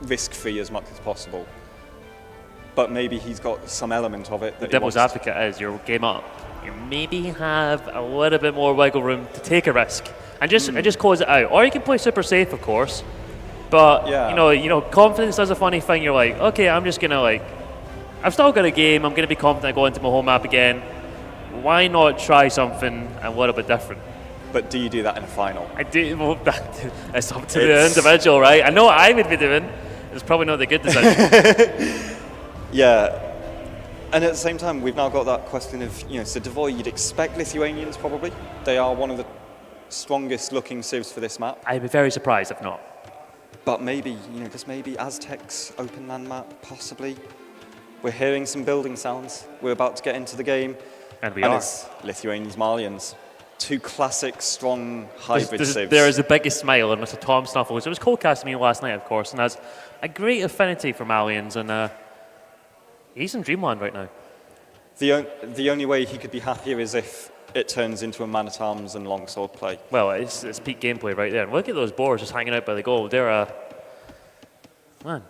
S2: risk-free as much as possible. But maybe he's got some element of it.
S1: The devil's advocate is your game up. You maybe have a little bit more wiggle room to take a risk and just close it out. Or you can play super safe, of course. But you know, confidence does a funny thing. You're like, okay, I'm just gonna I've still got a game. I'm gonna be confident going into my home map again. Why not try something a little bit different?
S2: But do you do that in a final?
S1: I do. Well, it's up to the individual, right? I know what I would be doing. It's probably not the good decision.
S2: Yeah, and at the same time, we've now got that question of, so Darvoi, you'd expect Lithuanians probably. They are one of the strongest looking civs for this map.
S1: I'd be very surprised if not.
S2: But maybe, just maybe Aztecs open land map, possibly. We're hearing some building sounds. We're about to get into the game.
S1: And we are.
S2: It's Lithuanians, Malians. two classic, strong hybrid civs.
S1: There is the biggest smile on Mr. Tom Snuffles. It was cold casting me last night, of course, and has a great affinity for Malians, and he's in dreamland right now.
S2: The only way he could be happier is if it turns into a man-at-arms and longsword play.
S1: Well, it's peak gameplay right there. And look at those boars just hanging out by the goal. They're man.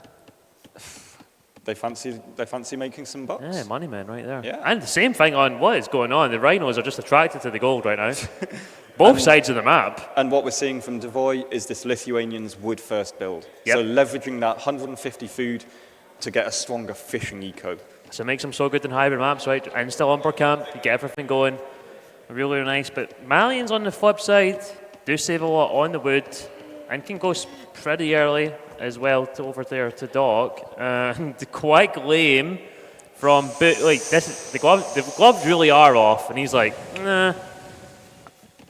S2: They fancy making some bucks.
S1: Yeah, money men right there.
S2: Yeah.
S1: And the same thing on what is going on. The rhinos are just attracted to the gold right now. Both sides of the map.
S2: And what we're seeing from darvoi is this Lithuanian's wood-first build.
S1: Yep.
S2: So leveraging that 150 food to get a stronger fishing eco.
S1: So it makes them so good in hybrid maps, right? And still umber camp, you get everything going. Really nice. But Malians on the flip side do save a lot on the wood and can go pretty early as well to over there to Doc. And quite lame from like this. The gloves really are off, and he's like, nah.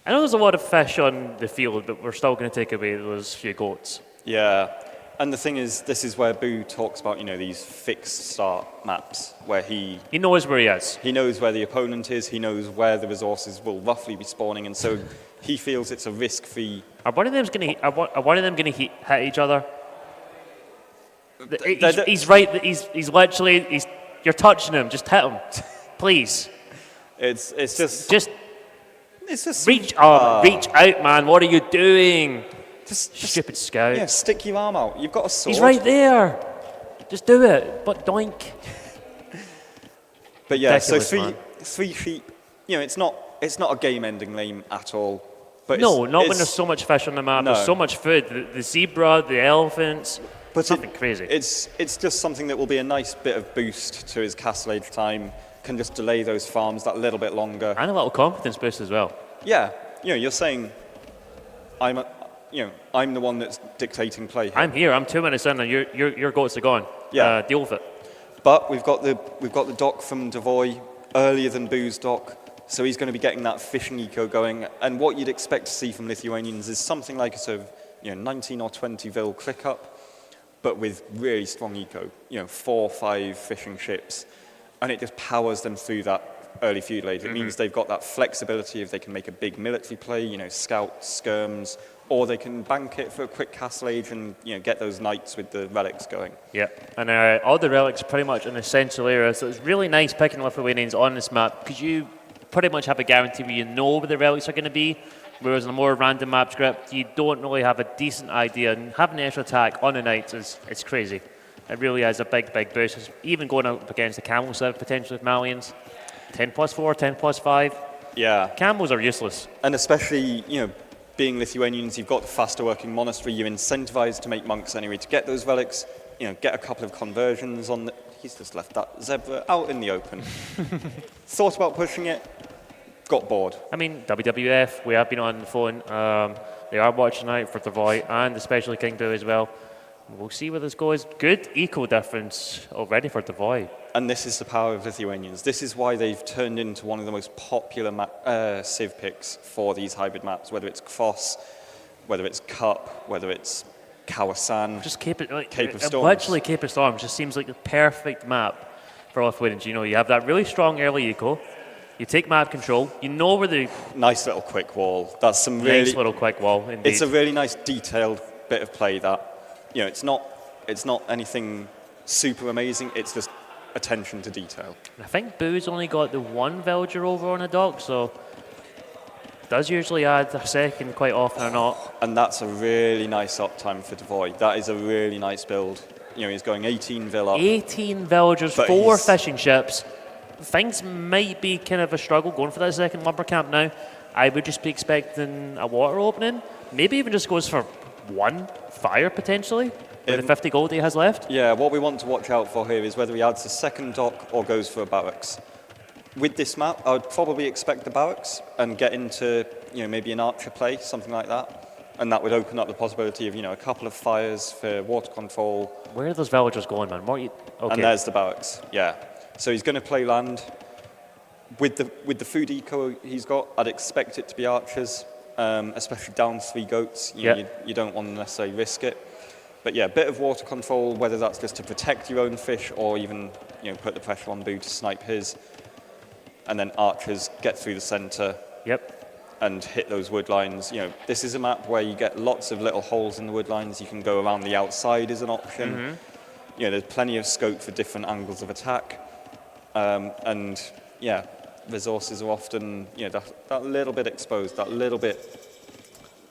S1: I know there's a lot of fish on the field, but we're still going to take away those few goats.
S2: Yeah, and the thing is, this is where Boo talks about, these fixed start maps, where he
S1: knows where he is.
S2: He knows where the opponent is, he knows where the resources will roughly be spawning, and so he feels it's a risk-free.
S1: Are one of them going to hit each other? He's right. He's literally. You're touching him. Just hit him, please.
S2: It's just
S1: reach out, man. What are you doing?
S2: Just
S1: stupid scout.
S2: Yeah, stick your arm out. You've got a sword.
S1: He's right there. Just do it. But doink.
S2: But yeah,
S1: ridiculous,
S2: so
S1: man.
S2: 3 feet. It's not a game-ending lane at all. But
S1: no, not when there's so much fish on the map.
S2: No.
S1: There's so much food. The zebra, the elephants.
S2: But
S1: nothing crazy.
S2: It's just something that will be a nice bit of boost to his castle age time. Can just delay those farms that little bit longer.
S1: And a little confidence boost as well.
S2: Yeah, you're saying, I'm the one that's dictating play here.
S1: I'm here. I'm 2 minutes in, and your goats are gone.
S2: Yeah.
S1: Deal with it.
S2: But we've got the dock from darvoi earlier than Boo's dock, so he's going to be getting that fishing eco going. And what you'd expect to see from Lithuanians is something like a sort of 19 or 20 vil click up, but with really strong eco. 4 or 5 fishing ships, and it just powers them through that early feudal age. It means they've got that flexibility if they can make a big military play, scouts, skirms, or they can bank it for a quick castle age and get those knights with the relics going.
S1: Yeah, and all the relics pretty much an essential area, so it's really nice picking Lithuanians on this map because you pretty much have a guarantee where you know where the relics are going to be, whereas in a more random map script, you don't really have a decent idea, and having the extra attack on the knights it's crazy. It really is a big boost. It's even going up against the camel set potentially with Malians. 10+4, 10+5.
S2: Yeah.
S1: Camels are useless.
S2: And especially, being Lithuanians, you've got the faster working monastery, you're incentivized to make monks anyway to get those relics, get a couple of conversions on he's just left that zebra out in the open. Thought about pushing it, got bored.
S1: I mean, WWF, we have been on the phone. They are watching out for darvoi and especially King Boo as well. We'll see where this goes. Good eco difference already for darvoi.
S2: And this is the power of Lithuanians. This is why they've turned into one of the most popular civ picks for these hybrid maps, whether it's Cross, whether it's Cup, whether it's Kawasan,
S1: just Cape of
S2: Storms.
S1: Literally Cape of Storms just seems like the perfect map for Lithuanians. You have that really strong early eco. You take map control. You know where the
S2: nice little quick wall. That's some really
S1: nice little quick wall. Indeed.
S2: It's a really nice detailed bit of play that it's not anything super amazing. It's just attention to detail.
S1: I think Boo's only got the one villager over on a dock, so does usually add a second quite often or not.
S2: And that's a really nice uptime for darvoi. That is a really nice build. He's going 18 vil up.
S1: 18 villagers, 4 fishing ships. Things might be kind of a struggle going for that second lumber camp now. I would just be expecting a water opening. Maybe even just goes for 1 fire potentially with the 50 gold he has left.
S2: Yeah, what we want to watch out for here is whether he adds a second dock or goes for a barracks. With this map, I would probably expect the barracks and get into maybe an archer play, something like that. And that would open up the possibility of a couple of fires for water control.
S1: Where are those villagers going, man? Okay.
S2: And there's the barracks, yeah. So he's going to play land. With the food eco he's got, I'd expect it to be archers, especially down 3 goats. You don't want to necessarily risk it. But yeah, a bit of water control, whether that's just to protect your own fish or even put the pressure on Boo to snipe his. And then archers get through the centre.
S1: Yep.
S2: and hit those wood lines. You know, this is a map where you get lots of little holes in the wood lines. You can go around the outside as an option. You know, there's plenty of scope for different angles of attack. And yeah, resources are often, you know, that little bit exposed, that little bit,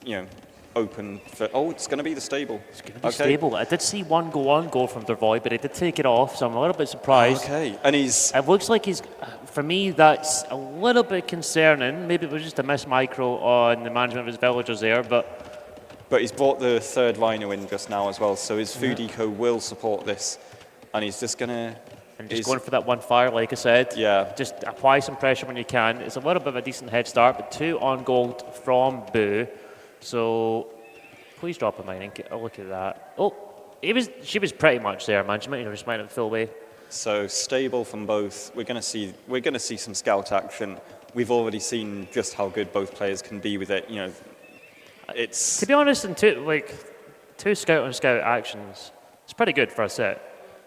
S2: you know, open for, oh, it's going to be the stable.
S1: It's going to be stable. I did see one go from darvoi, but he did take it off, so I'm a little bit surprised.
S2: Okay, and
S1: it looks like he's, for me, that's a little bit concerning. Maybe it was just a missed micro on the management of his villagers there,
S2: but he's brought the third rhino in just now as well, so his food eco will support this, and he's just going to...
S1: And just going for that one fire, like I said.
S2: Yeah.
S1: Just apply some pressure when you can. It's a little bit of a decent head start, but 2 on gold from Boo. So please drop a mining. Oh, look at that. Oh, she was pretty much there, man. She might just might have full way.
S2: So stable from both. We're going to see some scout action. We've already seen just how good both players can be with it. You know, it's
S1: to be honest, in two scout on scout actions, it's pretty good for a set.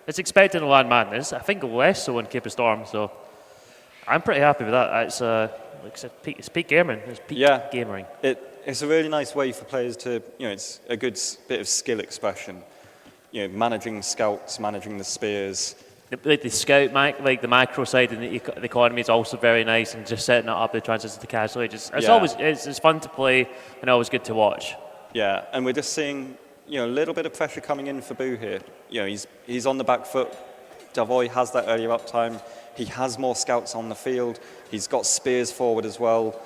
S1: It's expected in LAN Madness. I think less so in Cape of Storm. So I'm pretty happy with that. It's like I said, it's peak gaming. It's peak gamering.
S2: It's a really nice way for players to, you know, it's a good bit of skill expression. You know, managing scouts, managing the spears.
S1: Like the scout, like the macro side and the economy is also very nice, and just setting it up the transition to castle age. It's always it's fun to play and always good to watch.
S2: Yeah, and we're just seeing, you know, a little bit of pressure coming in for Boo here. You know, he's on the back foot. darvoi has that earlier uptime. He has more scouts on the field. He's got spears forward as well,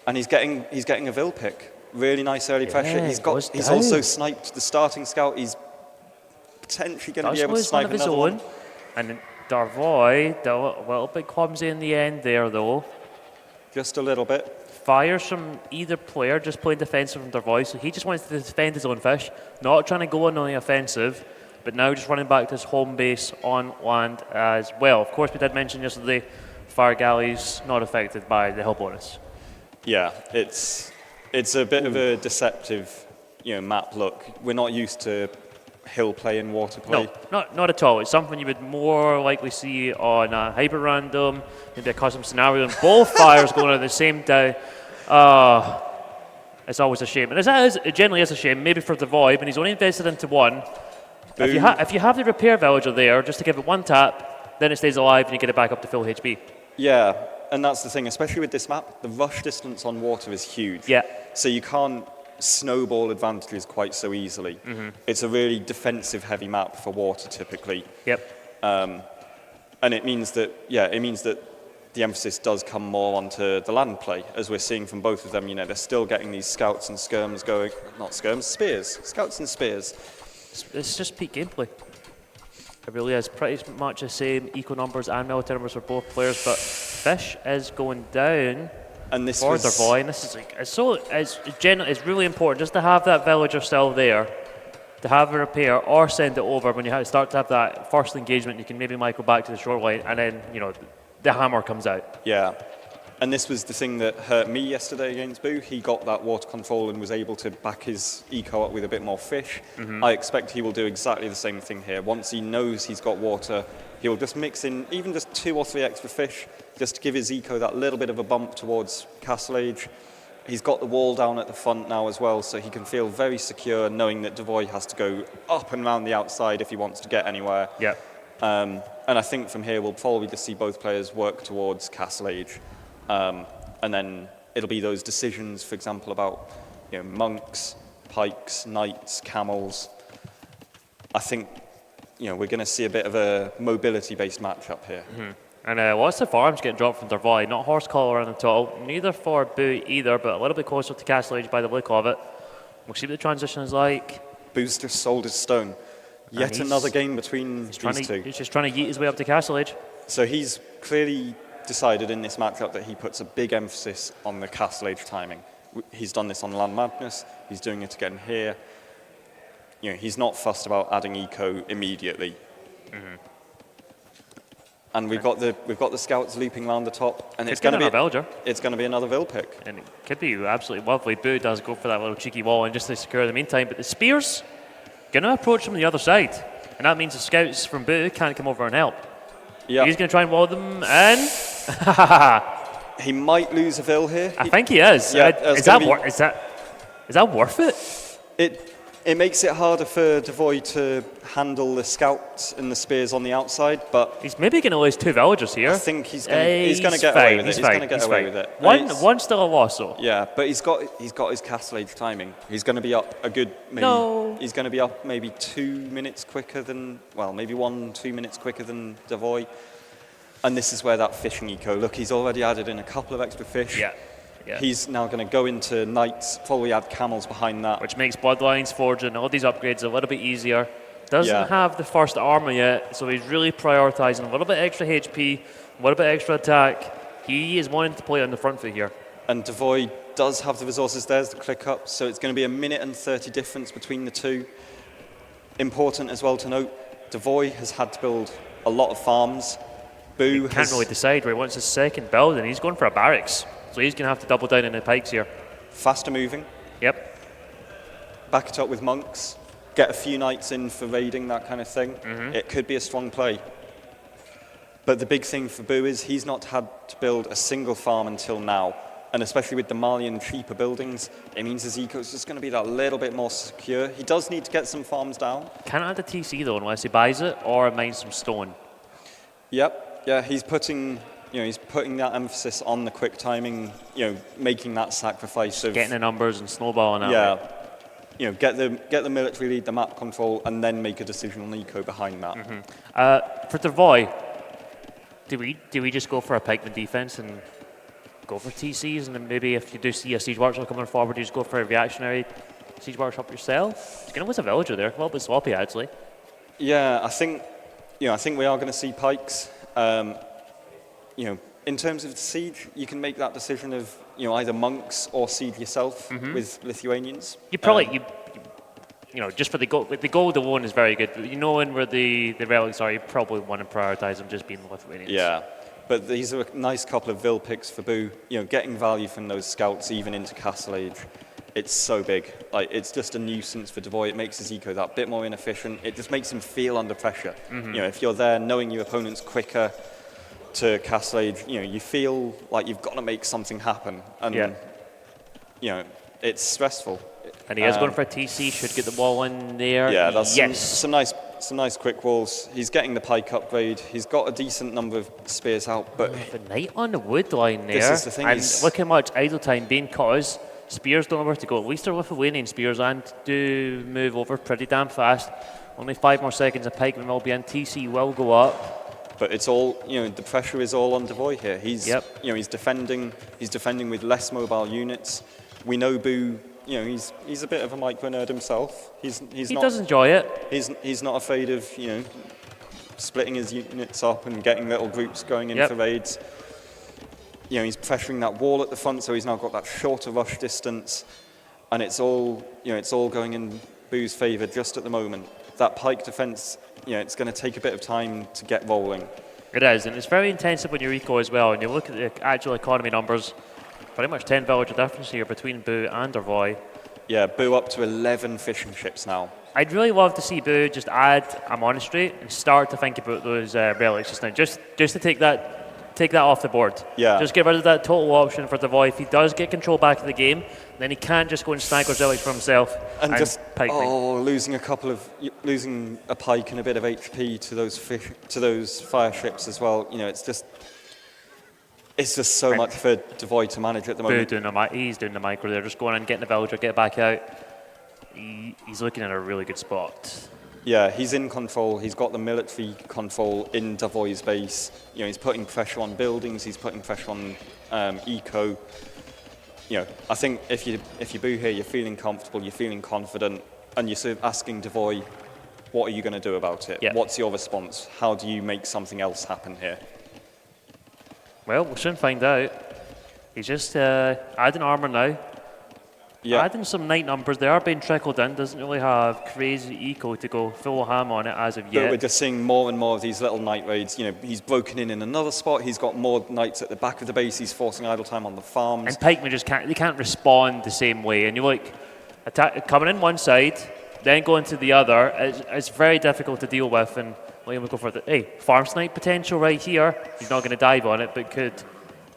S2: and he's getting a Vil pick. Really nice early pressure. He's also sniped the starting scout. He's potentially going to be able to snipe another one.
S1: And darvoi, a little bit clumsy in the end there, though.
S2: Just a little bit.
S1: Fires from either player, just playing defensive from darvoi, so he just wants to defend his own fish, not trying to go on the offensive, but now just running back to his home base on land as well. Of course, we did mention yesterday, fire galleys not affected by the hill bonus.
S2: Yeah, it's a bit of a deceptive, you know, map look. We're not used to hill play and water play.
S1: No, not at all. It's something you would more likely see on a hyper random, maybe a custom scenario, and both fires going on at the same time. It's always a shame, and it generally is a shame. Maybe for darvoi, but he's only invested into one. If you have the repair villager there, just to give it one tap, then it stays alive and you get it back up to full HP.
S2: Yeah, and that's the thing, especially with this map, the rush distance on water is huge.
S1: Yeah.
S2: So you can't snowball advantages quite so easily. It's a really defensive heavy map for water typically.
S1: Yep.
S2: And it means that the emphasis does come more onto the land play, as we're seeing from both of them. You know, they're still getting these scouts and skirms going, not skirms, spears, scouts and spears.
S1: It's just peak gameplay. It really is pretty much the same eco numbers and military numbers for both players, but fish is going down.
S2: And this
S1: for darvoi, and this is like it's really important just to have that villager still there, to have a repair or send it over when you start to have that first engagement. You can maybe micro back to the shoreline, and then the hammer comes out.
S2: Yeah, and this was the thing that hurt me yesterday against Boo. He got that water control and was able to back his eco up with a bit more fish. I expect he will do exactly the same thing here. Once he knows he's got water, he'll just mix in even just 2 or 3 extra fish, just to give his eco that little bit of a bump towards Castle Age. He's got the wall down at the front now as well, so he can feel very secure knowing that darvoi has to go up and around the outside if he wants to get anywhere.
S1: Yeah.
S2: And I think from here we'll probably just see both players work towards Castle Age. And then it'll be those decisions, for example, about monks, pikes, knights, camels. I think we're going to see a bit of a mobility-based matchup here.
S1: And lots of farms getting dropped from darvoi, not horse collar at all. Neither for Boo either, but a little bit closer to Castle Age by the look of it. We'll see what the transition is like.
S2: Boo's just sold his stone. Yet another game between these two.
S1: He's just trying to yeet his way up to Castle Age.
S2: So he's clearly decided in this matchup that he puts a big emphasis on the Castle Age timing. He's done this on LAN Madness. He's doing it again here. He's not fussed about adding eco immediately. And we've got the scouts looping around the top, and it's going to be
S1: villager.
S2: It's going to be another Vil pick,
S1: and it could be absolutely lovely. Boo does go for that little cheeky wall and just to secure the meantime, but the spears going to approach from the other side, and that means the scouts from Boo can't come over and help.
S2: Yeah,
S1: he's going to try and wall them, and
S2: He might lose a Vil here.
S1: I think he is.
S2: Yeah,
S1: Is that worth it?
S2: It makes it harder for darvoi to handle the scouts and the spears on the outside, but
S1: He's maybe going to lose 2 villagers here.
S2: I think he's going to get away with it. He's going to get away with it.
S1: One's still a loss, though.
S2: Yeah, but he's got his castle age timing. He's going to be up a good maybe.
S1: No.
S2: He's going to be up maybe 2 minutes quicker than maybe 1-2 minutes quicker than darvoi. And this is where that fishing eco. Look, he's already added in a couple of extra fish.
S1: Yeah.
S2: He's now going to go into knights, probably add camels behind that.
S1: Which makes Bloodlines, Forging, all these upgrades a little bit easier. Doesn't have the first armor yet, so he's really prioritizing a little bit extra HP, a little bit extra attack. He is wanting to play on the front foot here.
S2: And darvoi does have the resources there to click up, so it's going to be 1 minute and 30 difference between the two. Important as well to note, darvoi has had to build a lot of farms. Boo
S1: Can't really decide where he wants his second build, and he's going for a barracks. So he's going to have to double down on the pikes here.
S2: Faster moving.
S1: Yep.
S2: Back it up with monks. Get a few knights in for raiding, that kind of thing. It could be a strong play. But the big thing for Boo is he's not had to build a single farm until now. And especially with the Malian cheaper buildings, it means his eco is just going to be that little bit more secure. He does need to get some farms down.
S1: Can't add the TC though unless he buys it or mines some stone.
S2: Yep. Yeah, he's putting that emphasis on the quick timing, making that sacrifice of
S1: getting the numbers and snowballing out.
S2: Yeah. Get the military lead, the map control, and then make a decision on eco behind that.
S1: For darvoi, do we just go for a pikeman defense and go for TCs, and then maybe if you do see a siege workshop coming forward, you just go for a reactionary siege workshop yourself? You're going to lose a villager there. A little bit sloppy actually.
S2: Yeah, I think we are going to see pikes. In terms of the siege, you can make that decision of either monks or siege yourself with Lithuanians.
S1: You probably just for the gold alone is very good. But knowing where the relics are, you probably want to prioritize them just being Lithuanians.
S2: Yeah, but these are a nice couple of Vil picks for Boo. Getting value from those scouts even into Castle Age. It's so big. It's just a nuisance for darvoi. It makes his eco that bit more inefficient. It just makes him feel under pressure. If you're there knowing your opponent's quicker to Castle Age, you feel like you've got to make something happen. And, it's stressful.
S1: And he is going for a TC, should get the wall in there.
S2: Yeah, that's
S1: yes.
S2: some nice quick walls. He's getting the pike upgrade. He's got a decent number of spears out, but
S1: the knight on the wood line there.
S2: This is the thing.
S1: And look how much idle time being cause. Spears don't know where to go. At least they're Lithuanian spears and do move over pretty damn fast. Only 5 more seconds, a pikeman will be in. TC will go up.
S2: But it's all, the pressure is all on darvoi here. He's defending with less mobile units. We know Boo, he's a bit of a micro nerd himself. He
S1: does enjoy it.
S2: He's not afraid of, splitting his units up and getting little groups going in for raids. He's pressuring that wall at the front, so he's now got that shorter rush distance, and it's all going in Boo's favour just at the moment. That pike defence, it's going to take a bit of time to get rolling.
S1: It is, and it's very intensive when you eco as well. And you look at the actual economy numbers, pretty much 10 villager difference here between Boo and darvoi.
S2: Yeah, Boo up to 11 fishing ships now.
S1: I'd really love to see Boo just add a monastery and start to think about those relics just now, just to take that off the board.
S2: Yeah.
S1: Just get rid of that total option for darvoi. If he does get control back of the game, then he can't just go and snag those relics for himself and
S2: just
S1: pike me.
S2: losing a pike and a bit of HP to those fire ships as well. It's just so much for darvoi to manage at the moment.
S1: He's doing the micro there, just going and getting the villager, get back out. He's looking at a really good spot.
S2: Yeah, he's in control. He's got the military control in darvoi's base. He's putting pressure on buildings. He's putting pressure on eco. I think if you Boo here, you're feeling comfortable, you're feeling confident, and you're sort of asking darvoi, what are you going to do about it?
S1: Yeah.
S2: What's your response? How do you make something else happen here?
S1: Well, we'll soon find out. He's just adding armor now.
S2: Yeah.
S1: Adding some knight numbers, they are being trickled in. Doesn't really have crazy eco to go full ham on it as of yet.
S2: But we're just seeing more and more of these little knight raids. He's broken in another spot. He's got more knights at the back of the base. He's forcing idle time on the farms.
S1: And pikemen just can't respond the same way. And you're coming in one side, then going to the other. It's very difficult to deal with. And we go for the farm snipe potential right here. He's not going to dive on it, but could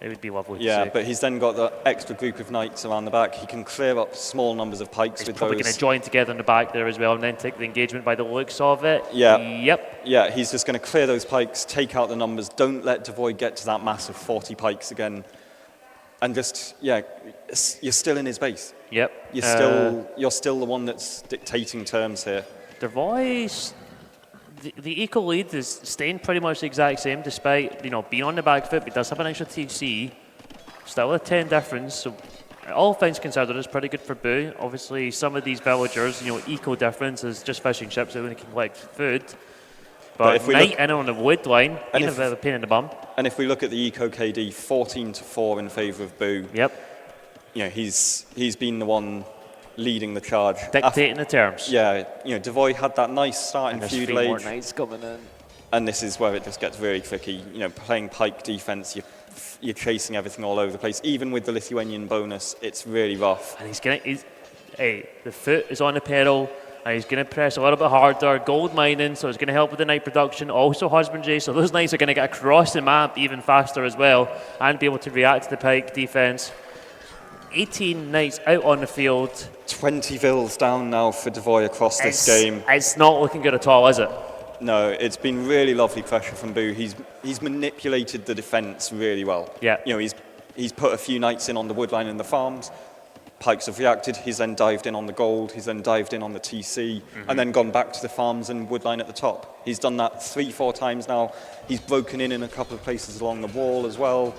S1: It would be lovely to
S2: Yeah,
S1: see.
S2: but he's then got the extra group of knights around the back. He can clear up small numbers of pikes
S1: He's
S2: with
S1: probably
S2: those.
S1: going to join together in the back there as well and then take the engagement by the looks of it.
S2: Yeah.
S1: Yep.
S2: Yeah, he's just going to clear those pikes, take out the numbers. Don't let darvoi get to that massive 40 pikes again. And just, yeah, you're still in his base.
S1: Yep.
S2: You're still the one that's dictating terms here.
S1: darvoi, the eco lead is staying pretty much the exact same despite, being on the back foot, but he does have an extra TC. Still a 10 difference, so all things considered is pretty good for Boo. Obviously, some of these villagers, eco difference is just fishing ships that only can collect food. But
S2: if we
S1: Knight in on the wood line, even a
S2: if-
S1: bit of a pain in the bum.
S2: And if we look at the eco KD, 14-4 in favour of Boo.
S1: Yep.
S2: He's been the one leading the charge.
S1: Dictating the terms.
S2: Yeah, darvoi had that nice start in
S1: There's
S2: feudal
S1: 3 more
S2: age,
S1: Knights coming in.
S2: and this is where it just gets very tricky. Playing pike defense, you're chasing everything all over the place. Even with the Lithuanian bonus, it's really rough.
S1: And the foot is on the pedal, and he's going to press a little bit harder. Gold mining, so it's going to help with the knight production. Also husbandry, so those knights are going to get across the map even faster as well, and be able to react to the pike defense. 18 knights out on the field.
S2: 20 vills down now for darvoi across this game.
S1: It's not looking good at all, is it?
S2: No, it's been really lovely pressure from Boo. He's manipulated the defence really well.
S1: Yeah.
S2: He's put a few knights in on the woodline and the farms. Pikes have reacted. He's then dived in on the gold. He's then dived in on the TC, and then gone back to the farms and woodline at the top. He's done that 3-4 times now. He's broken in a couple of places along the wall as well.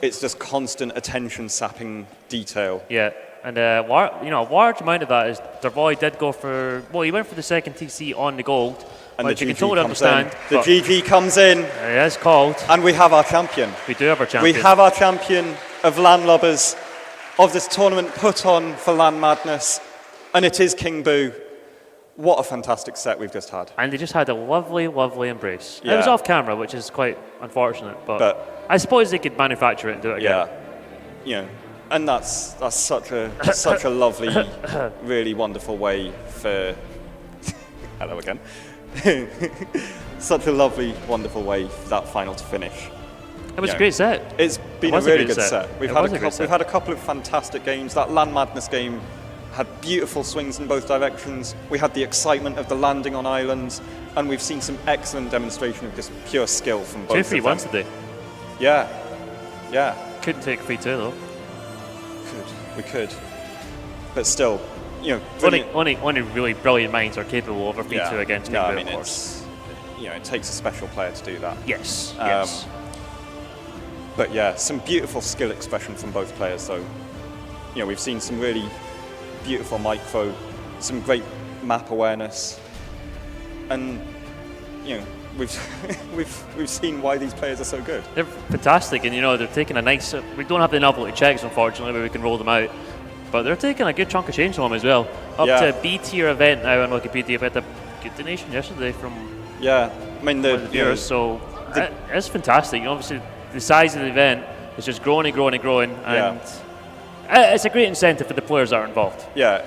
S2: It's just constant attention-sapping detail.
S1: Yeah, and a large amount of that is darvoi did go for. Well, he went for the second TC on the gold,
S2: And
S1: which
S2: the
S1: you can
S2: GG
S1: totally
S2: comes
S1: understand.
S2: in. The GG comes in,
S1: It is called.
S2: and we have our champion.
S1: We do have our champion.
S2: We have our champion of LAN Lubbers, of this tournament put on for LAN Madness, and it is King Boo. What a fantastic set we've just had.
S1: And they just had a lovely, lovely embrace. It
S2: Yeah.
S1: was off camera, which is quite unfortunate, but I suppose they could manufacture it and do it again.
S2: Yeah, and that's such a lovely, really wonderful way for. Hello again. Such a lovely, wonderful way for that final to finish.
S1: It was a great set.
S2: It's been a
S1: was a
S2: really
S1: great
S2: good
S1: set.
S2: set.
S1: It was a great set.
S2: We've had a couple of fantastic games. That LAN Madness game had beautiful swings in both directions. We had the excitement of the landing on islands, and we've seen some excellent demonstration of just pure skill from both
S1: 2
S2: of
S1: free
S2: them.
S1: ones today.
S2: Yeah.
S1: Couldn't take 3-2 though.
S2: We could. But still, brilliant.
S1: Only really brilliant minds are capable of a 3-2 against
S2: No,
S1: King
S2: I
S1: Boo,
S2: mean,
S1: of course.
S2: it takes a special player to do that.
S1: Yes.
S2: But yeah, some beautiful skill expression from both players though. We've seen some really beautiful micro, some great map awareness, and we've seen why these players are so good.
S1: They're fantastic, and they're taking a nice. We don't have the novelty checks, unfortunately, where we can roll them out, but they're taking a good chunk of change home as well. Up to a B tier event now on Wikipedia. We had a good donation yesterday from
S2: I mean
S1: one of the viewers, so it's fantastic. Obviously, the size of the event is just growing and growing and growing, and it's a great incentive for the players that are involved.
S2: Yeah.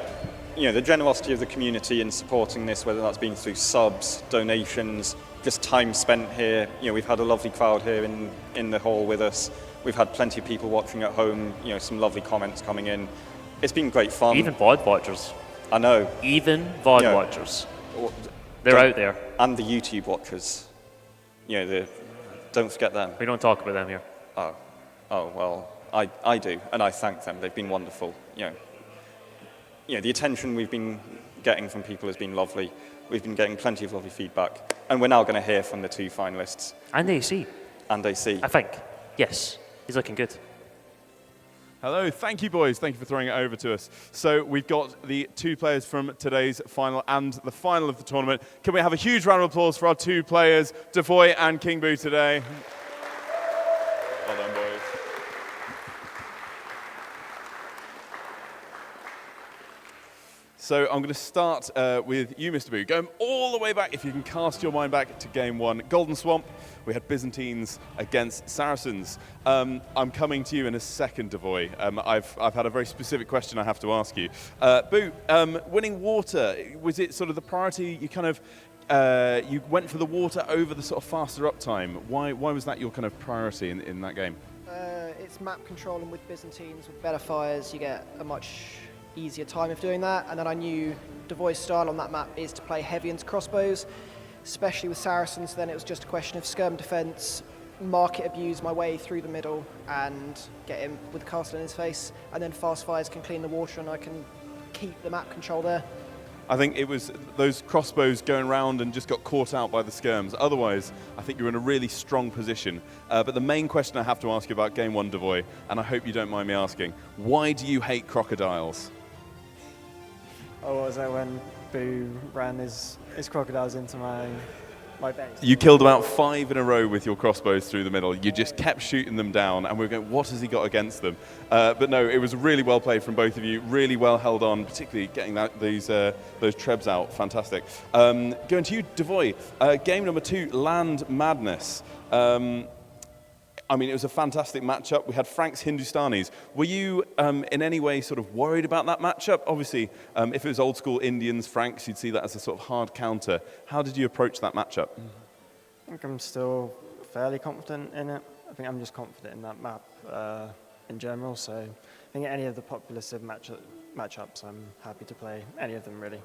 S2: The generosity of the community in supporting this, whether that's been through subs, donations, just time spent here. We've had a lovely crowd here in the hall with us. We've had plenty of people watching at home, some lovely comments coming in. It's been great fun.
S1: Even VOD watchers.
S2: I know.
S1: Even VOD watchers. They're out there.
S2: And the YouTube watchers. Don't forget them.
S1: We don't talk about them here.
S2: Oh, well, I do, and I thank them. They've been wonderful. The attention we've been getting from people has been lovely. We've been getting plenty of lovely feedback, and we're now going to hear from the 2 finalists.
S1: And AC.
S2: And AC.
S1: I think. Yes. He's looking good.
S3: Hello, thank you boys. Thank you for throwing it over to us. So we've got the 2 players from today's final and the final of the tournament. Can we have a huge round of applause for our 2 players, darvoi and King Boo today? Well done, boys. So I'm going to start with you, Mr. Boo. Going all the way back, if you can cast your mind back to game 1. Golden Swamp, we had Byzantines against Saracens. I'm coming to you in a second, darvoi. I've had a very specific question I have to ask you. Boo, winning water, was it sort of the priority? You kind of you went for the water over the sort of faster uptime. Why was that your kind of priority in that game?
S4: it's map control, and with Byzantines, with better fires, you get a much easier time of doing that. And then I knew darvoi's style on that map is to play heavy into crossbows, especially with Saracens. Then it was just a question of skirm defense, market abuse my way through the middle, and get him with the castle in his face. And then fast fires can clean the water, and I can keep the map control there.
S3: I think it was those crossbows going around and just got caught out by the skirms. Otherwise, I think you're in a really strong position. But the main question I have to ask you about Game 1, darvoi, and I hope you don't mind me asking, why do you hate crocodiles?
S5: Oh, what was that when Boo ran his crocodiles into my base?
S3: You killed about 5 in a row with your crossbows through the middle. You just kept shooting them down, and we were going, what has he got against them? But no, it was really well played from both of you, really well held on, particularly getting those trebs out. Fantastic. Going to you, darvoi. Game number 2, LAN Madness. I mean, it was a fantastic matchup. We had Franks Hindustanis. Were you in any way sort of worried about that matchup? Obviously, if it was old school Indians, Franks, you'd see that as a sort of hard counter. How did you approach that matchup?
S5: I think I'm still fairly confident in it. I think I'm just confident in that map in general. So I think any of the popular Civ matchups, I'm happy to play any of them, really.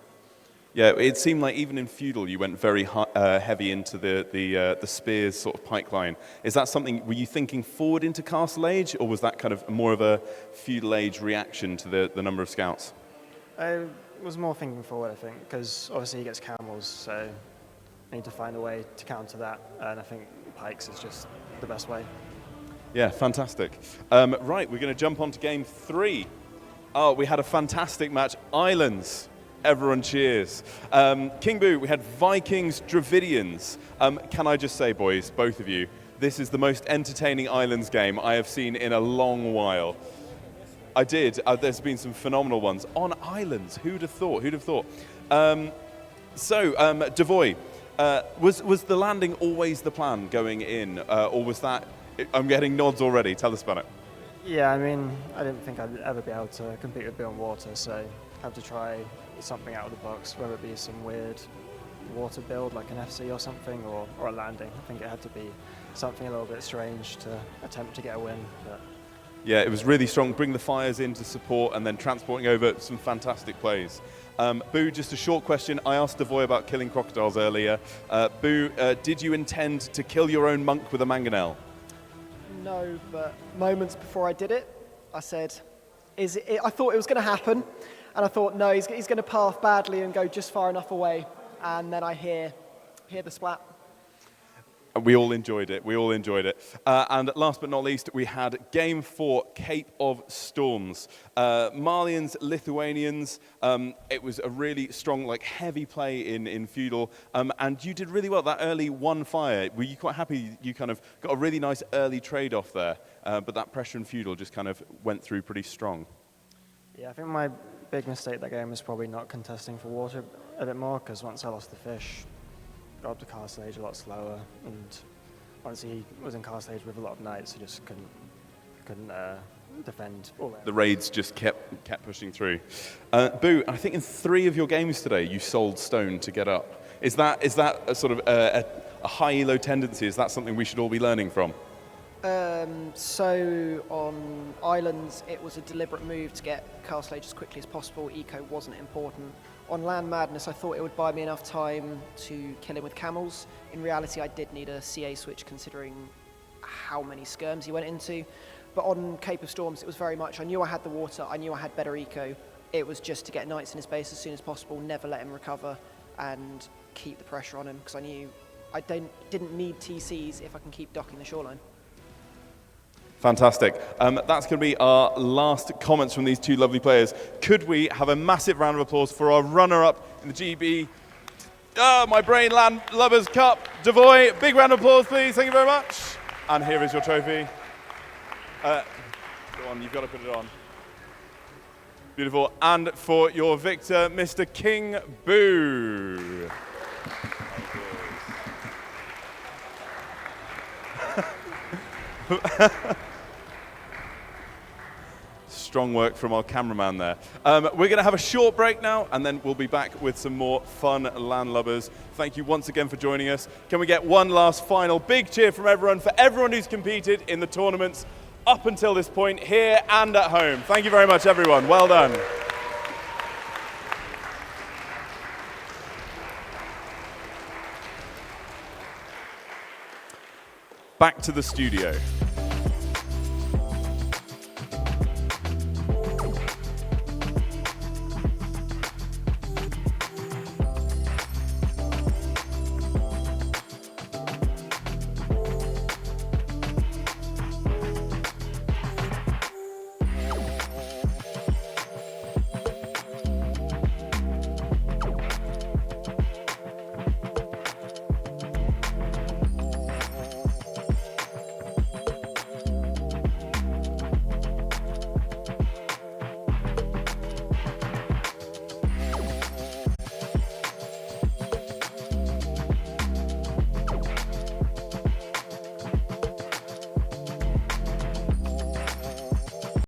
S3: Yeah, it seemed like even in feudal you went very heavy into the spears sort of pipeline. Is that something, were you thinking forward into Castle Age, or was that kind of more of a feudal age reaction to the number of scouts?
S5: I was more thinking forward, I think, because obviously he gets camels, so I need to find a way to counter that, and I think pikes is just the best way.
S3: Yeah, fantastic. Right, we're going to jump on to Game 3. Oh, we had a fantastic match. Islands. Everyone cheers. King Boo, we had Vikings, Dravidians. Can I just say, boys, both of you, this is the most entertaining Islands game I have seen in a long while. I did. There's been some phenomenal ones. On Islands, who'd have thought? Who'd have thought? darvoi, was the landing always the plan going in? Or was that, I'm getting nods already, tell us about it.
S5: Yeah, I mean, I didn't think I'd ever be able to compete with Bill on water, so I had to try something out of the box, whether it be some weird water build like an FC or something, or a landing. I think it had to be something a little bit strange to attempt to get a win. But
S3: yeah, it was really strong. Bring the fires in to support and then transporting over some fantastic plays. Boo, just a short question. I asked darvoi about killing crocodiles earlier. Boo, did you intend to kill your own monk with a mangonel?
S4: No, but moments before I did it, I said, I thought it was going to happen, and I thought, no, he's going to path badly and go just far enough away, and then I hear the splat.
S3: We all enjoyed it. We all enjoyed it. And last but not least, we had Game 4, Cape of Storms. Malians, Lithuanians. It was a really strong, heavy play in feudal. And you did really well. That early one fire, were you quite happy? You kind of got a really nice early trade-off there. But that pressure in feudal just kind of went through pretty strong.
S5: yeah, I think my big mistake that game was probably not contesting for water a bit more, because once I lost the fish, got up to Castle Age a lot slower, and once he was in Castle Age with a lot of knights, he just couldn't defend all that.
S3: The raids just kept pushing through. Boo, I think in 3 of your games today, you sold stone to get up. Is that a sort of a high elo tendency? Is that something we should all be learning from?
S4: So on Islands, it was a deliberate move to get Castle Age as quickly as possible. Eco wasn't important. On LAN Madness, I thought it would buy me enough time to kill him with camels. In reality, I did need a CA switch considering how many skirms he went into. But on Cape of Storms, it was very much, I knew I had the water, I knew I had better eco. It was just to get knights in his base as soon as possible, never let him recover, and keep the pressure on him, because I knew I didn't need TCs if I can keep docking the shoreline.
S3: Fantastic. That's going to be our last comments from these 2 lovely players. Could we have a massive round of applause for our runner-up in the GB, my brain, LAN Lubbers Cup, darvoi. Big round of applause, please. Thank you very much. And here is your trophy. Go on, you've got to put it on. Beautiful. And for your victor, Mr. King Boo. Strong work from our cameraman there. We're going to have a short break now, and then we'll be back with some more fun LAN Lubbers. Thank you once again for joining us. Can we get one last final big cheer from everyone for everyone who's competed in the tournaments up until this point, here and at home. Thank you very much, everyone. Well done. Back to the studio.